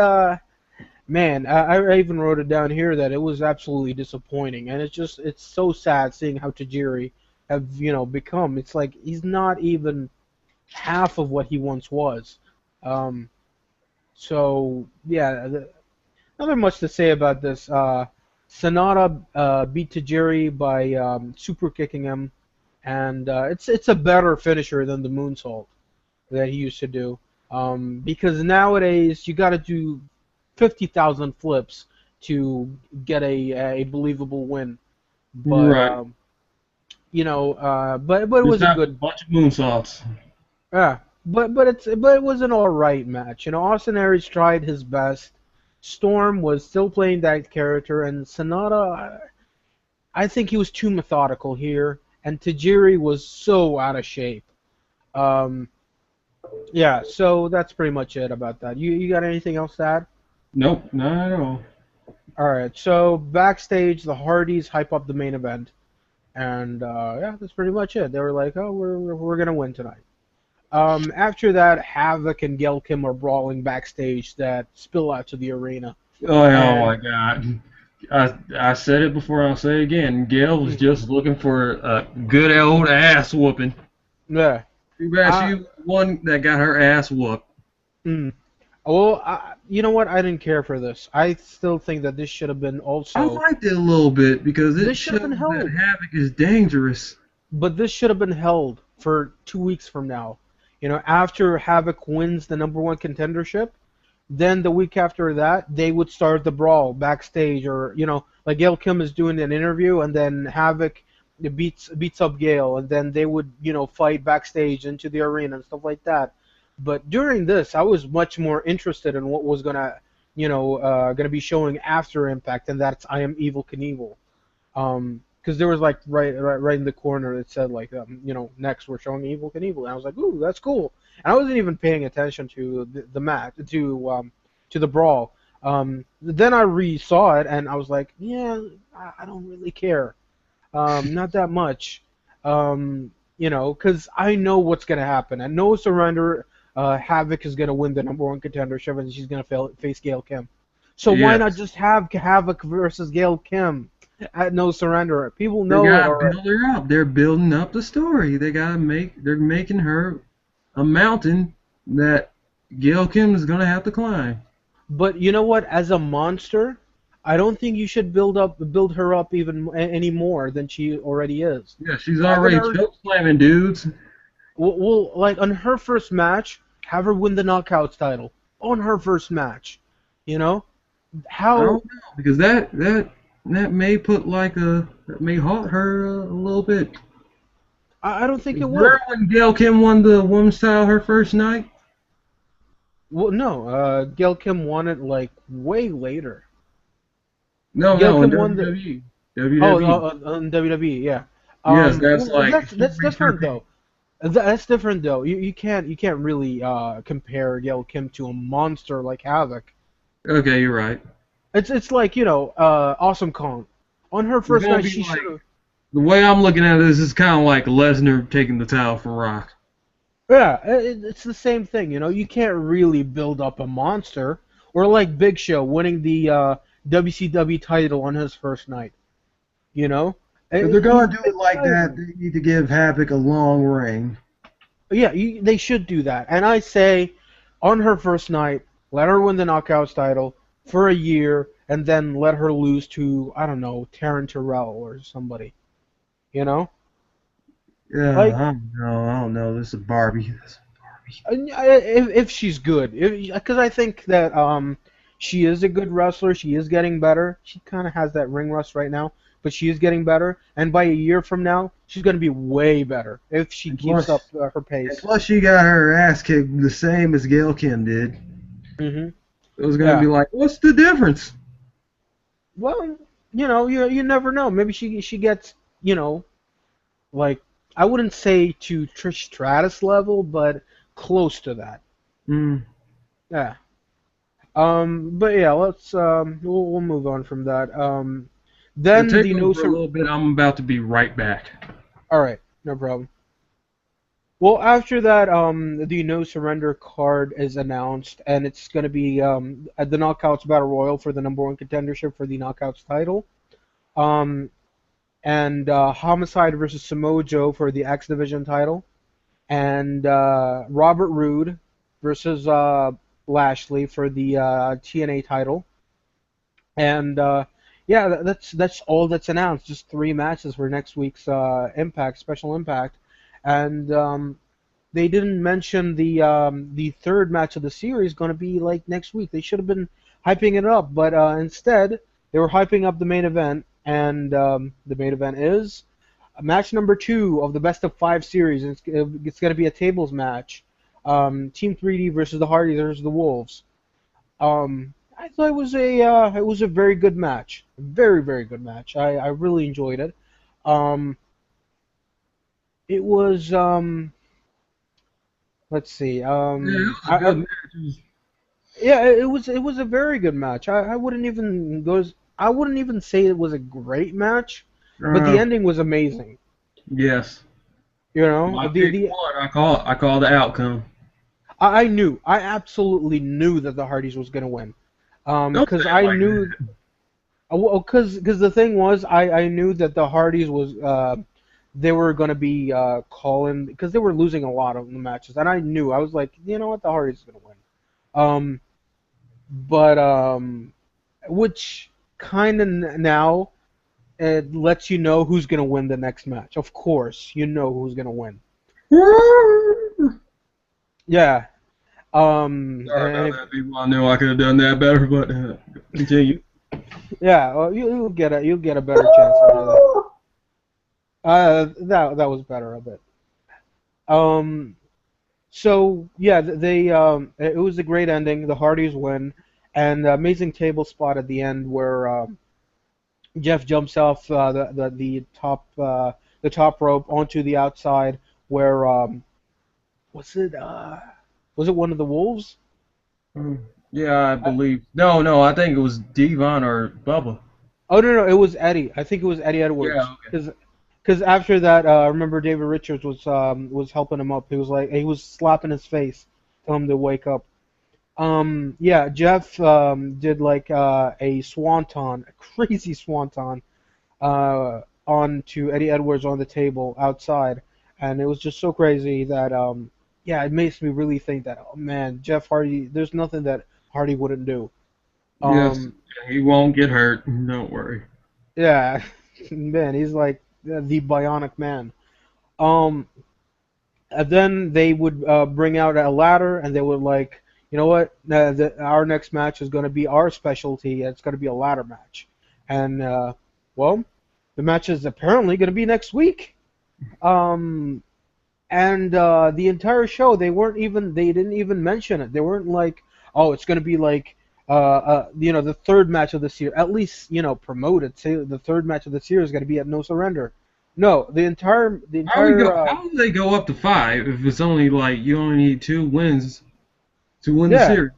A: man, I even wrote it down here that it was absolutely disappointing, and it's so sad seeing how Tajiri have become. It's like he's not even half of what he once was. Um, so yeah, nothing much to say about this. Sonata beat Tajiri by super kicking him, and it's a better finisher than the moonsault that he used to do. Because nowadays you got to do 50,000 flips to get a believable win. But
B: Right.
A: but it
B: Just
A: was a
B: have a
A: good.
B: bunch of moonsaults.
A: Yeah, but it was an all right match. Austin Aries tried his best. Storm was still playing that character, and Sonata, I think he was too methodical here, and Tajiri was so out of shape. Um, yeah, so that's pretty much it about that. You got anything else to add?
B: Nope, not at all.
A: All right, so backstage, the Hardys hype up the main event, and yeah, that's pretty much it. They were like, "Oh, we're gonna win tonight." After that, Havoc and Gail Kim are brawling backstage that spill out to the arena,
B: Oh
A: and
B: my God. I said it before, I'll say it again. Gail was
A: mm,
B: just looking for a good old ass whooping.
A: yeah,
B: Too bad
A: I,
B: she was the one that got her ass whooped.
A: mm, well, you know what? I didn't care for this. I still think that this should have been
B: I
A: also.
B: liked it a little bit because it
A: This should have
B: shows
A: been
B: that
A: held.
B: Havoc is dangerous.
A: But this should have been held for 2 weeks from now. After Havoc wins the number one contendership, then the week after that, they would start the brawl backstage, or like Gail Kim is doing an interview, and then Havoc beats up Gail, and then they would fight backstage into the arena and stuff like that. But during this, I was much more interested in what was gonna be showing after Impact, and that's I Am Evil Knievel. Because there was like right in the corner it said like next we're showing Evil Knievel, and I was like, ooh, that's cool. And I wasn't even paying attention to the match to the brawl. Then I re-saw it and I was like, yeah, I don't really care, not that much, because I know what's gonna happen. At No Surrender, Havoc is gonna win the number one contendership and she's gonna face Gail Kim. So why not
B: Yes.
A: just have Havoc versus Gail Kim at No Surrender? People
B: They
A: know it
B: gotta
A: already.
B: build her up. They're building up the story. They're making her a mountain that Gail Kim is gonna have to climb.
A: But you know what? As a monster, I don't think you should build her up even any more than she already is.
B: Yeah, she's
A: Having
B: already
A: her,
B: choke slamming dudes.
A: like on her first match, have her win the Knockouts title on her first match. You know
B: I
A: how?
B: don't know because that may put like that may halt her a little bit.
A: I don't think it
B: Remember
A: would.
B: when Gail Kim won the women's title her first night?
A: Well, no, Gail Kim won it like way later.
B: No,
A: Gail
B: no, in
A: Kim won the
B: WWE.
A: oh
B: WWE.
A: on WWE, yeah.
B: Yes, that's
A: Well,
B: like
A: that's
B: she
A: that's
B: reached her
A: different
B: peak.
A: though. That's different though. You can't really compare Gail Kim to a monster like Havoc.
B: Okay, you're right.
A: It's like Awesome Kong. On her
B: It's
A: first
B: gonna
A: night,
B: be
A: she should
B: like
A: have.
B: the way I'm looking at this is kind of like Lesnar taking the title from Rock.
A: Yeah, it's the same thing. You can't really build up a monster, or like Big Show winning the WCW title on his first night. You know,
C: If they're
A: He's
C: gonna do
A: been
C: it like that,
A: fighting.
C: they need to give Havoc a long reign.
A: Yeah, they should do that. And I say, on her first night, let her win the Knockouts title for a year, and then let her lose to, I don't know, Taryn Terrell or somebody. You know,
C: Yeah,
A: like
C: I don't know. This is Barbie. This is Barbie.
A: if she's good, because I think that she is a good wrestler. She is getting better. She kind of has that ring rust right now, but she is getting better. And by a year from now, she's going to be way better if she
C: And
A: keeps up
C: plus,
A: her
C: and
A: pace.
C: plus, she got her ass kicked the same as Gail Kim did.
A: Hmm.
C: It was gonna be
A: Yeah.
C: like, what's the difference?
A: Well, you never know. Maybe she gets, you know, like I wouldn't say to Trish Stratus level, but close to that.
C: Mm.
A: Yeah. But yeah, we'll move on from that.
B: Yeah,
A: Then
B: take
A: the
B: over
A: no
B: for a
A: sur-
B: little bit. I'm about to be right back.
A: All right, no problem. Well, after that, the no surrender card is announced, and it's going to be at the Knockouts Battle Royal for the number one contendership for the Knockouts title. Um, and Homicide versus Samoa Joe for the X Division title, and Robert Roode versus Lashley for the TNA title. And yeah, that's all that's announced. Just three matches for next week's Impact Special Impact, and they didn't mention the third match of the series going to be like next week. They should have been hyping it up, but instead they were hyping up the main event, and the main event is match number two of the best of five series. It's going to be a tables match. Team 3D versus the Hardys versus the Wolves. I thought it was a very good match, very very good match. I really enjoyed it. Um, it was let's see.
B: Yeah, it was a good match.
A: Yeah, it was a very good match. I wouldn't even say it was a great match, but the
C: Uh,
A: ending was amazing.
B: Yes,
A: You know,
B: my
A: the
B: pick
A: the
B: one. I call the outcome.
A: I absolutely knew that the Hardys was gonna win.
B: Don't say
A: Because
B: it
A: I
B: like
A: knew,
B: that.
A: because the thing was, I knew that the Hardys was they were gonna be calling because they were losing a lot of the matches, and I was like, you know what, the Hardys is gonna win. Um, but which kind of now it lets you know who's gonna win the next match. Of course, you know who's gonna win. Yeah.
B: Sorry
A: And
B: about
A: if,
B: that, people. I knew I could have done that better, but continue.
A: yeah, well, you'll get a better chance after that. That was better a bit. Um, so yeah, it was a great ending. The Hardys win, and amazing table spot at the end where Jeff jumps off the top rope onto the outside. Where was it? Was it one of the Wolves?
B: Mm. Yeah, I believe. No, no, I think it was Devon or Bubba.
A: Oh no, it was Eddie. I think it was Eddie Edwards.
B: Yeah, okay.
A: Because after that, I remember David Richards was helping him up. He was slapping his face, telling him to wake up. Yeah, Jeff did like a swanton, a crazy swanton, onto Eddie Edwards on the table outside, and it was just so crazy that yeah, it makes me really think that, oh man, Jeff Hardy, there's nothing that Hardy wouldn't do.
B: Yes,
A: Um,
B: he won't get hurt. Don't worry.
A: yeah, man, he's like the Bionic Man. Um, and then they would bring out a ladder, and they would like, you know what? Our next match is going to be our specialty. It's going to be a ladder match, and well, the match is apparently going to be next week. Um, and the entire show, they didn't even mention it. They weren't like, oh, it's going to be like, the third match of this year. At least, promote it. Say the third match of this year is going to be at No Surrender. No, the entire,
B: How do they go up to 5 if it's only like you only need 2 wins to win the
A: yeah,
B: series?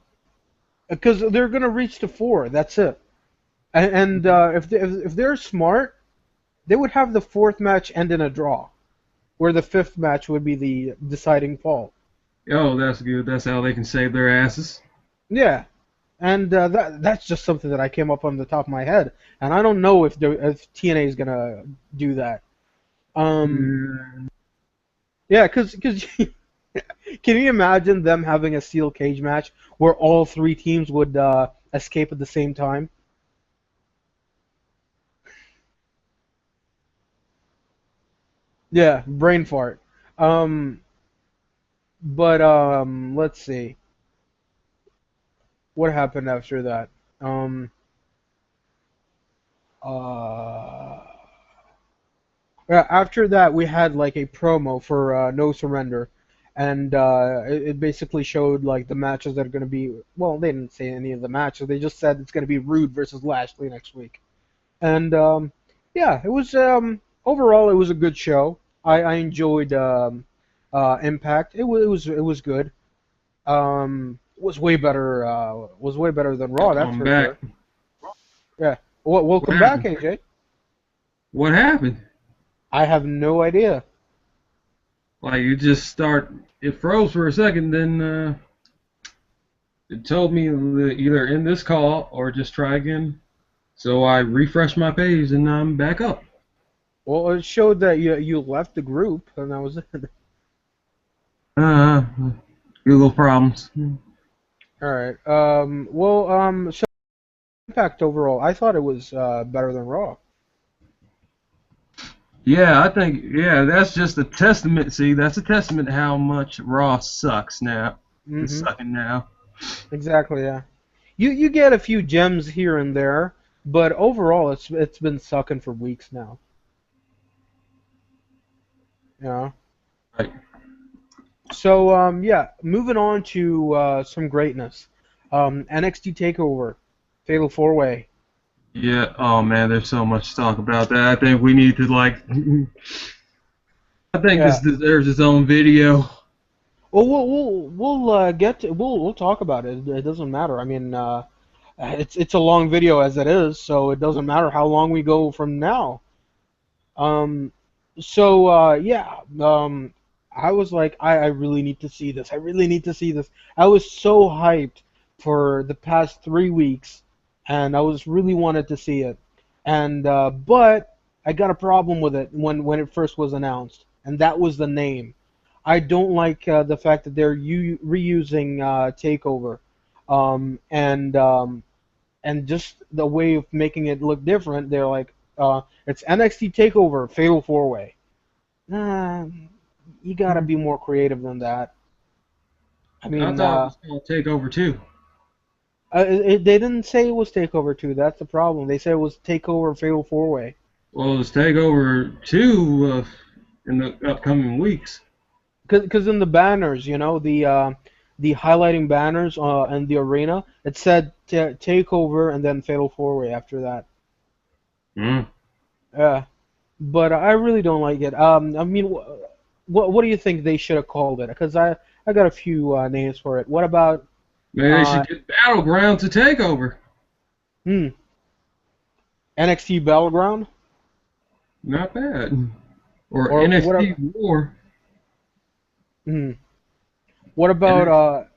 A: because they're going to reach to four. That's it. And if they're smart, they would have the fourth match end in a draw, where the fifth match would be the deciding fall.
B: Oh, that's good. That's how they can save their asses.
A: Yeah, and that's just something that I came up on the top of my head, and I don't know if TNA is gonna do that. Um,
B: Yeah.
A: yeah, because can you imagine them having a steel cage match where all three teams would escape at the same time? Yeah, brain fart. Um, but let's see what happened after that. Um, uh, Yeah, after that, we had like a promo for No Surrender, and it basically showed like the matches that are going to be. Well, they didn't say any of the matches. They just said it's going to be Rude versus Lashley next week. And yeah, it was overall it was a good show. I enjoyed Impact. It was good. Was way better than Raw. That's
B: I'm
A: for
B: back.
A: sure. Yeah. Well,
B: What
A: welcome back,
B: happened?
A: AJ.
B: What happened?
A: I have no idea.
B: Like you just start. It froze for a second, then it told me to either end this call or just try again. So I refreshed my page and I'm back up.
A: Well, it showed that you left the group, and that was it.
B: Uh, Google problems.
A: All right. Well, so Impact overall, I thought it was better than Raw.
B: Yeah, I think that's just a testament. See, that's a testament to how much Raw sucks now. It's
A: Mm-hmm.
B: sucking now.
A: Exactly. Yeah. You get a few gems here and there, but overall, it's been sucking for weeks now. You know.
B: Right.
A: So yeah, moving on to some greatness. NXT Takeover, Fatal Four Way.
B: Yeah. Oh man, there's so much to talk about that. I think we need to like. I think this
A: Yeah.
B: deserves its own video.
A: Well, we'll talk about it. It doesn't matter. I mean, it's a long video as it is, so it doesn't matter how long we go from now. Um, so yeah, I was like, I really need to see this. I really need to see this. I was so hyped for the past 3 weeks, and I was really wanted to see it. And but I got a problem with it when it first was announced, and that was the name. I don't like the fact that they're reusing Takeover, and just the way of making it look different. They're like, it's NXT Takeover Fatal Four Way. Nah, you gotta be more creative than that. I
B: I
A: mean,
B: thought it was called Takeover too.
A: they didn't say it was Takeover 2. That's the problem. They said it was Takeover Fatal Four Way.
B: Well, it's Takeover 2 in the upcoming weeks.
A: Because in the banners, the highlighting banners in the arena, it said Takeover and then Fatal Four Way after that.
B: Mm.
A: Yeah, but I really don't like it. I mean, what do you think they should have called it? Because I got a few names for it. What about
B: Maybe they
A: uh
B: should get Battleground to Takeover.
A: hmm, NXT Battleground,
B: Not bad. Or
A: or
B: NXT War.
A: hmm, what about
B: NXT,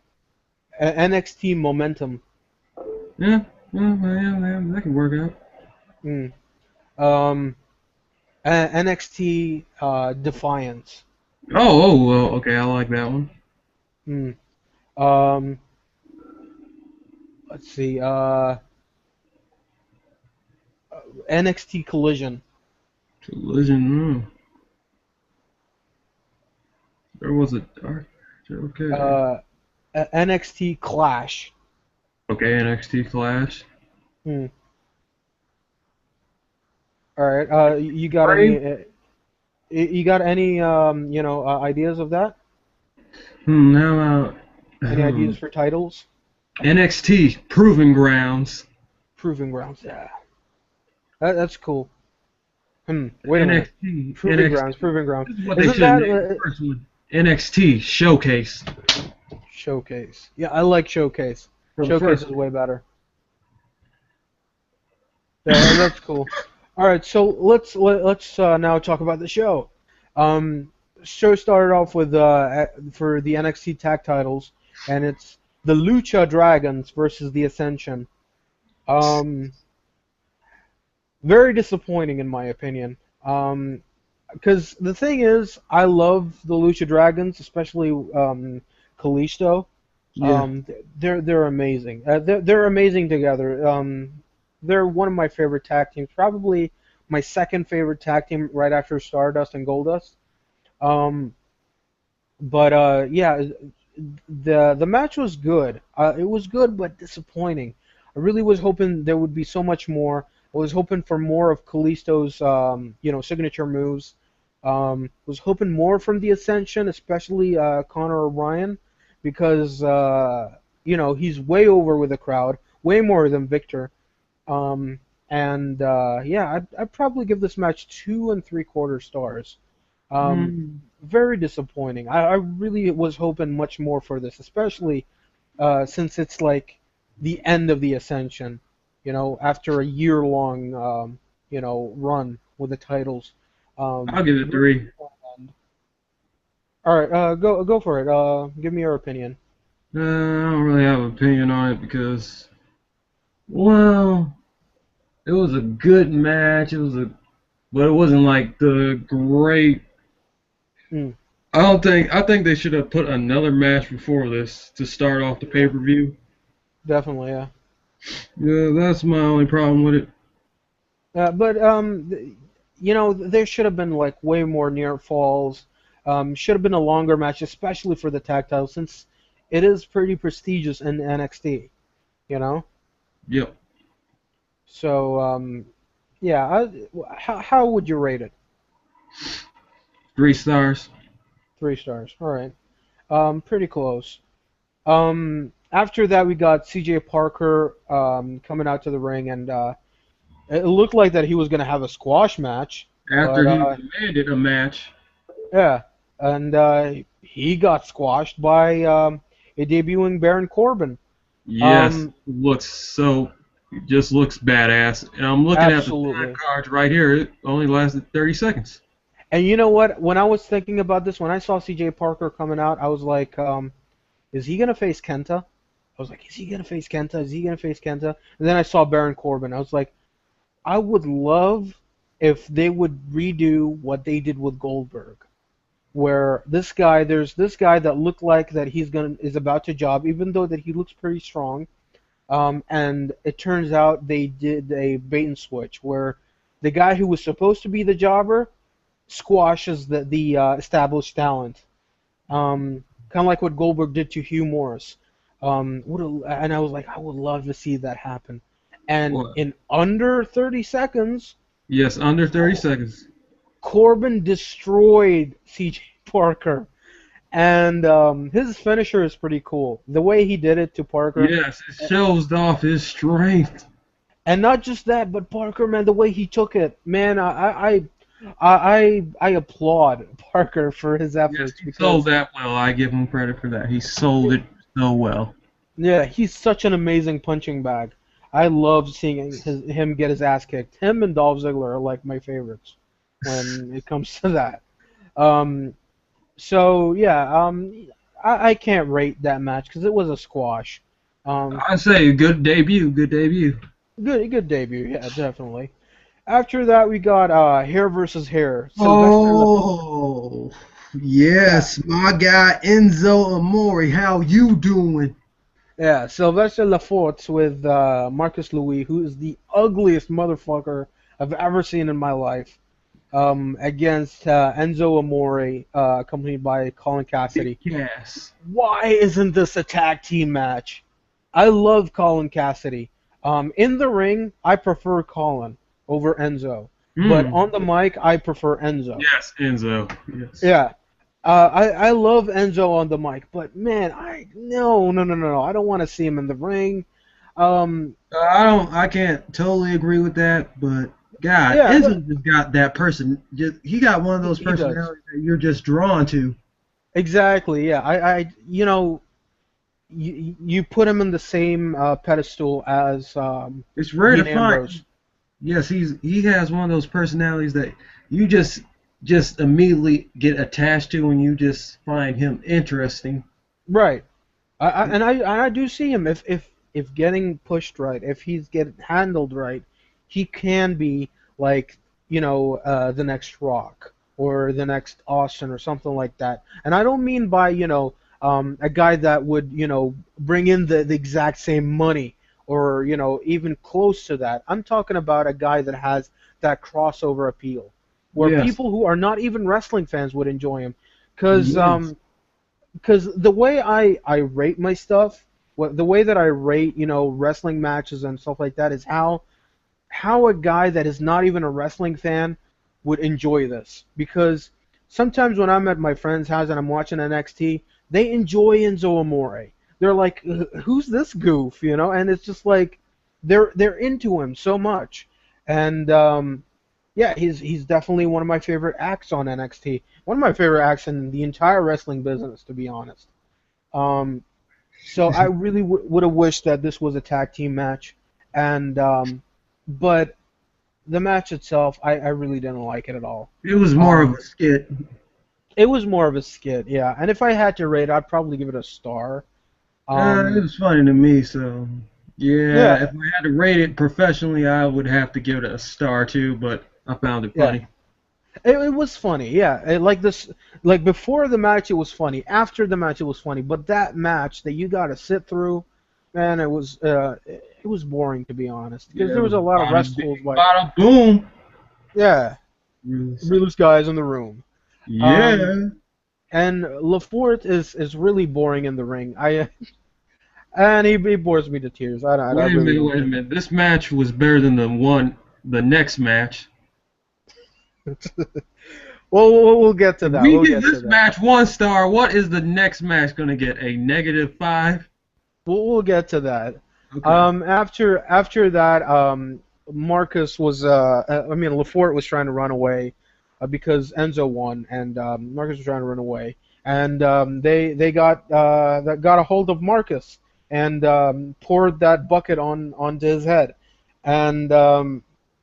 A: NXT Momentum?
B: yeah, yeah, that can work out.
A: Hmm. Um, NXT Defiance.
B: Well, okay, I like that one.
A: Hmm. Um, let's see. NXT Collision.
B: Collision. There was a dark. Okay.
A: NXT Clash.
B: Okay, NXT Clash.
A: Hmm. All right. You got
B: Brave.
A: any? You got any? Ideas of that?
B: Now
A: Any ideas for titles?
B: NXT Proving Grounds.
A: Proving Grounds. Yeah. That's cool. Wait a minute.
B: NXT.
A: Proving Grounds. Proving Grounds.
B: This is what they
A: Isn't
B: should have
A: that
B: named the first one. NXT Showcase.
A: Showcase? Yeah, I like Showcase.
B: For the
A: Showcase
B: first
A: is way better. Yeah, that's cool. All right, so let's now talk about the show. Show started off with for the NXT tag titles, and it's the Lucha Dragons versus the Ascension. Um, Very disappointing in my opinion. Because the thing is, I love the Lucha Dragons, especially Kalisto.
C: Yeah.
A: They're amazing. They're amazing together. They're one of my favorite tag teams, probably my second favorite tag team right after Stardust and Goldust. Um, but yeah, the match was good. It was good, but disappointing. I really was hoping there would be so much more. I was hoping for more of Kalisto's signature moves. Was hoping more from the Ascension, especially Connor O'Brien, because he's way over with the crowd, way more than Victor. And yeah, I'd probably give this match 2 3/4 stars. Um, Very disappointing. I really was hoping much more for this, especially since it's like the end of the Ascension, after a year-long, run with the titles.
B: I'll give it
A: Really,
B: 3.
A: all right, go for it. Give me your opinion.
B: I don't really have an opinion on it because, well, it was a good match. But it wasn't like the great.
A: Mm,
B: I think they should have put another match before this to start off the pay-per-view.
A: Definitely, yeah.
B: Yeah, that's my only problem with it.
A: But there should have been like way more near falls. Should have been a longer match, especially for the tag title, since it is pretty prestigious in NXT. You know.
B: Yep.
A: So yeah. How would you rate it?
B: 3 stars.
A: 3 stars. All right. Pretty close. After that, we got C.J. Parker coming out to the ring, and it looked like that he was gonna have a squash match.
B: After
A: But
B: he demanded a match.
A: yeah, and he got squashed by a debuting Baron Corbin.
B: Yes, it just looks badass. And I'm looking at the
A: Absolutely.
B: time cards right here. It only lasted 30 seconds.
A: And you know what? When I was thinking about this, when I saw C.J. Parker coming out, I was like, is he gonna face Kenta? I was like, is he gonna face Kenta? Is he gonna face Kenta? And then I saw Baron Corbin. I was like, I would love if they would redo what they did with Goldberg, where there's this guy that looked like that is about to job, even though that he looks pretty strong. And it turns out they did a bait and switch where the guy who was supposed to be the jobber squashes the established talent. Kind of like what Goldberg did to Hugh Morris. And I was like, I would love to see that happen. And
B: What?
A: in under 30 seconds,
B: Yes, under 30 seconds.
A: Corbin destroyed C.J. Parker. And his finisher is pretty cool. The way he did it to Parker.
B: Yes, it shows off his strength.
A: And not just that, but Parker, man, the way he took it, man, I applaud Parker for his
B: Yes,
A: efforts
B: he
A: because
B: sold that well. I give him credit for that. He sold it so well.
A: yeah, he's such an amazing punching bag. I love seeing him get his ass kicked. Him and Dolph Ziggler are like my favorites when it comes to that. Um, so yeah, I can't rate that match because it was a squash.
B: I say good debut, good debut.
A: Good debut, yeah, definitely. After that, we got hair versus hair. Sylvester Lefort.
C: Oh, yes, my guy Enzo Amore. How you doing?
A: Yeah, Sylvester Lefort with Marcus Louis, who is the ugliest motherfucker I've ever seen in my life. Against Enzo Amore, accompanied by Colin
B: Big
A: Cassidy.
B: Cass.
A: Why isn't this a tag team match? I love Colin Cassidy. In the ring, I prefer Colin over Enzo, but
B: Hmm.
A: on the mic, I prefer Enzo.
B: Yes, Enzo. Yes.
A: Yeah, I love Enzo on the mic, but man, no, I don't want to see him in the ring. Um,
C: I can't totally agree with that, but God,
A: yeah,
C: Enzo just got that person. He got one of those
A: he does
C: personalities that you're just drawn to.
A: exactly. Yeah, you put him in the same pedestal as
C: It's rare to
A: Dean
C: find.
A: Ambrose.
C: Yes, he has one of those personalities that you just immediately get attached to, and you just find him interesting.
A: Right. I do see him if getting pushed right, if he's get handled right, he can be like the next Rock or the next Austin or something like that. And I don't mean by a guy that would bring in the exact same money or even close to that. I'm talking about a guy that has that crossover appeal, where
C: Yes,
A: people who are not even wrestling fans would enjoy him, because
C: yes,
A: the way I rate my stuff, the way that I rate wrestling matches and stuff like that is how a guy that is not even a wrestling fan would enjoy this. Because sometimes when I'm at my friend's house and I'm watching NXT, they enjoy Enzo Amore. They're like, "Who's this goof?" And it's just like they're into him so much. And yeah, he's definitely one of my favorite acts on NXT. One of my favorite acts in the entire wrestling business, to be honest. Um, so I really would have wished that this was a tag team match, and but the match itself, I really didn't like it at all.
C: it was more of
A: Um,
C: a skit.
A: it was more of a skit, yeah. And if I had to rate, I'd probably give it a star.
C: It
A: Um,
C: was funny to me, so
A: yeah,
C: yeah. If I had to rate it professionally, I would have to give it a star too. But I found it
A: yeah.
C: funny.
A: It was funny, yeah. Like this, like before the match, it was funny. After the match, it was funny. But that match that you got to sit through, man, it was boring to be honest. Because
B: Yeah, it
A: there was
B: was
A: a lot of
B: bada bing,
A: wrestles like,
B: bada boom.
A: yeah,
C: Yes.
A: realest guys in the room. Um,
C: Yeah.
A: and LaForte is really boring in the ring. And he bores me to tears. I
B: Wait a
A: really
B: minute,
A: don't
B: wait a
A: care.
B: minute. This match was better than the next match.
A: Well, we'll get to
B: If
A: that.
B: we
A: We'll
B: give
A: get to
B: this
A: that.
B: match 1 star, what is the next match going to get? A -5?
A: We'll get to that.
B: Okay.
A: After that, Marcus was I mean Lafort was trying to run away because Enzo won, and Marcus was trying to run away, and they got a hold of Marcus and poured that bucket onto his head, and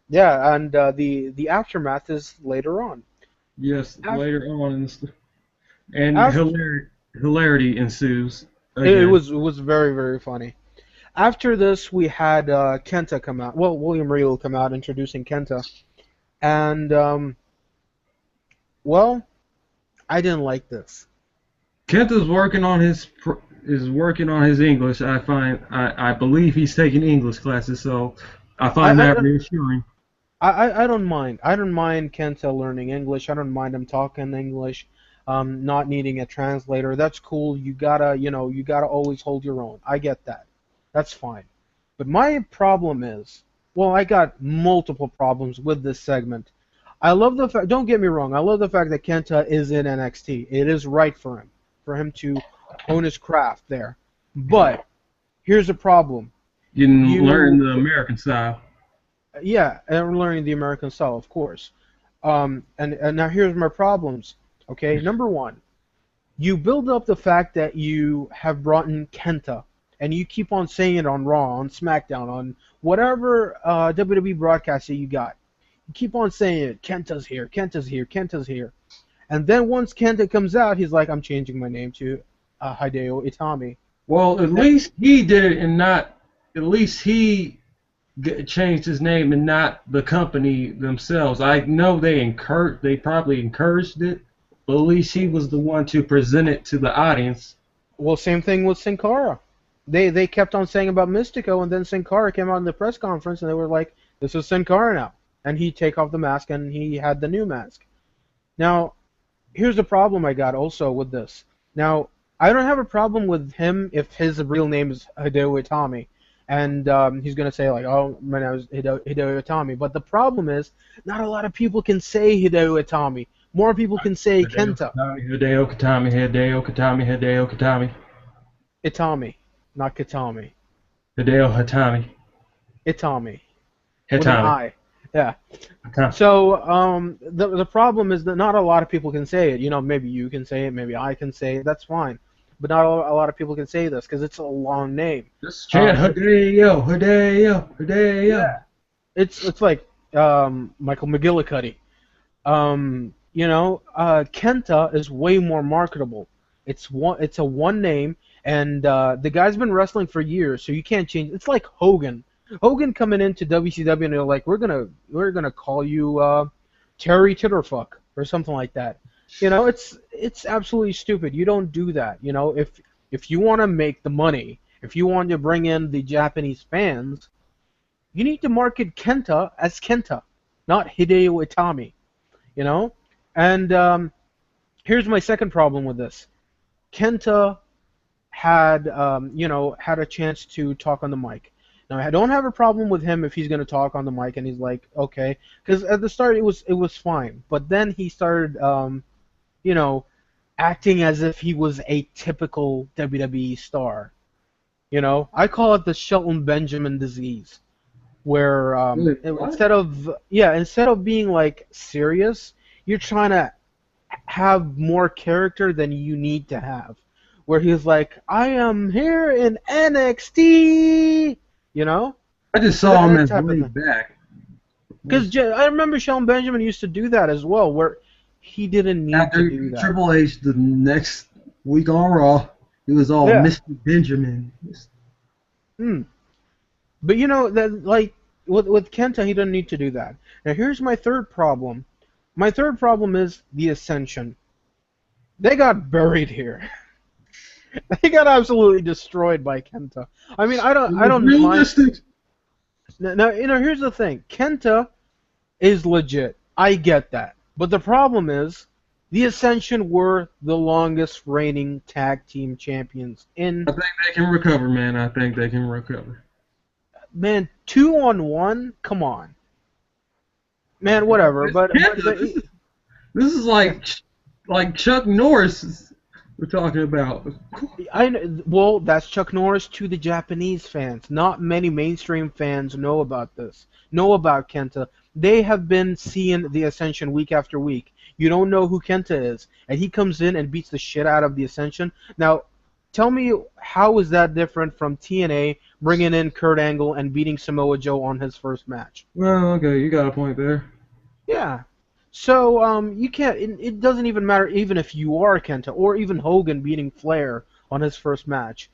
A: yeah, and the aftermath is later on.
B: Yes,
A: After,
B: later on, and
A: after
B: hilarity ensues
A: it
B: again.
A: was very very funny. After this, we had Kenta come out. Well, William Regal come out introducing Kenta, and well, I didn't like this.
B: Kenta's working on is working on his English. I believe he's taking English classes, so I
A: I,
B: find that
A: I,
B: reassuring.
A: I don't mind. I don't mind Kenta learning English. I don't mind him talking English. Not needing a translator. That's cool. You gotta always hold your own. I get that. That's fine. But my problem is, well, I got multiple problems with this segment. I love the fact. Don't get me wrong. I love the fact that Kenta is in NXT. It is right for him to hone his craft there. But here's the problem.
B: You can learn
A: You,
B: the American style.
A: yeah, and learning the American style, of course. And now here's my problems. Okay, number one, you build up the fact that you have brought in Kenta, and you keep on saying it on Raw, on SmackDown, on whatever WWE broadcast that you got. You keep on saying it. Kenta's here. Kenta's here. Kenta's here. And then once Kenta comes out, he's like, I'm changing my name to Hideo Itami.
B: Well, at
A: And,
B: least he did it, and not. At least he changed his name and not the company themselves. I know they probably encouraged it, but at least he was the one to present it to the audience.
A: well, same thing with Sin Cara. They kept on saying about Mystico, and then Sin Cara came out in the press conference, and they were like, this is Sin Cara now. and he'd take off the mask, and he had the new mask. Now, here's the problem I got also with this. Now, I don't have a problem with him if his real name is Hideo Itami, and he's gonna say like, "Oh, my name is Hideo Itami." But the problem is, not a lot of people can say Hideo Itami. More people can say
B: Hideo
A: Kenta
B: Katami, Hideo Katami, Hideo Katami, Hideo Katami,
A: Itami, not Kitami.
B: Hideo Hatami,
A: Itami with an
B: Hitami.
A: I. Yeah.
B: Hatami.
A: So the problem is that not a lot of people can say it. You know, maybe you can say it, maybe I can say it. That's fine. But not a lot of people can say this because it's a long name.
B: Just chant
A: Um,
B: Hideo, Hideo, Hideo.
A: yeah, it's like Michael McGillicuddy. Kenta is way more marketable. It's a one name, and the guy's been wrestling for years, so you can't change. It's like Hogan. Hogan coming into WCW and they're like, we're gonna call you Terry Titterfuck or something like that. It's absolutely stupid. You don't do that. If you want to make the money, if you want to bring in the Japanese fans, you need to market Kenta as Kenta, not Hideo Itami. You know, and here's my second problem with this. Kenta had a chance to talk on the mic. Now I don't have a problem with him if he's going to talk on the mic and he's like, okay, because at the start it was fine, but then he started, you know, acting as if he was a typical WWE star. I call it the Shelton Benjamin disease, where
C: Really? What?
A: instead of being like serious, you're trying to have more character than you need to have. Where he's like, I am here in NXT, you know,
C: I just
A: that,
C: saw him
A: that
C: as
A: type of thing.
C: laid back.
A: Because I remember Shelton Benjamin used to do that as well, where he didn't need to
C: After
A: do that.
C: Triple H, the next week on Raw, he was all
A: Yeah.
C: Mr. Benjamin.
A: Hmm. But that like with Kenta, he doesn't need to do that. Now here's my third problem. My third problem is the Ascension. They got buried here. They got absolutely destroyed by Kenta. I mean, I
C: It
A: don't I
C: was
A: don't mind.
C: realistic.
A: Now, here's the thing. Kenta is legit. I get that. But the problem is the Ascension were the longest reigning tag team champions in,
B: I think they can recover, man. I think they can recover.
A: man, 2-on-1. Come on. Man, whatever.
B: It's
A: But
B: Kenta. This is like Chuck Norris we're talking about.
A: well, that's Chuck Norris to the Japanese fans. Not many mainstream fans know about this. Know about Kenta. They have been seeing the Ascension week after week. You don't know who Kenta is, and he comes in and beats the shit out of the Ascension. Now, tell me how is that different from TNA bringing in Kurt Angle and beating Samoa Joe on his first match?
B: Well, okay, you got a point there.
A: Yeah. So you can't. It doesn't even matter even if you are Kenta or even Hogan beating Flair on his first match.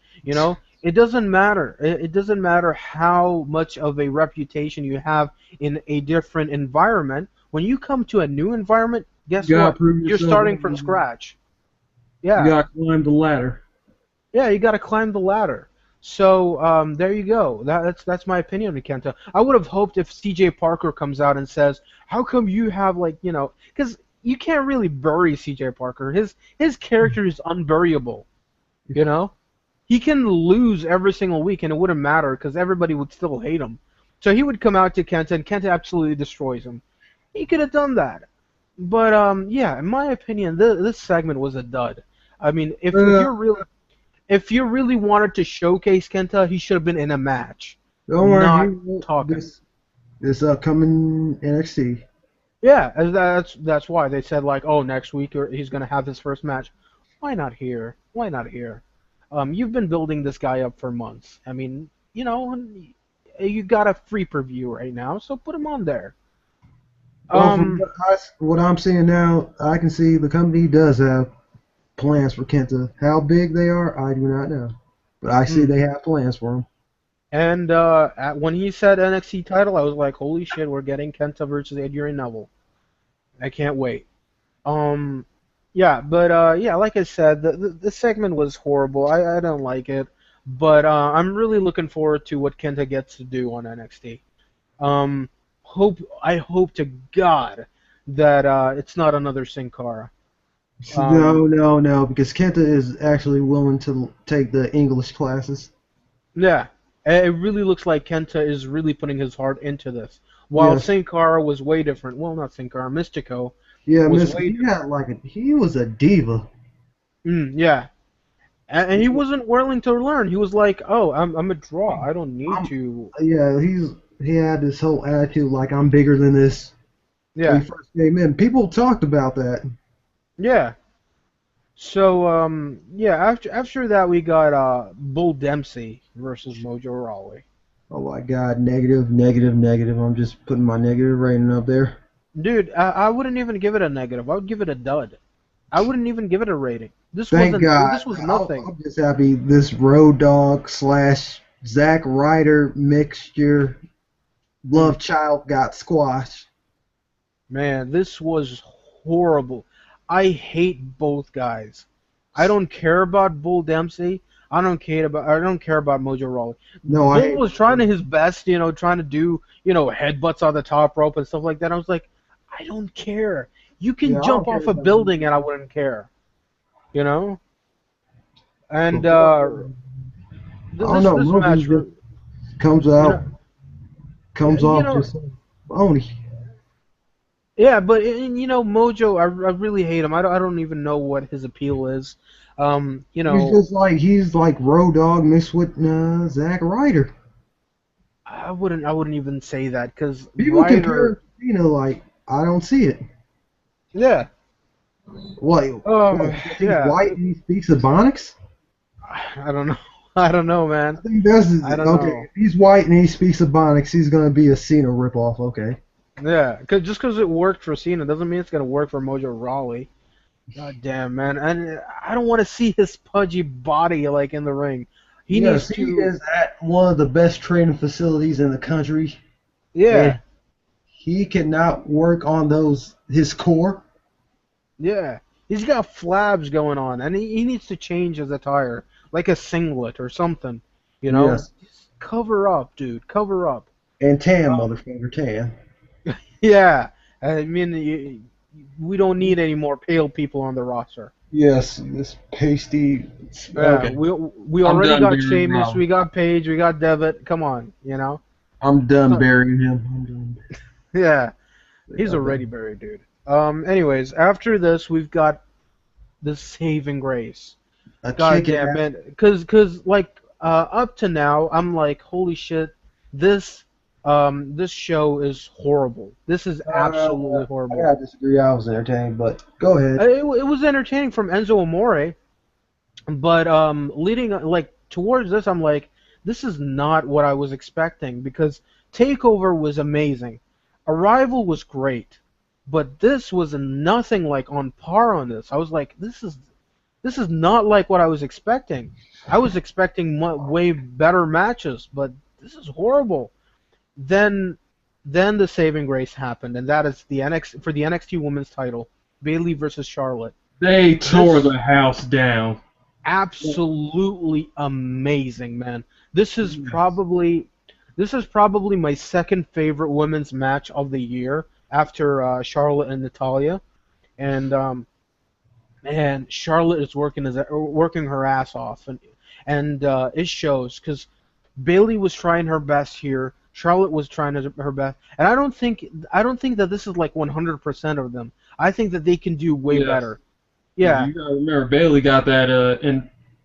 A: It doesn't matter. It doesn't matter how much of a reputation you have in a different environment. When you come to a new environment, guess
B: You gotta
A: what?
B: prove
A: You're
B: yourself.
A: starting from scratch.
B: You
A: Yeah.
B: gotta climb the ladder.
A: Yeah, you got to climb the ladder. So there you go. That's my opinion on Kenta. I would have hoped if C.J. Parker comes out and says, "How come you have because you can't really bury C.J. Parker. His character is unburiable. You know, he can lose every single week and it wouldn't matter because everybody would still hate him. So he would come out to Kenta and Kenta absolutely destroys him. He could have done that. But yeah, in my opinion, this segment was a dud. I mean, if you really wanted to showcase Kenta, he should have been in a match,
C: Don't worry,
A: not
C: he won't
A: talking.
C: this upcoming NXT.
A: Yeah, and that's why they said like, oh, next week he's gonna have his first match. Why not here? Why not here? You've been building this guy up for months. I mean, you got a free preview right now, so put him on there.
C: Well, from
A: Um,
C: what I'm seeing now, I can see the company does have plans for Kenta. How big they are, I do not know. But I see
A: hmm.
C: they have plans for him.
A: And when he said NXT title, I was like, holy shit, we're getting Kenta versus Adrian Neville. I can't wait. Um, yeah, but yeah, like I said, the segment was horrible. I don't like it, but I'm really looking forward to what Kenta gets to do on NXT. Um, hope to God that it's not another Sin Cara.
C: No,
A: Um,
C: no, no, because Kenta is actually willing to take the English classes.
A: yeah, it really looks like Kenta is really putting his heart into this. While
C: Yes.
A: Sin Cara was way different. Well, not Sin Cara, Mystico
C: Yeah,
A: was
C: Miss,
A: way
C: he
A: different.
C: had he was a diva.
A: Yeah, and he wasn't willing to learn. He was like, "Oh, I'm a draw. I don't need
C: I'm,
A: to."
C: yeah, he had this whole attitude like I'm bigger than this when
A: Yeah,
C: he first came in. People talked about that.
A: yeah. So yeah. After that, we got Bull Dempsey versus Mojo Rawley.
C: Oh my God, negative, negative, negative. I'm just putting my negative rating up there.
A: Dude, I wouldn't even give it a negative. I would give it a dud. I wouldn't even give it a rating. This
C: Thank
A: wasn't.
C: God.
A: This was nothing.
C: I'm just happy this Road Dogg slash Zack Ryder mixture
A: Mm.
C: love child got squashed.
A: Man, this was horrible. I hate both guys. I don't care about Bull Dempsey. I don't care about Mojo Rawley.
C: No, I
A: Bull
C: hate
A: was trying to his best, trying to do, headbutts on the top rope and stuff like that. I was like, I don't care. You
C: yeah,
A: can
C: I
A: jump
C: don't care
A: off a
C: about him.
A: building and I wouldn't care, you know? And
C: But boy, I don't
A: this
C: know.
A: this match,
C: Mojo just comes
A: you know,
C: out,
A: yeah,
C: comes off just so phony.
A: yeah, but Mojo, I really hate him. I don't even know what his appeal is. Um, you know,
C: He's like Road Dogg mixed with Zack Ryder.
A: I wouldn't even say that because
C: People
A: Ryder,
C: compare, like I don't see it.
A: yeah,
C: What? Because he's
A: yeah,
C: white and he speaks Ebonics?
A: I don't know, I don't know, man,
C: I think that's
A: I don't
C: okay.
A: know.
C: If he's white and he speaks Ebonics, he's gonna be a Cena ripoff. Okay.
A: Yeah, just because it worked for Cena doesn't mean it's gonna work for Mojo Rawley. God damn, man, and I don't want to see his pudgy body like in the ring. He
C: Yes,
A: needs
C: he
A: to,
C: is at one of the best training facilities in the country, and
A: yeah,
C: he cannot work on his core.
A: yeah. He's got flabs going on, and he needs to change his attire, like a singlet or something. You know,
C: Yes,
A: just cover up, dude. Cover up.
C: and tan,
A: Uh,
C: motherfucker, tan.
A: yeah, I mean, we don't need any more pale people on the roster.
C: Yes, this pasty.
A: Yeah,
C: Okay,
A: we
B: I'm
A: already
B: done
A: got
B: being
A: Sheamus,
B: wrong.
A: we got Paige, we got Devitt. Come on,
C: I'm done
A: So,
C: burying him. I'm done.
A: yeah, he's
C: I'm
A: already
C: done.
A: buried, dude. Anyways, after this, we've got the saving grace.
C: A
A: God
C: kick
A: damn,
C: ass.
A: man. Cause like up to now, I'm like, holy shit, this this show is horrible. This is
C: Uh,
A: absolutely
C: I
A: horrible.
C: gotta disagree. I was entertained, but go ahead.
A: It was entertaining from Enzo Amore, but leading like towards this, I'm like, this is not what I was expecting because Takeover was amazing, Arrival was great, but this was nothing like on par on this. I was like, this is not like what I was expecting. I was expecting way better matches, but this is horrible. Then, then the saving grace happened, and that is the NXT Women's Title, Bayley versus Charlotte.
B: They tore
A: This
B: the house down.
A: absolutely amazing, man. This is
C: Yes.
A: probably this is probably my second favorite women's match of the year after Charlotte and Natalia. And man, Charlotte is working her ass off, and it shows because Bailey was trying her best here. Charlotte was trying her best, and I don't think that this is like 100% of them. I think that they can do way
B: Yes.
A: better.
B: Yeah,
A: Yeah,
B: you gotta remember Bailey got that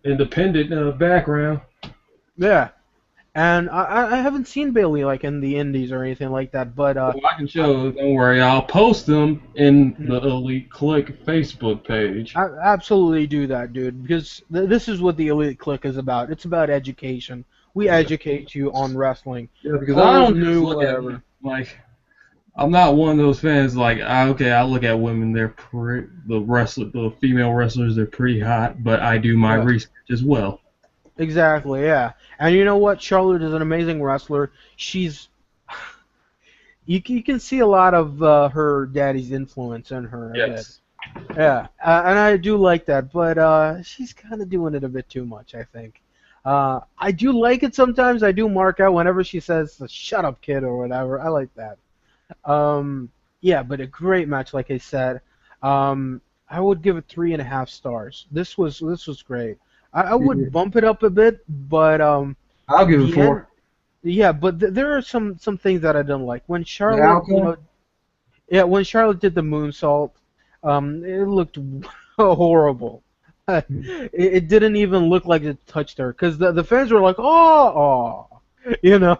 B: independent background.
A: yeah. And I haven't seen Bailey like in the Indies or anything like that, but
B: Well, I can
A: I,
B: show. Don't worry, I'll post them in the Elite Click Facebook page.
A: I absolutely do that, dude, because this is what the Elite Click is about. It's about education. We
B: Yeah,
A: educate you on wrestling,
B: yeah, because I
A: old,
B: don't just
A: new,
B: look at
A: whatever.
B: like I'm not one of those fans like okay, I look at women, the female wrestlers, they're pretty hot, but I do my
A: Yeah,
B: research as well.
A: exactly. Yeah, and you know what? Charlotte is an amazing wrestler. She's you can see a lot of her daddy's influence in her a bit.
B: Yes.
A: Yeah, and I do like that, but she's kind of doing it a bit too much, I think. I do like it sometimes. I do mark out whenever she says "shut up, kid" or whatever. I like that. Yeah, but a great match, like I said. I would give it 3.5 stars. This was great. I
C: Yeah.
A: would bump it up a bit, but
C: I'll give it
A: the end.
C: 4.
A: Yeah, but there are some things that I don't like. When
C: The
A: Charlotte,
C: outcome.
A: yeah, when Charlotte did the moonsault, it looked horrible. It didn't even look like it touched her, because the fans were like, oh, you know,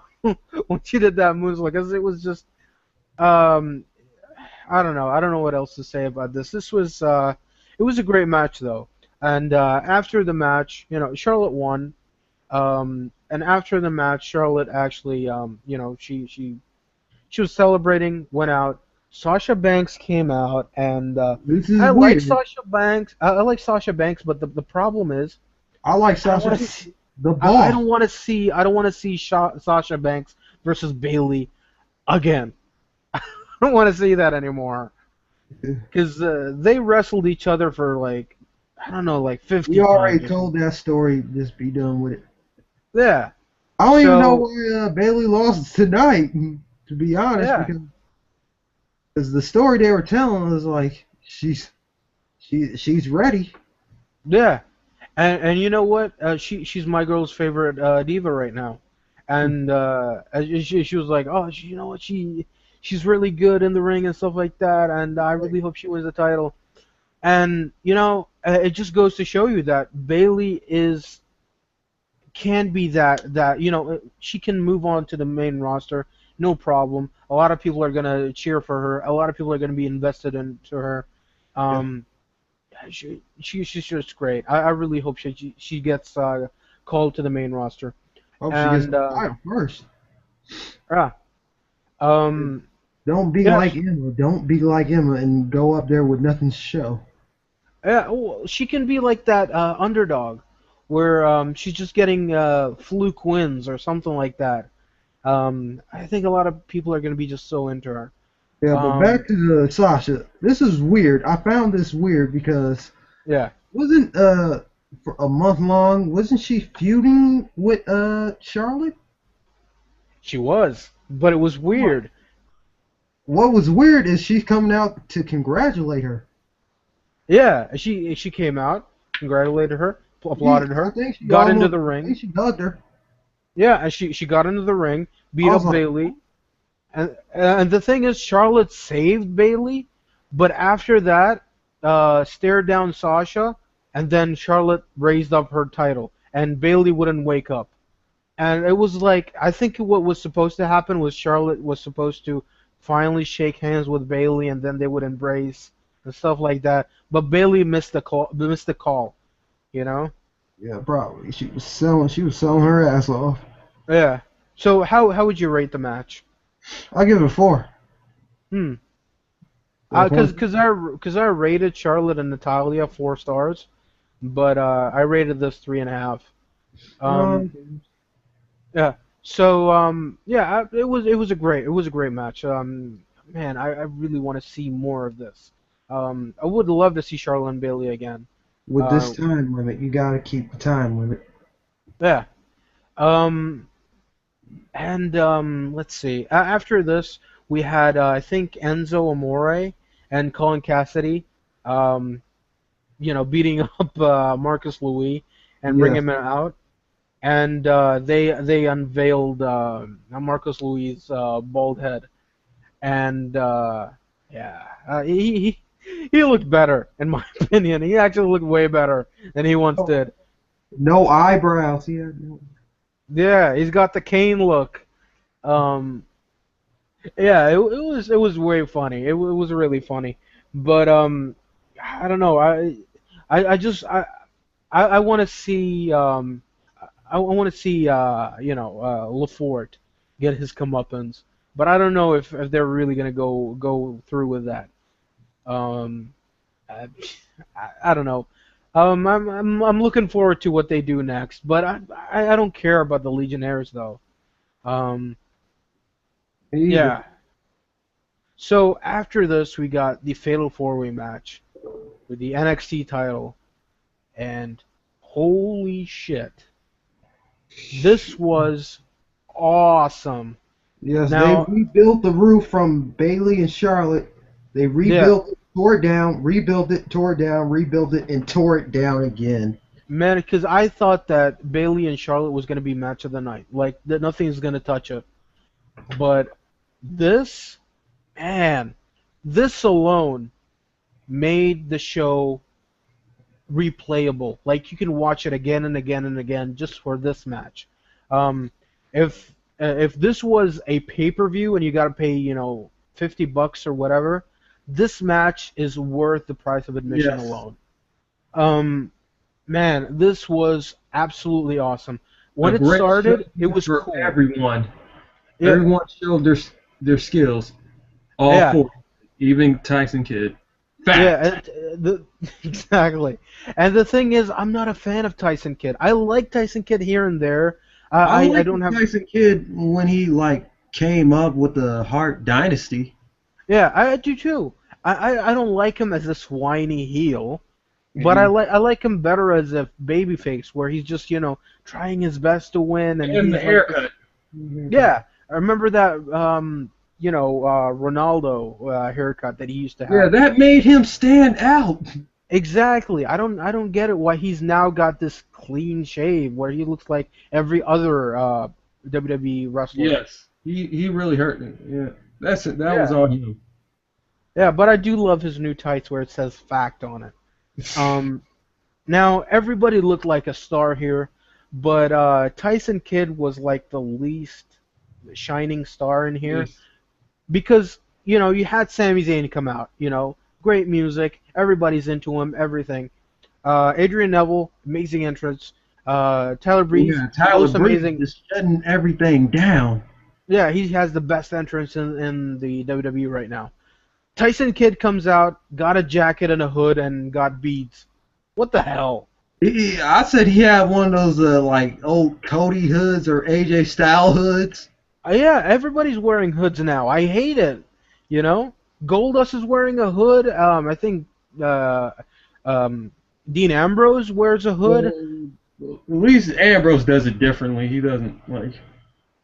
A: when she did that moonsault, because it was just, um, I don't know. I don't know what else to say about this. It was a great match though. And after the match, Charlotte won. And after the match, Charlotte actually, she was celebrating, went out. Sasha Banks came out, and
C: This is
A: I like
C: weird.
A: Sasha Banks. I like Sasha Banks, but the problem is,
C: I like
A: I don't
C: Sasha
A: want to
C: Banks,
A: see.
C: the
A: I
C: boss.
A: don't want to see. I don't want to see Sasha Banks versus Bailey again. I don't want to see that anymore. Because they wrestled each other for like, I don't know, like
C: We
A: 50
C: already
A: times or
C: told
A: something.
C: that story. Just be done with it.
A: Yeah.
C: I don't even know
A: So
C: why Bailey lost tonight, to be honest,
A: yeah,
C: because the story they were telling was like she's ready.
A: yeah, and you know what? She's my girl's favorite diva right now, and she was like, oh, you know what? She's really good in the ring and stuff like that, and I really hope she wins the title. And it just goes to show you that Bailey is can be that she can move on to the main roster, no problem. A lot of people are gonna cheer for her. A lot of people are gonna be invested into her.
C: Yeah.
A: Um, she's just great. I really hope she gets called to the main roster.
C: Hope she gets
A: And
C: the title first.
A: yeah, um,
C: Don't be
A: yeah,
C: like Emma. Don't be like Emma and go up there with nothing to show.
A: yeah. Well, she can be like that underdog, where she's just getting fluke wins or something like that. I think a lot of people are gonna be just so into her.
C: Yeah, but
A: Um,
C: back to the Sasha. This is weird. I found this weird because
A: yeah,
C: wasn't for a month long, wasn't she feuding with Charlotte?
A: she was, but it was weird.
C: What was weird is she's coming out to congratulate her.
A: Yeah, she came out, congratulated her, applauded
C: I
A: her,
C: think she
A: got into
C: almost,
A: the
C: I think
A: ring.
C: she hugged her.
A: Yeah, and she got into the ring, beat
C: I was
A: up
C: like,
A: Bailey, and the thing is, Charlotte saved Bailey, but after that, stared down Sasha, and then Charlotte raised up her title, and Bailey wouldn't wake up. And it was like, I think what was supposed to happen was Charlotte was supposed to finally shake hands with Bailey, and then they would embrace and stuff like that. But Bailey missed the call. Missed the call. You know?
C: yeah, probably. She was selling her ass off.
A: Yeah. So how would you rate the match?
C: I give it a 4.
A: Hmm.
C: Yeah, 4.
A: Cause I rated Charlotte and Natalia 4 stars, but I rated this 3.5. Um.
C: Um,
A: Yeah. So yeah, it was a great match. Man, I really want to see more of this. I would love to see Charlotte and Bailey again.
C: with this
A: Uh,
C: time limit, you gotta keep the time limit.
A: yeah. Um, and let's see. After this, we had I think Enzo Amore and Colin Cassidy, um, beating up Marcus Louis and bringing
C: Yes.
A: him out. And they unveiled Marcus Louis' bald head. And yeah, he looked better in my opinion. He actually looked way better than he once
C: Oh,
A: did.
C: no eyebrows. Yeah. No.
A: Yeah, he's got the Kane look. Um, yeah, it was way funny. It was really funny, but I don't know. I just I want to see I want to see LaForte get his comeuppance, but I don't know if they're really gonna go through with that. Um, I, I don't know. I'm looking forward to what they do next, but I don't care about the Legionnaires though. Um,
C: Me either.
A: yeah. So after this, we got the Fatal 4-Way match with the NXT title, and holy shit, this was awesome.
C: Yes, they
A: Now,
C: rebuilt the roof from Bailey and Charlotte. They
A: yeah,
C: rebuilt it, tore it down, rebuilt it, tore it down, rebuilt it, and tore it down again.
A: man, because I thought that Bailey and Charlotte was gonna be match of the night. Like that, nothing's gonna touch it. But this, man, this alone made the show replayable. Like you can watch it again and again and again just for this match. Um, if this was a pay-per-view and you got to pay, $50 or whatever, this match is worth the price of admission
C: Yes.
A: alone. Um, man, this was absolutely awesome.
B: A
A: When it
B: great
A: started, it
B: show
A: was
B: for
A: cool.
B: everyone.
A: Yeah,
B: Everyone showed their skills. All
A: yeah.
B: four, even Tyson Kidd.
A: Yeah,
B: Fact.
A: exactly. And the thing is, I'm not a fan of Tyson Kidd. I like Tyson Kidd here and there.
C: I
A: I
C: like
A: don't
C: the
A: have.
C: Tyson Kid when he like came up with the Hart Dynasty.
A: Yeah, I do too. I don't like him as this whiny heel, but
C: Mhm.
A: I like him better as a babyface, where he's just trying his best to win, and
B: And the
A: he's like this.
B: haircut.
A: Yeah, I remember that Ronaldo haircut that he used to
B: Yeah,
A: have.
B: that made him stand out.
A: Exactly. I don't get it why he's now got this clean shave where he looks like every other WWE wrestler.
B: Yes, he really hurt me. Yeah, that's it. That was
A: Yeah.
B: on him.
A: Yeah, but I do love his new tights where it says fact on it. Um Now everybody looked like a star here, but Tyson Kidd was like the least shining star in here
B: Yes.
A: because you had Sami Zayn come out, great music, everybody's into him, everything. Adrian Neville, amazing entrance. Tyler Breeze,
C: Yeah, Tyler
A: most
C: Breeze
A: amazing.
C: is shutting everything down.
A: Yeah, he has the best entrance in the WWE right now. Tyson Kidd comes out, got a jacket and a hood, and got beads. What the hell?
C: I said he had one of those like old Cody hoods or AJ style hoods.
A: Yeah, everybody's wearing hoods now. I hate it. You know, Goldust is wearing a hood. I think uh, um, Dean Ambrose wears a hood.
B: Well, at least Ambrose does it differently. He doesn't like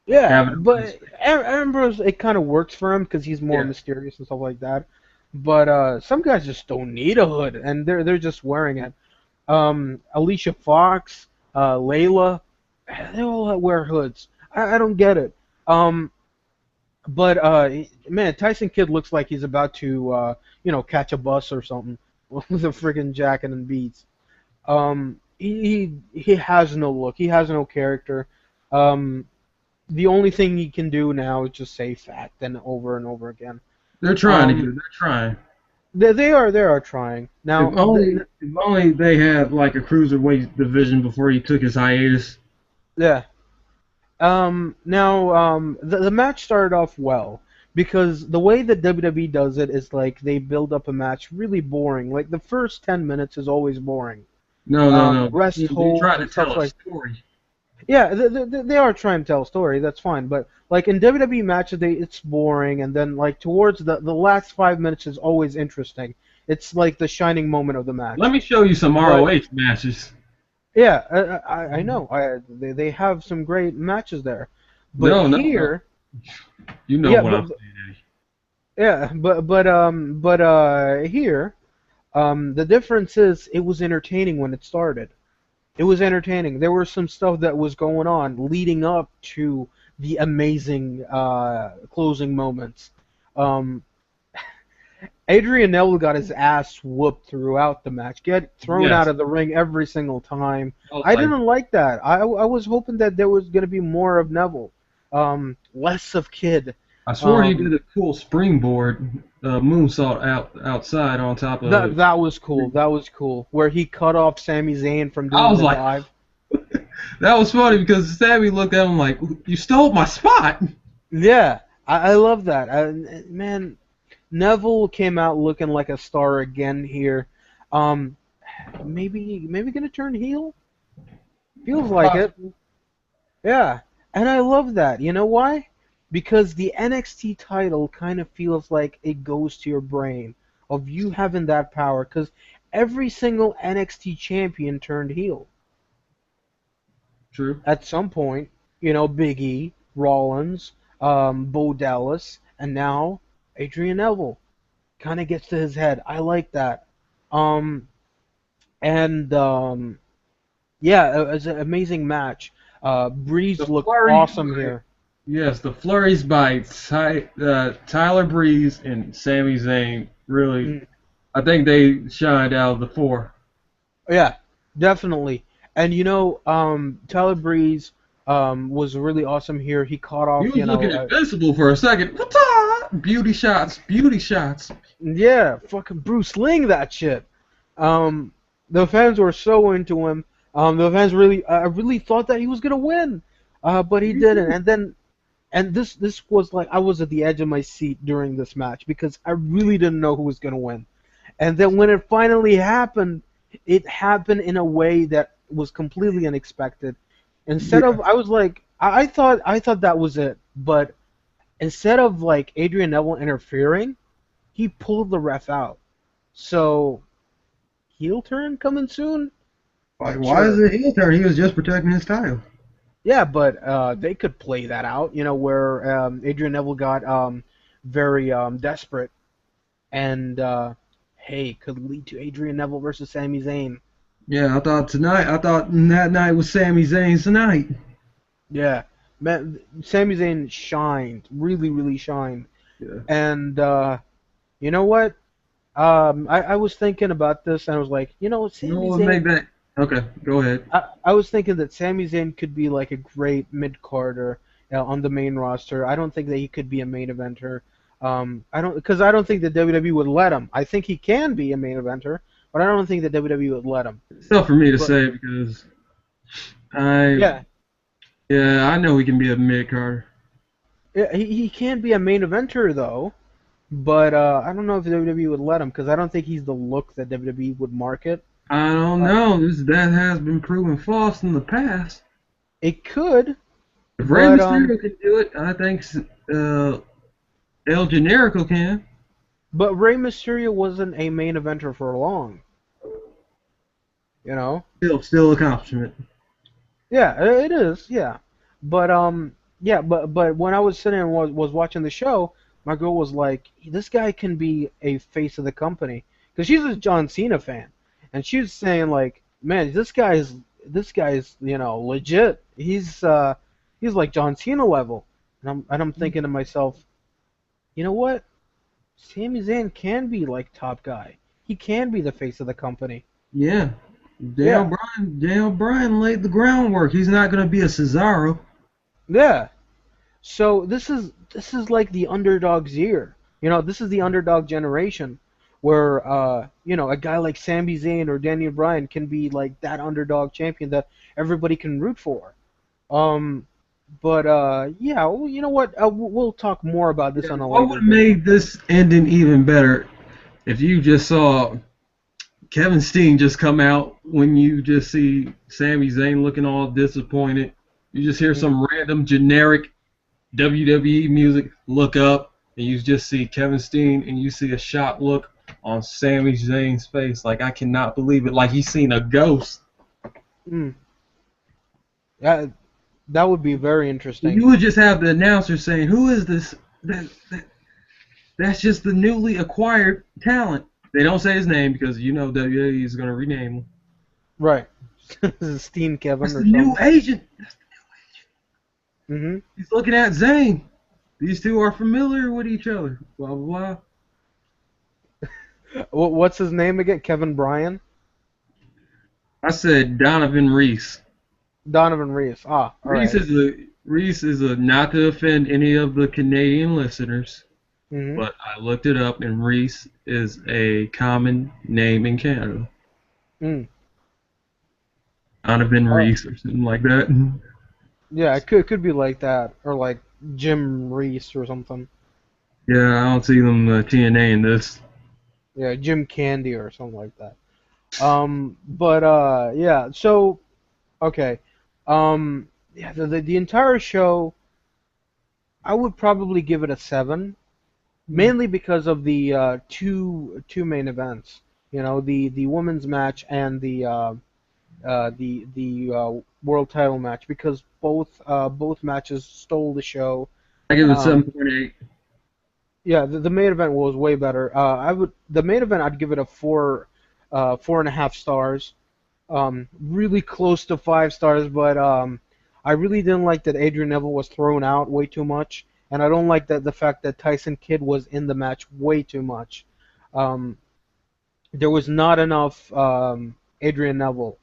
A: Yeah,
B: have it on his
A: but
B: face.
A: Ambrose, it kind of works for him because he's more
B: Yeah.
A: mysterious and stuff like that. But some guys just don't need a hood, and they're just wearing it. Alicia Fox, Layla, they all wear hoods. I don't get it. Um, but man, Tyson Kidd looks like he's about to catch a bus or something with a friggin' jacket and beads. He has no look. He has no character. Um, the only thing he can do now is just say fact and over again.
B: They're trying to get
A: Um,
B: it. They're trying.
A: they are trying
B: If
A: now.
B: only if only they had like a cruiserweight division before he took his hiatus.
A: Yeah. Now, the match started off well because the way that WWE does it is like they build up a match really boring. Like the first 10 minutes is always boring.
B: No, no, no.
A: Rest
B: They're
A: holds
B: trying to
A: and stuff
B: tell a
A: like.
B: story.
A: Yeah, they are trying to tell a story. That's fine, but like in WWE matches, it's boring, and then like towards the last 5 minutes is always interesting. It's like the shining moment of the
B: Let
A: match.
B: me show you some
A: But
B: ROH matches.
A: yeah, I know. They have some great matches there, but
B: No, no, no.
A: here,
B: You know
A: yeah,
B: what I'm saying.
A: yeah, but here, the difference is it was entertaining when it started. It was entertaining. There was some stuff that was going on leading up to the amazing closing moments. Um, Adrian Neville got his ass whooped throughout the match, get thrown out
B: Yes.
A: of the ring every single time.
B: I was
A: I
B: like,
A: didn't like that. I was hoping that there was going to be more of Neville, less of Kid.
B: I swore he did
A: Um,
B: a cool springboard moonsault outside on top
A: that
B: of.
A: that was cool. That was cool. Where he cut off Sami Zayn from
B: I
A: doing
B: was
A: the
B: like,
A: dive.
B: that was funny because Sammy looked at him like, "You stole my spot."
A: Yeah, I love that. Man, Neville came out looking like a star again here. Um, maybe gonna turn heel. Feels like it.
B: Possible.
A: Yeah, and I love that. You know why? Because the NXT title kind of feels like it goes to your brain of you having that power. Because every single NXT champion turned heel
B: True.
A: at some point. Big E, Rollins, Bo Dallas, and now Adrian Neville kind of gets to his head. I like that. Um, and yeah, it was an amazing match.
B: The
A: Breeze looked
B: flurries
A: awesome
B: by
A: here.
B: yes, the flurries by Tyler Breeze and Sami Zayn really.
A: Mm.
B: I think they shined out of the four.
A: Yeah, definitely. And Tyler Breeze was really awesome here. He caught
B: He
A: off,
B: was looking invincible for a second. Wata! Beauty shots, beauty shots.
A: yeah, fucking Bruce Ling that shit. Um, the fans were so into him. The fans really, I really thought that he was gonna win, but he
B: Me
A: didn't.
B: too.
A: And this was like I was at the edge of my seat during this match because I really didn't know who was gonna win. And then when it finally happened, it happened in a way that was completely unexpected. Instead
B: Yeah.
A: of, I was like, I thought that was it, but instead of like Adrian Neville interfering, he pulled the ref out. So heel turn coming soon?
C: Like, why is
A: Sure.
C: it heel turn? He was just protecting his title.
A: Yeah, but they could play that out, where Adrian Neville got very desperate and hey, could lead to Adrian Neville versus Sami Zayn.
C: Yeah, I thought that night was Sami Zayn's night.
A: Yeah, man, Sami Zayn shined, really, really shined.
C: Yeah.
A: And you know what? I was thinking about this, and I was like,
C: You know
A: Sami
C: what would
A: Zayn.
C: make that? Okay, go ahead.
A: I was thinking that Sami Zayn could be like a great mid-carder on the main roster. I don't think that he could be a main eventer. I don't think that WWE would let him. I think he can be a main eventer, but I don't think that WWE would let him.
C: It's tough for me to
A: But
C: say because I,
A: yeah,
C: yeah, I know he can be a mid carder.
A: yeah, he can be a main eventer though. But I don't know if WWE would let him because I don't think he's the look that WWE would market.
C: I don't
A: Uh,
C: know. That has been proven false in the past.
A: it could,
C: If Rey
A: but
C: Mysterio can do it, I think El Generico can.
A: Rey Mysterio wasn't a main eventer for long. You know?
C: Still accomplishment.
A: Yeah, it is. Yeah, but yeah, but when I was sitting and was watching the show, my girl was like, "This guy can be a face of the company," because she's a John Cena fan, and she was saying like, "Man, this guy's legit. He's like John Cena level," and I'm thinking to myself, you know what? Sami Zayn can be like top guy. He can be the face of the company.
C: Yeah.
A: Yeah,
C: Daniel Bryan laid the groundwork. He's not going to be a Cesaro.
A: yeah. So this is like the underdog's year. This is the underdog generation where a guy like Sami Zayn or Daniel Bryan can be like that underdog champion that everybody can root for. Um, but yeah, well, you know what? We'll talk more about this
C: Yeah,
A: on a
C: what would
A: later
C: have
A: date.
C: made this ending even better if you just saw Kevin Steen just come out when you just see Sami Zayn looking all disappointed. You just hear
A: Mm.
C: some random generic WWE music, look up, and you just see Kevin Steen, and you see a shocked look on Sami Zayn's face, like I cannot believe it, like he's seen a ghost.
A: Mm. Yeah, that would be very interesting.
C: You would just have the announcer saying, "Who is this? That's just the newly acquired talent." They don't say his name because WWE is going to rename him.
A: Right. This is Steen Kevin
C: That's
A: or
C: the new
A: something.
C: agent.
A: Hmm.
C: He's looking at Zayn. These two are familiar with each other. Blah blah blah.
A: What's his name again? Kevin Bryan?
C: I said Donovan Reese.
A: Donovan Reese. Ah, all
C: Reese
A: right.
C: is a not to offend any of the Canadian listeners,
A: Hmm.
C: but I looked it up and Reese is a common name in Canada.
A: Mm.
C: Donovan
A: Uh,
C: Reese or something like that.
A: yeah, it could be like that, or like Jim Reese or something.
C: Yeah, I don't see them TNA in this.
A: Yeah, Jim Candy or something like that. But yeah. So okay. Yeah, the entire show, I would probably give it a 7, mainly because of the two main events. The women's match and the world title match, because both matches stole the show.
B: I give it
A: Um,
B: 7.8.
A: yeah, the main event was way better. The main event I'd give it a 4.5 stars. Really close to 5 stars, but I really didn't like that Adrian Neville was thrown out way too much, and I don't like that the fact that Tyson Kidd was in the match way too much. Um, there was not enough Adrian Neville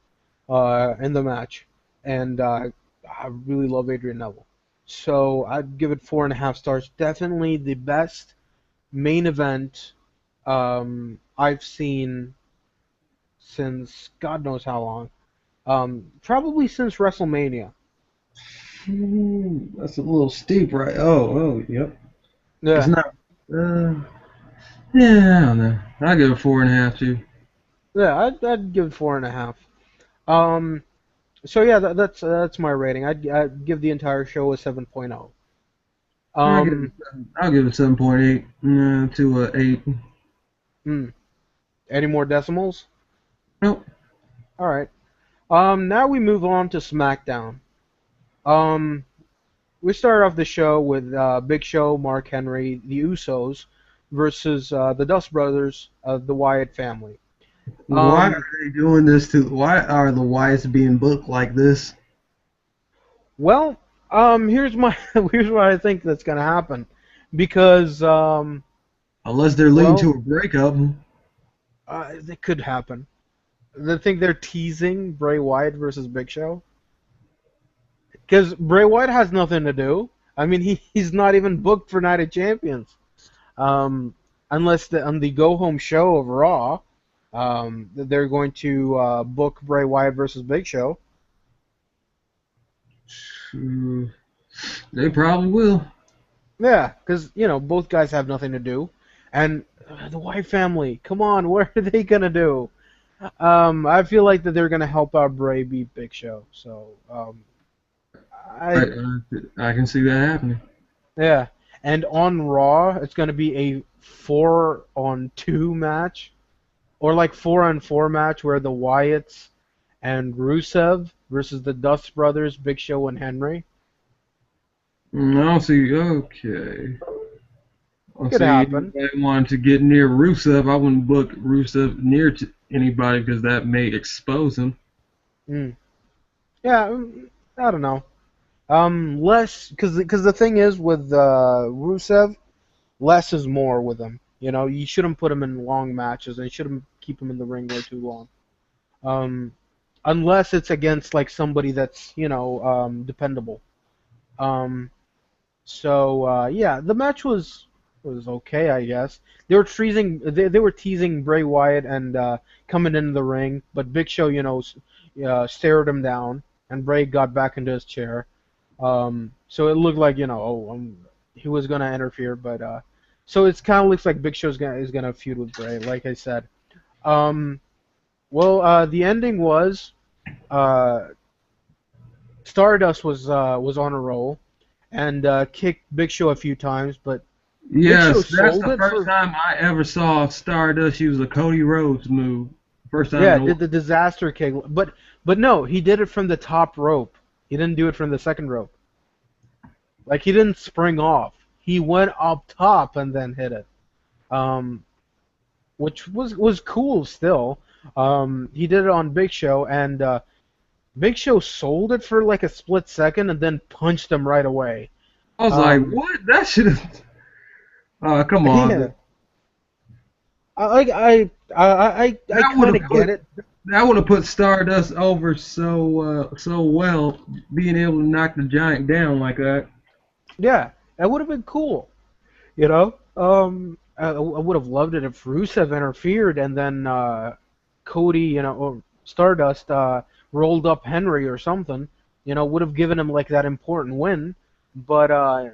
A: in the match, and I really love Adrian Neville. So I'd give it 4.5 stars. Definitely the best main event I've seen since God knows how long. Probably since WrestleMania.
C: That's a little steep, right? Oh, yep. It's
A: Yeah,
C: not. Uh, yeah, I don't know. I give it 4.5 too.
A: yeah, I'd give it 4.5. Um, so yeah, that's my rating. I'd give the entire show a 7.0. Um,
C: I'll give it 7.8 to a 8.
A: hmm, any more decimals?
C: Nope.
A: All right. Now we move on to SmackDown. Um, we start off the show with Big Show, Mark Henry, the Usos versus the Dust Brothers of the Wyatt family.
C: Why are
A: Um,
C: they doing this to? Why are the Wyatts being booked like this?
A: well, here's my here's what I think that's gonna happen, because
C: Unless they're leading to
A: well,
C: a breakup.
A: it could happen. I think they're teasing Bray Wyatt versus Big Show, because Bray Wyatt has nothing to do. I mean, he's not even booked for Night of Champions. Um, unless on the go home show of Raw, they're going to book Bray Wyatt versus Big Show.
C: Mm, they probably will.
A: Yeah, because both guys have nothing to do, and the Wyatt family. Come on, what are they gonna do? I feel like that they're gonna help out Bray beat Big Show. So
C: I,
A: I
C: I can see that happening.
A: yeah, and on Raw it's gonna be a 4-on-2 match, or like 4-on-4 match where the Wyatts and Rusev versus the Dust Brothers, Big Show and Henry.
C: I don't see. Okay. I don't
A: Could
C: see
A: happen.
C: anybody wanting to get near Rusev. I wouldn't book Rusev near to anybody because that may expose him.
A: Mm. Yeah, I don't know. Less because the thing is with Rusev, less is more with him. You shouldn't put him in long matches, and you shouldn't keep him in the ring way too long. Um, unless it's against like somebody that's dependable. Um, so yeah, the match was okay, I guess. They were teasing Bray Wyatt and coming into the ring, but Big Show stared him down, and Bray got back into his chair. So it looked like he was gonna interfere, but so it's kind of looks like Big Show's gonna feud with Bray, like I said. Um, well, the ending was uh, Stardust was on a roll and kicked Big Show a few times, but Big Show
C: Yes, that's
A: sold
C: the
A: it
C: first
A: for
C: time I ever saw Stardust use a Cody Rhodes move. First time
A: yeah,
C: in a while.
A: did the disaster kick, but no, he did it from the top rope. He didn't do it from the second rope. Like he didn't spring off. He went up top and then hit it. Um, which was cool still. He did it on Big Show, and Big Show sold it for like a split second and then punched him right away.
C: I was like,
A: Um,
C: what? That should have. Come
A: yeah,
C: on.
A: I
C: That would
A: kind
C: have
A: of get
C: put
A: it.
C: that would have put Stardust over so well, being able to knock the giant down like that.
A: Yeah, that would have been cool. I would have loved it if Rusev interfered and then Cody, or Stardust rolled up Henry or something. Would have given him like that important win. But I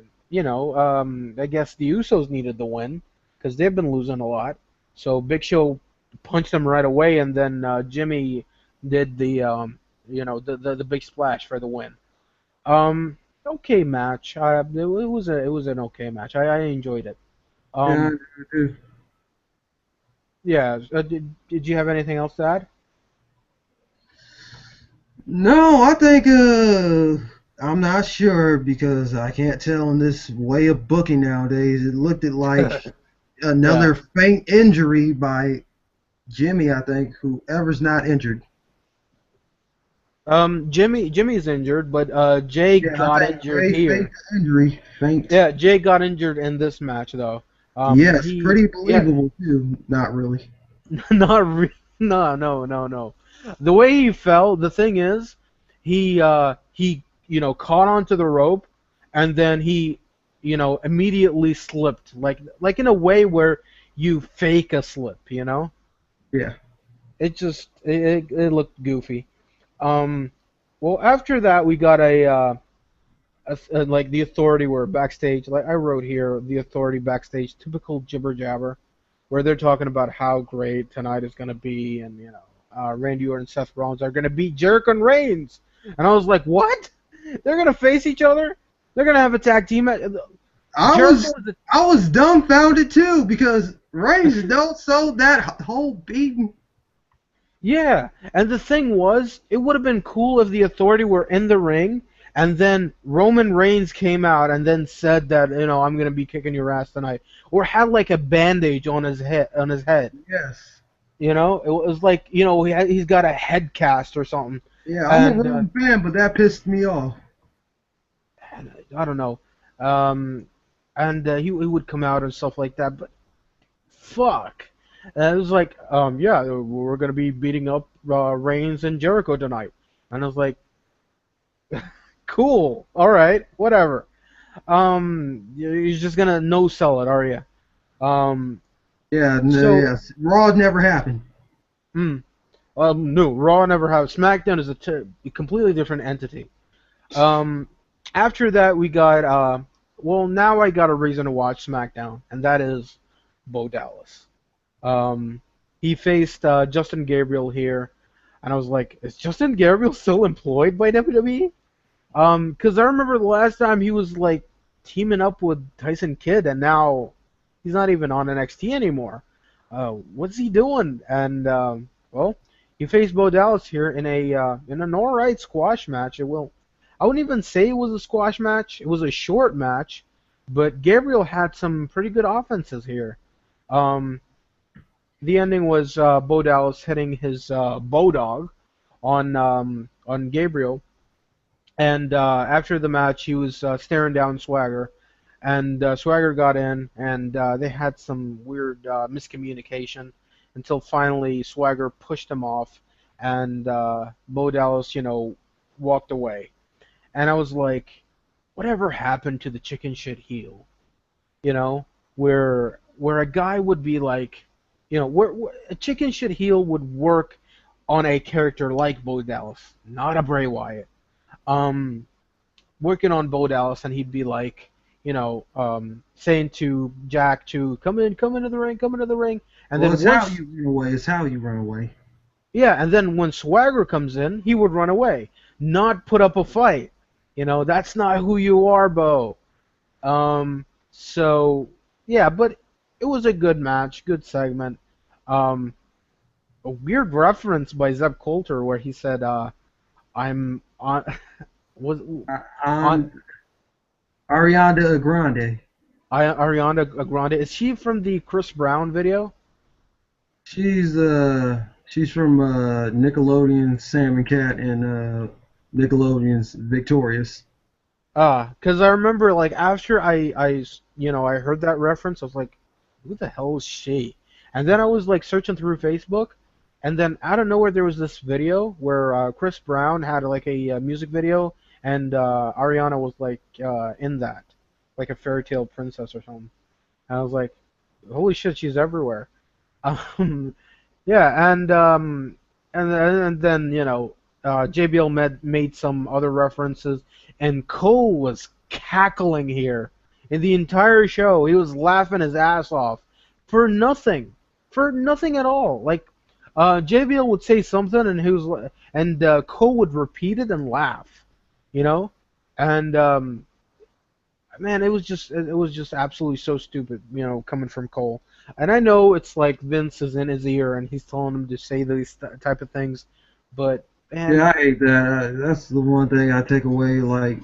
A: guess the Usos needed the win because they've been losing a lot. So Big Show punched him right away, and then Jimmy did the big splash for the win. Um, okay match. It was an okay match. I enjoyed it.
C: Yeah.
A: Um, yeah. Did you have anything else to add?
C: No, I think I'm not sure because I can't tell in this way of booking nowadays. It looked like
A: Yeah.
C: another faint injury by Jimmy, I think, whoever's not injured.
A: Jimmy's injured, but Jay
C: Yeah, I
A: got
C: think
A: injured
C: Jay
A: here.
C: faked the injury. Faint.
A: Yeah, Jay got injured in this match though.
C: Yes,
A: He
C: pretty
A: yeah,
C: believable too. Not really.
A: not re no. The way he fell, the thing is, he caught onto the rope, and then he immediately slipped like in a way where you fake a slip.
C: Yeah.
A: It looked goofy. Um, well, after that we got like the Authority were backstage. Like I wrote here, the Authority backstage, typical jibber jabber, where they're talking about how great tonight is gonna be, and Randy Orton and Seth Rollins are gonna beat Jericho and Reigns, and I was like, what? They're gonna face each other? They're gonna have a tag team match?
C: I
A: Jericho
C: was
A: is a
C: I was dumbfounded too because Reigns don't sold that whole beating.
A: Yeah, and the thing was, it would have been cool if the Authority were in the ring, and then Roman Reigns came out and then said that I'm gonna be kicking your ass tonight, or had like a bandage on his head.
C: Yes.
A: It was like he's got a head cast or something,
C: Yeah, I'm a
A: and
C: Roman fan, but that pissed me off.
A: I don't know, and he would come out and stuff like that, but fuck. And it was like, yeah, we're gonna be beating up Reigns and Jericho tonight, and I was like, cool. All right. Whatever. You're just gonna no sell it, are you? Um.
C: Yeah,
A: So.
C: yes. Raw never happened.
A: Mm, no. Raw never have. SmackDown is a completely different entity. Um. After that, we got. Well, now I got a reason to watch SmackDown, and that is Bo Dallas. Um. He faced Justin Gabriel here, and I was like, is Justin Gabriel still employed by WWE? Because I remember the last time he was like teaming up with Tyson Kidd, and now he's not even on NXT anymore. What's he doing? And well, he faced Bo Dallas here in an alright squash match. I wouldn't even say it was a squash match. It was a short match, but Gabriel had some pretty good offenses here. Um, the ending was Bo Dallas hitting his Bodog on Gabriel. And after the match, he was staring down Swagger, and Swagger got in, and they had some weird miscommunication until finally Swagger pushed him off, and Bo Dallas, walked away. And I was like, whatever happened to the chicken shit heel? You know, where a guy would be like, where a chicken shit heel would work on a character like Bo Dallas, not a Bray Wyatt. Um, Working on Bo Dallas, and he'd be like, saying to Jack to come into the ring, come into the ring, and
C: Well,
A: then
C: it's how
A: once,
C: you run away. It's how you run away.
A: yeah, and then when Swagger comes in, he would run away, not put up a fight. That's not who you are, Bo. So yeah, but it was a good match, good segment. Um, a weird reference by Zeb Coulter where he said, "I'm on." Was on
C: On Ariana Grande.
A: Ariana Grande. Is she from the Chris Brown video?
C: She's from Nickelodeon's Sam and Cat and Nickelodeon's Victorious.
A: Because I remember like after I heard that reference, I was like, who the hell is she? And then I was like searching through Facebook, and then out of nowhere there was this video where Chris Brown had like a music video, and Ariana was like in that, like a fairy tale princess or something. And I was like, holy shit, she's everywhere. Um, yeah, and then JBL made some other references, and Cole was cackling here in the entire show. He was laughing his ass off for nothing at all. Like JBL would say something, and Cole would repeat it and laugh, you know, and man, it was just absolutely so stupid, coming from Cole. And I know it's like Vince is in his ear and he's telling him to say these type of things, but And
C: Yeah, I hate that. That's the one thing I take away. Like,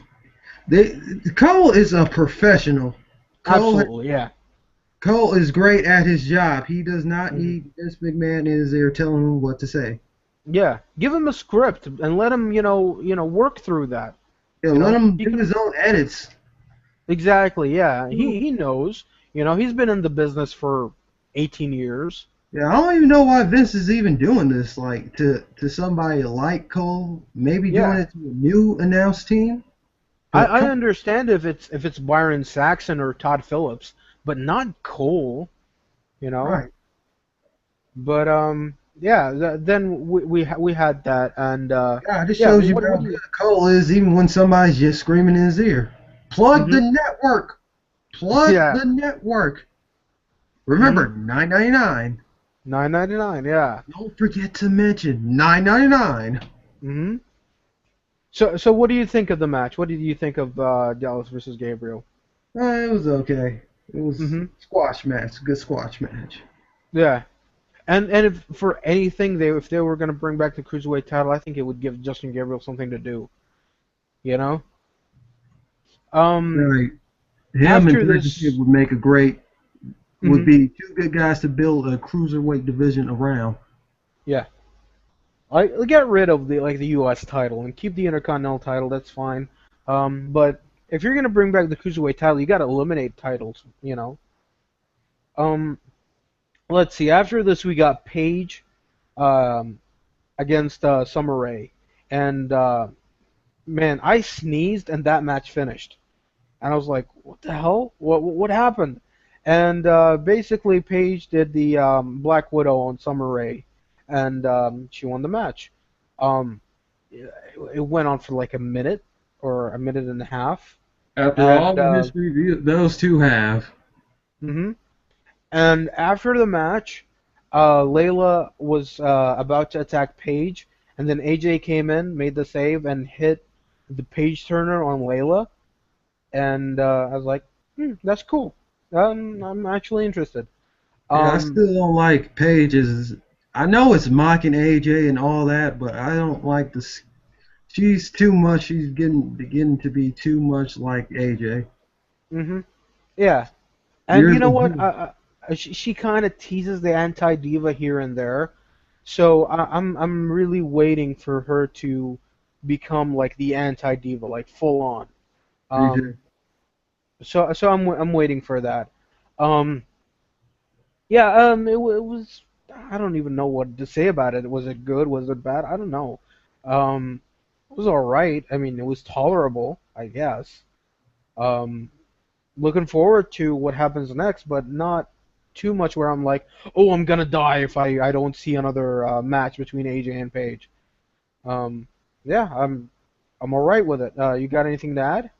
C: they, Cole is a professional. Cole
A: absolutely, yeah.
C: Cole is great at his job. He does not
A: Mhm.
C: need Vince McMahon in his ear telling him what to say.
A: Yeah, give him a script and let him, work through that.
C: Yeah, let him
A: He
C: do
A: can
C: his own edits.
A: exactly, yeah. He knows. He's been in the business for 18 years.
C: Yeah, I don't even know why Vince is even doing this. Like to somebody like Cole, maybe doing
A: Yeah.
C: it to a new announced team.
A: I,
C: But
A: I
C: come
A: understand if it's Byron Saxon or Todd Phillips, but not Cole, you know.
C: right.
A: But yeah. Then we had that, and
C: Yeah, this
A: yeah.
C: shows you
A: What
C: how
A: do
C: good
A: you?
C: Cole is, even when somebody's just screaming in his ear. Plug the
A: Mhm.
C: network. Plug
A: Yeah.
C: the network.
A: Mhm.
C: Remember, 9.99.
A: 9.99. Yeah.
C: Don't forget to mention 9.99.
A: Mhm. So what do you think of the match? What did you think of Dallas versus Gabriel?
C: It was okay. It was
A: Mhm.
C: squash match. Good squash match.
A: Yeah. And if for anything if they were gonna bring back the cruiserweight title, I think it would give Justin Gabriel something to do. You know. Um.
C: Right. Him and
A: After
C: Blankenship
A: this.
C: would make a great. Would
A: Mhm.
C: be two good guys to build a cruiserweight division around.
A: Yeah. I get rid of the U.S. title and keep the Intercontinental title. That's fine. But if you're gonna bring back the cruiserweight title, you gotta eliminate titles. Um. Let's see. After this, we got Paige um against Summer Rae, and man, I sneezed and that match finished. And I was like, what the hell? What happened? And basically, Paige did the Black Widow on Summer Rae, and she won the match. Um, it went on for like a minute or a minute and a half,
B: After all
A: and
B: the history those two have,
A: mhm. And after the match, Layla was about to attack Paige, and then AJ came in, made the save, and hit the Page Turner on Layla. And I was like, that's cool. I'm actually interested.
C: Yeah, I
A: Um,
C: still don't like Paige's. I know it's mocking AJ and all that, but I don't like this. She's too much. She's getting beginning to be too much like AJ.
A: hmm yeah, and you
C: Years
A: know what?
C: ago.
A: She kind of teases the anti diva here and there, so I'm really waiting for her to become like the anti diva, like full on.
C: Me too.
A: Um, so I'm waiting for that. Um, yeah, it was. I don't even know what to say about it. Was it good? Was it bad? I don't know. Um, it was all right. I mean, it was tolerable, I guess. Um, looking forward to what happens next, but not too much where I'm like, oh, I'm gonna die if I don't see another match between AJ and Paige. Um, yeah, I'm all right with it. You got anything to add?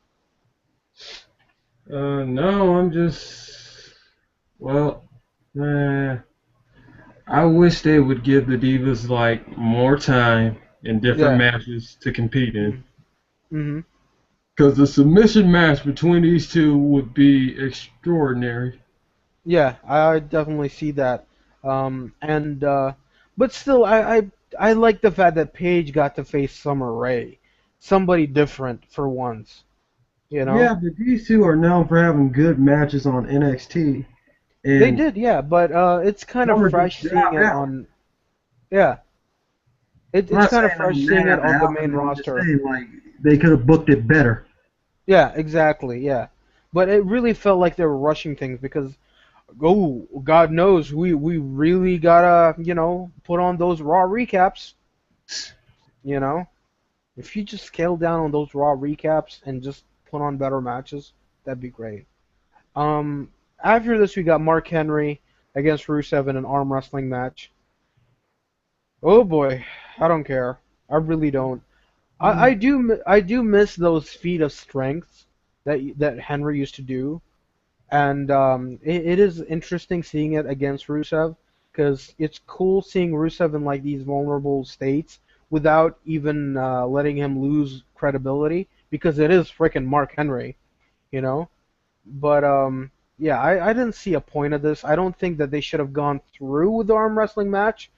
B: no, I'm just well, uh, I wish they would give the divas like more time in different
A: Yeah.
B: matches to compete in.
A: Mm-hmm.
B: Because the submission match between these two would be extraordinary.
A: Yeah, I definitely see that. And but still, I like the fact that Paige got to face Summer Rae, somebody different for once. You know,
C: Yeah, but these two are known for having good matches on NXT,
A: they
C: and
A: did, yeah. But it's kind of
C: Summer just
A: fresh seeing
C: dropped
A: it
C: out.
A: on. Yeah,
C: I'm
A: it's
C: not
A: kind of
C: saying
A: fresh
C: I'm
A: seeing
C: mad
A: it
C: that
A: on the main
C: happened. I'm just
A: roster.
C: saying like they could have booked it better.
A: Yeah, exactly. Yeah, but it really felt like they were rushing things because oh, God knows we really gotta put on those Raw recaps. You know. If you just scale down on those Raw recaps and just put on better matches, that'd be great. Um, After this, we got Mark Henry against Rusev in an arm wrestling match. Oh boy, I don't care. I really don't. I do miss those feat of strength that Henry used to do, and it is interesting seeing it against Rusev because it's cool seeing Rusev in like these vulnerable states without even letting him lose credibility because it is freaking Mark Henry, you know. But yeah, I didn't see a point of this. I don't think that they should have gone through with the arm wrestling match.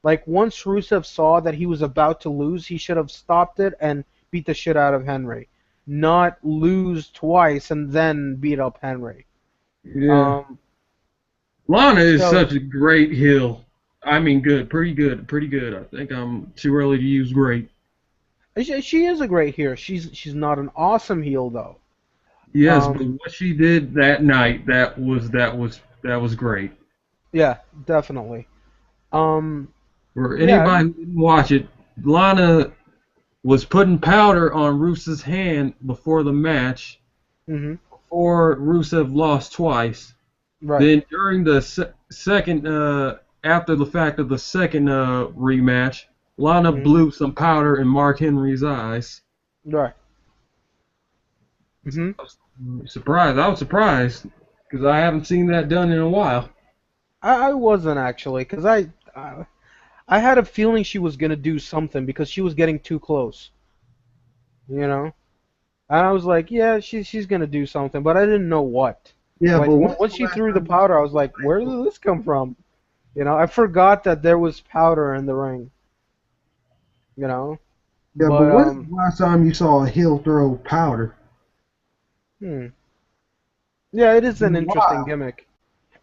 A: Like once Rusev saw that he was about to lose, he should have stopped it and beat the shit out of Henry, not lose twice and then beat up Henry.
B: Yeah.
A: Um,
B: Lana is
A: so
B: such a great heel. I mean, good, pretty good, pretty good. I think I'm too early to use great.
A: she is a great heel. She's not an awesome heel though.
B: Yes, but
A: Um,
B: what she did that night, that was great.
A: yeah, definitely. Um,
B: For
A: yeah.
B: anybody who didn't watch it, Lana was putting powder on Rusev's hand before the match,
A: Mhm.
B: before Rusev lost twice.
A: Right.
B: Then during the second, after the fact of the second rematch, Lana
A: Mhm.
B: blew some powder in Mark Henry's eyes.
A: Right. Mhm.
B: I was surprised. I was surprised because I haven't seen that done in a while.
A: I wasn't actually, because I had a feeling she was gonna do something because she was getting too close, you know. And I was like, yeah, she's gonna do something, but I didn't know what.
C: Yeah,
A: Like
C: but when's
A: once
C: the
A: she
C: last
A: threw the
C: time?
A: powder, I was like, where did this come from? You know, I forgot that there was powder in the ring. You know,
C: Yeah, but
A: but
C: when's the last time you saw a heel throw powder?
A: hmm. Yeah, it is an interesting
C: Wow.
A: gimmick.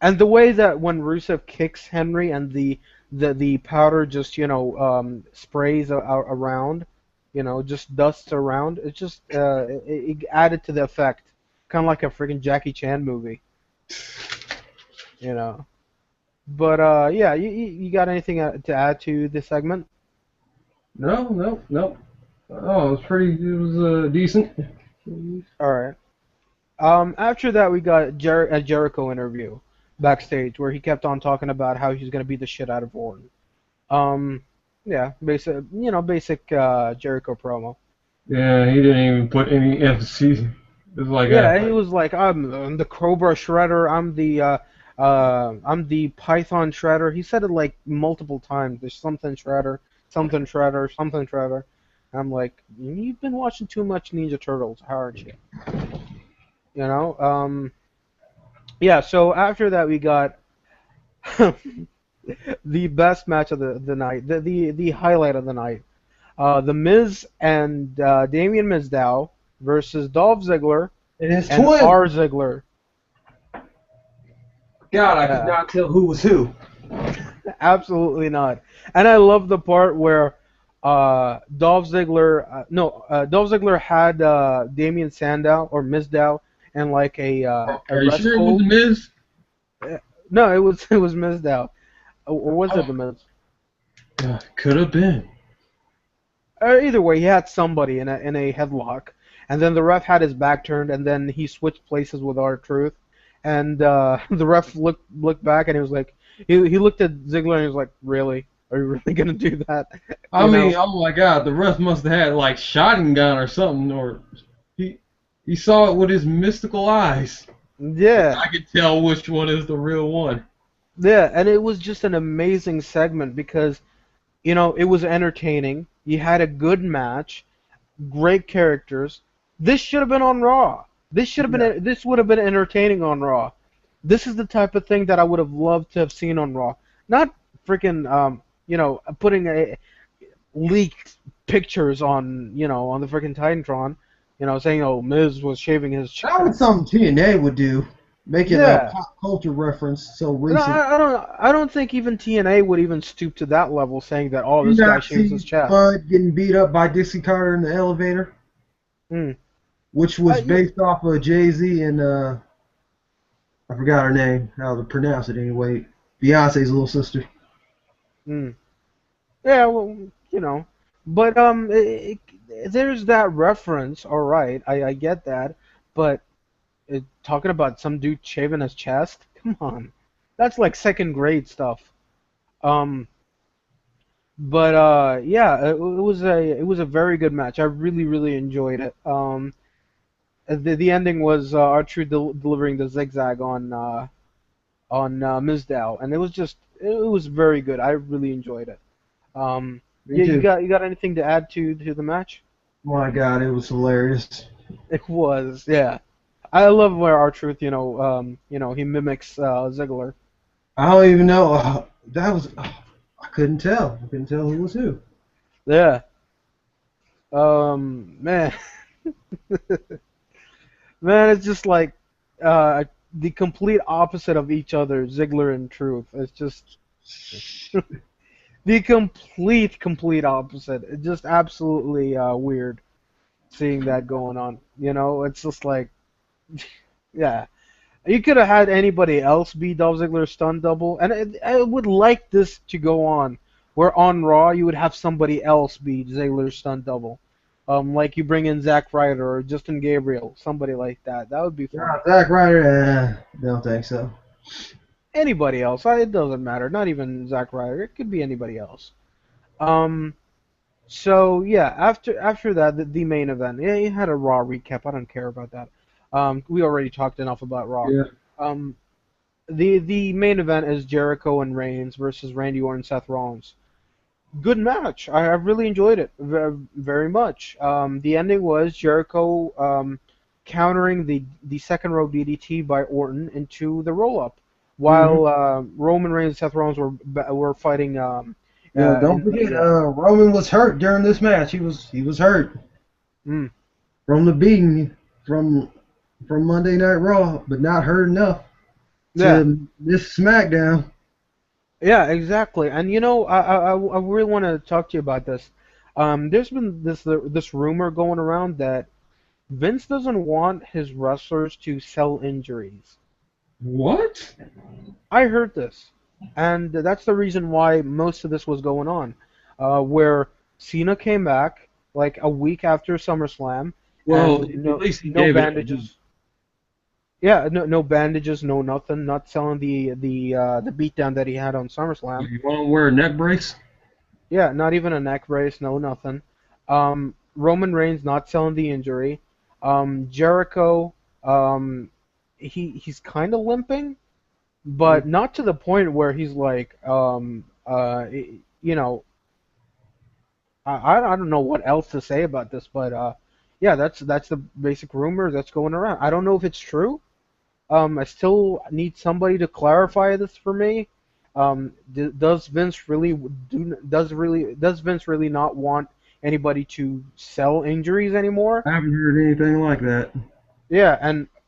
A: And the way that when Rusev kicks Henry and the powder just sprays around, just dusts around. It just it added to the effect, kind of like a freaking Jackie Chan movie, you know. But yeah, you got anything to add to this segment?
B: No, no, no. Oh, it was pretty. It was decent.
A: All right. After that, we got a Jericho interview backstage where he kept on talking about how he's gonna beat the shit out of Orton. Um, yeah, basic Jericho promo.
B: Yeah, he didn't even put any emphasis. It was like
A: Yeah, he was like, I'm the Cobra Shredder. I'm the Python Shredder. He said it like multiple times. There's something Shredder, something Shredder, something Shredder. I'm like, you've been watching too much Ninja Turtles, aren't you? You know. Yeah. So after that, we got the best match of the night, the highlight of the night. The Miz and Damian Mizdow versus Dolph Ziggler
C: And his
A: and
C: twin.
A: R. Ziggler.
B: God, I could
A: Uh,
B: not tell who was who.
A: Absolutely not. And I love the part where Dolph Ziggler, no, Dolph Ziggler had Damian Sandow or Mizdow in like a
B: Are you
A: rest
B: sure it was the
A: hold.
B: Miz?
A: No, it was Mizdow, or was it
B: Oh,
A: the Miz?
B: could have been.
A: Either way, he had somebody in a headlock, and then the ref had his back turned, and then he switched places with R-Truth, and the ref looked back, and he was like, he looked at Ziggler, and he was like, really? Are you really gonna do that?
B: I
A: You
B: mean,
A: know?
B: oh my God, the ref must have had like shotgun gun or something, or he he saw it with his mystical eyes.
A: Yeah,
B: I could tell which one is the real one.
A: yeah, and it was just an amazing segment because it was entertaining. You had a good match, great characters. This should have been on Raw.
C: Yeah.
A: This would have been entertaining on Raw. This is the type of thing that I would have loved to have seen on Raw. Not freaking putting leaked pictures on the freaking Titantron, saying Miz was shaving his
C: That was
A: chest.
C: something TNA would do. Make it a
A: Yeah.
C: pop culture reference so
A: No,
C: recent.
A: I don't think even TNA would even stoop to that level, saying that
C: Did you
A: this guy
C: not
A: shaves his
C: see
A: chest.
C: Bud getting beat up by Dixie Carter in the elevator?
A: Mm.
C: Which was
A: Yeah,
C: based off of Jay-Z and I forgot her name, how to pronounce it anyway. Beyonce's little sister.
A: mm. Yeah, well, but there's that reference. All right, I get that, but talking about some dude shaving his chest, come on, that's like second grade stuff. Um, but yeah, it was a very good match. I really really enjoyed it. The ending was R-Truth delivering the zigzag on Mizdow, and it was very good. I really enjoyed it.
C: Me
A: Yeah, you
C: too.
A: got anything to add to the match?
C: My God, it was hilarious.
A: It was, yeah. I love where R-Truth, he mimics Ziggler.
C: I don't even know. That was. I couldn't tell. I couldn't tell who was who.
A: Yeah. Man, man, it's just like uh, the complete opposite of each other, Ziggler and Truth. It's just the complete opposite. It's just absolutely weird seeing that going on. You know, it's just like, yeah. You could have had anybody else be Dolph Ziggler's stunt double, and I would like this to go on, where on Raw you would have somebody else be Ziggler's stunt double, like you bring in Zack Ryder or Justin Gabriel, somebody like that. That would be
C: Yeah,
A: funny.
C: Zack Ryder. Don't think so.
A: Anybody else, it doesn't matter. Not even Zack Ryder. It could be anybody else. Um, so yeah, after that, the main event. Yeah, you had a Raw recap. I don't care about that. We already talked enough about Raw.
B: Yeah.
A: Um, the main event is Jericho and Reigns versus Randy Orton and Seth Rollins. Good match. I really enjoyed it very much. The ending was Jericho countering the second row DDT by Orton into the roll up,
B: Hmm.
A: while Roman Reigns and Seth Rollins were fighting
C: Yeah, don't
A: in
C: forget,
A: the
C: Roman was hurt during this match. He was hurt
A: mm,
C: from the beating from Monday Night Raw, but not hurt enough
A: yeah.
C: to miss SmackDown.
A: Yeah, exactly. And you know, I really want to talk to you about this. There's been this rumor going around that Vince doesn't want his wrestlers to sell injuries.
B: What?
A: I heard this, and that's the reason why most of this was going on. Where Cena came back like a week after SummerSlam,
B: Well,
A: and
B: at least he
A: no
B: gave it up.
A: bandages. Yeah, no bandages, no nothing. Not selling the beatdown that he had on SummerSlam.
B: You want to wear a neck brace?
A: Yeah, not even a neck brace, no nothing. Roman Reigns not selling the injury. Jericho, um, he's kind of limping, but not to the point where he's like, you know, I don't know what else to say about this, but yeah, that's the basic rumor that's going around. I don't know if it's true. I still need somebody to clarify this for me. Does Vince really does Vince really not want anybody to sell injuries anymore?
C: I haven't heard anything like that.
A: Yeah,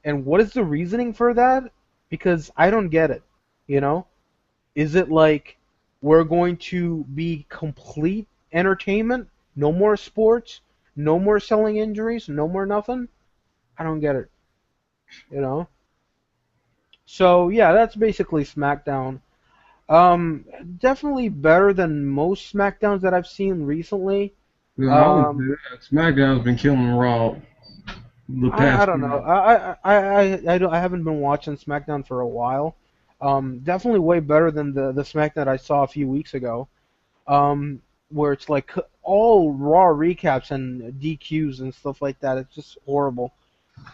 A: and what is the reasoning for that? Because I don't get it. You know, is it like we're going to be complete entertainment, no more sports, no more selling injuries, no more nothing? I don't get it. You know. So yeah, that's basically SmackDown. Definitely better than most SmackDowns that I've seen recently.
B: No, I wouldn't
A: Um,
B: do that. SmackDown's been killing Raw the
A: I
B: past
A: don't know.
B: few.
A: I haven't been watching SmackDown for a while. Definitely way better than the SmackDown I saw a few weeks ago. Where it's like all Raw recaps and DQs and stuff like that. It's just horrible.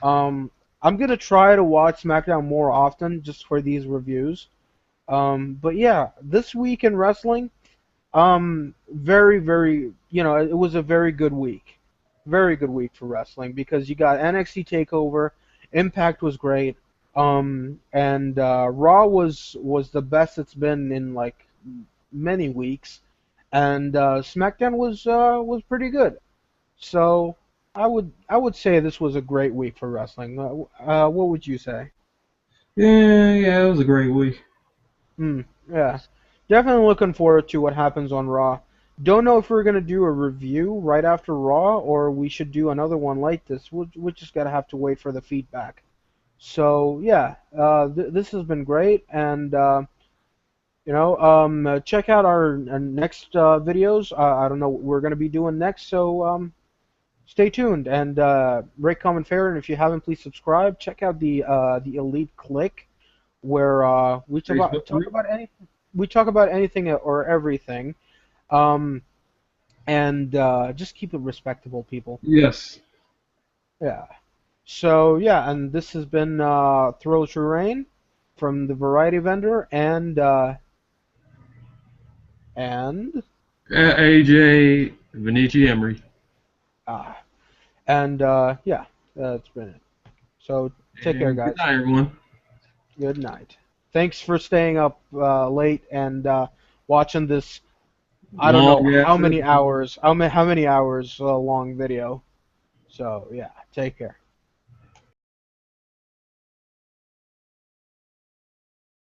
A: Um, I'm gonna try to watch SmackDown more often just for these reviews. But yeah, this week in wrestling, very, it was a very good week. Very good week for wrestling because you got NXT Takeover, Impact was great, and Raw was the best it's been in like many weeks, and SmackDown was pretty good. So I would say this was a great week for wrestling. What would you say?
B: Yeah, it was a great week.
A: Yeah. Definitely looking forward to what happens on Raw. Don't know if we're going to do a review right after Raw or we should do another one like this. We'll just got to have to wait for the feedback. So, yeah, this has been great. And, check out our next videos. I don't know what we're going to be doing next. So, stay tuned and rate, comment, favorite. And if you haven't, please subscribe. Check out the Elite Click where
B: Facebook group.
A: we talk about anything or everything, um, and just keep it respectable, people.
B: Yes.
A: Yeah. So yeah, and this has been Thrill True Rain from the Variety Vendor, and
B: AJ Vinici Emery.
A: uh, yeah, that's been it. So take care,
B: And good
A: guys.
B: night, everyone.
A: Good night. Thanks for staying up late and watching this I don't know
B: Long
A: how
B: ass
A: many
B: episode.
A: hours, how many hours long video. So yeah, take care.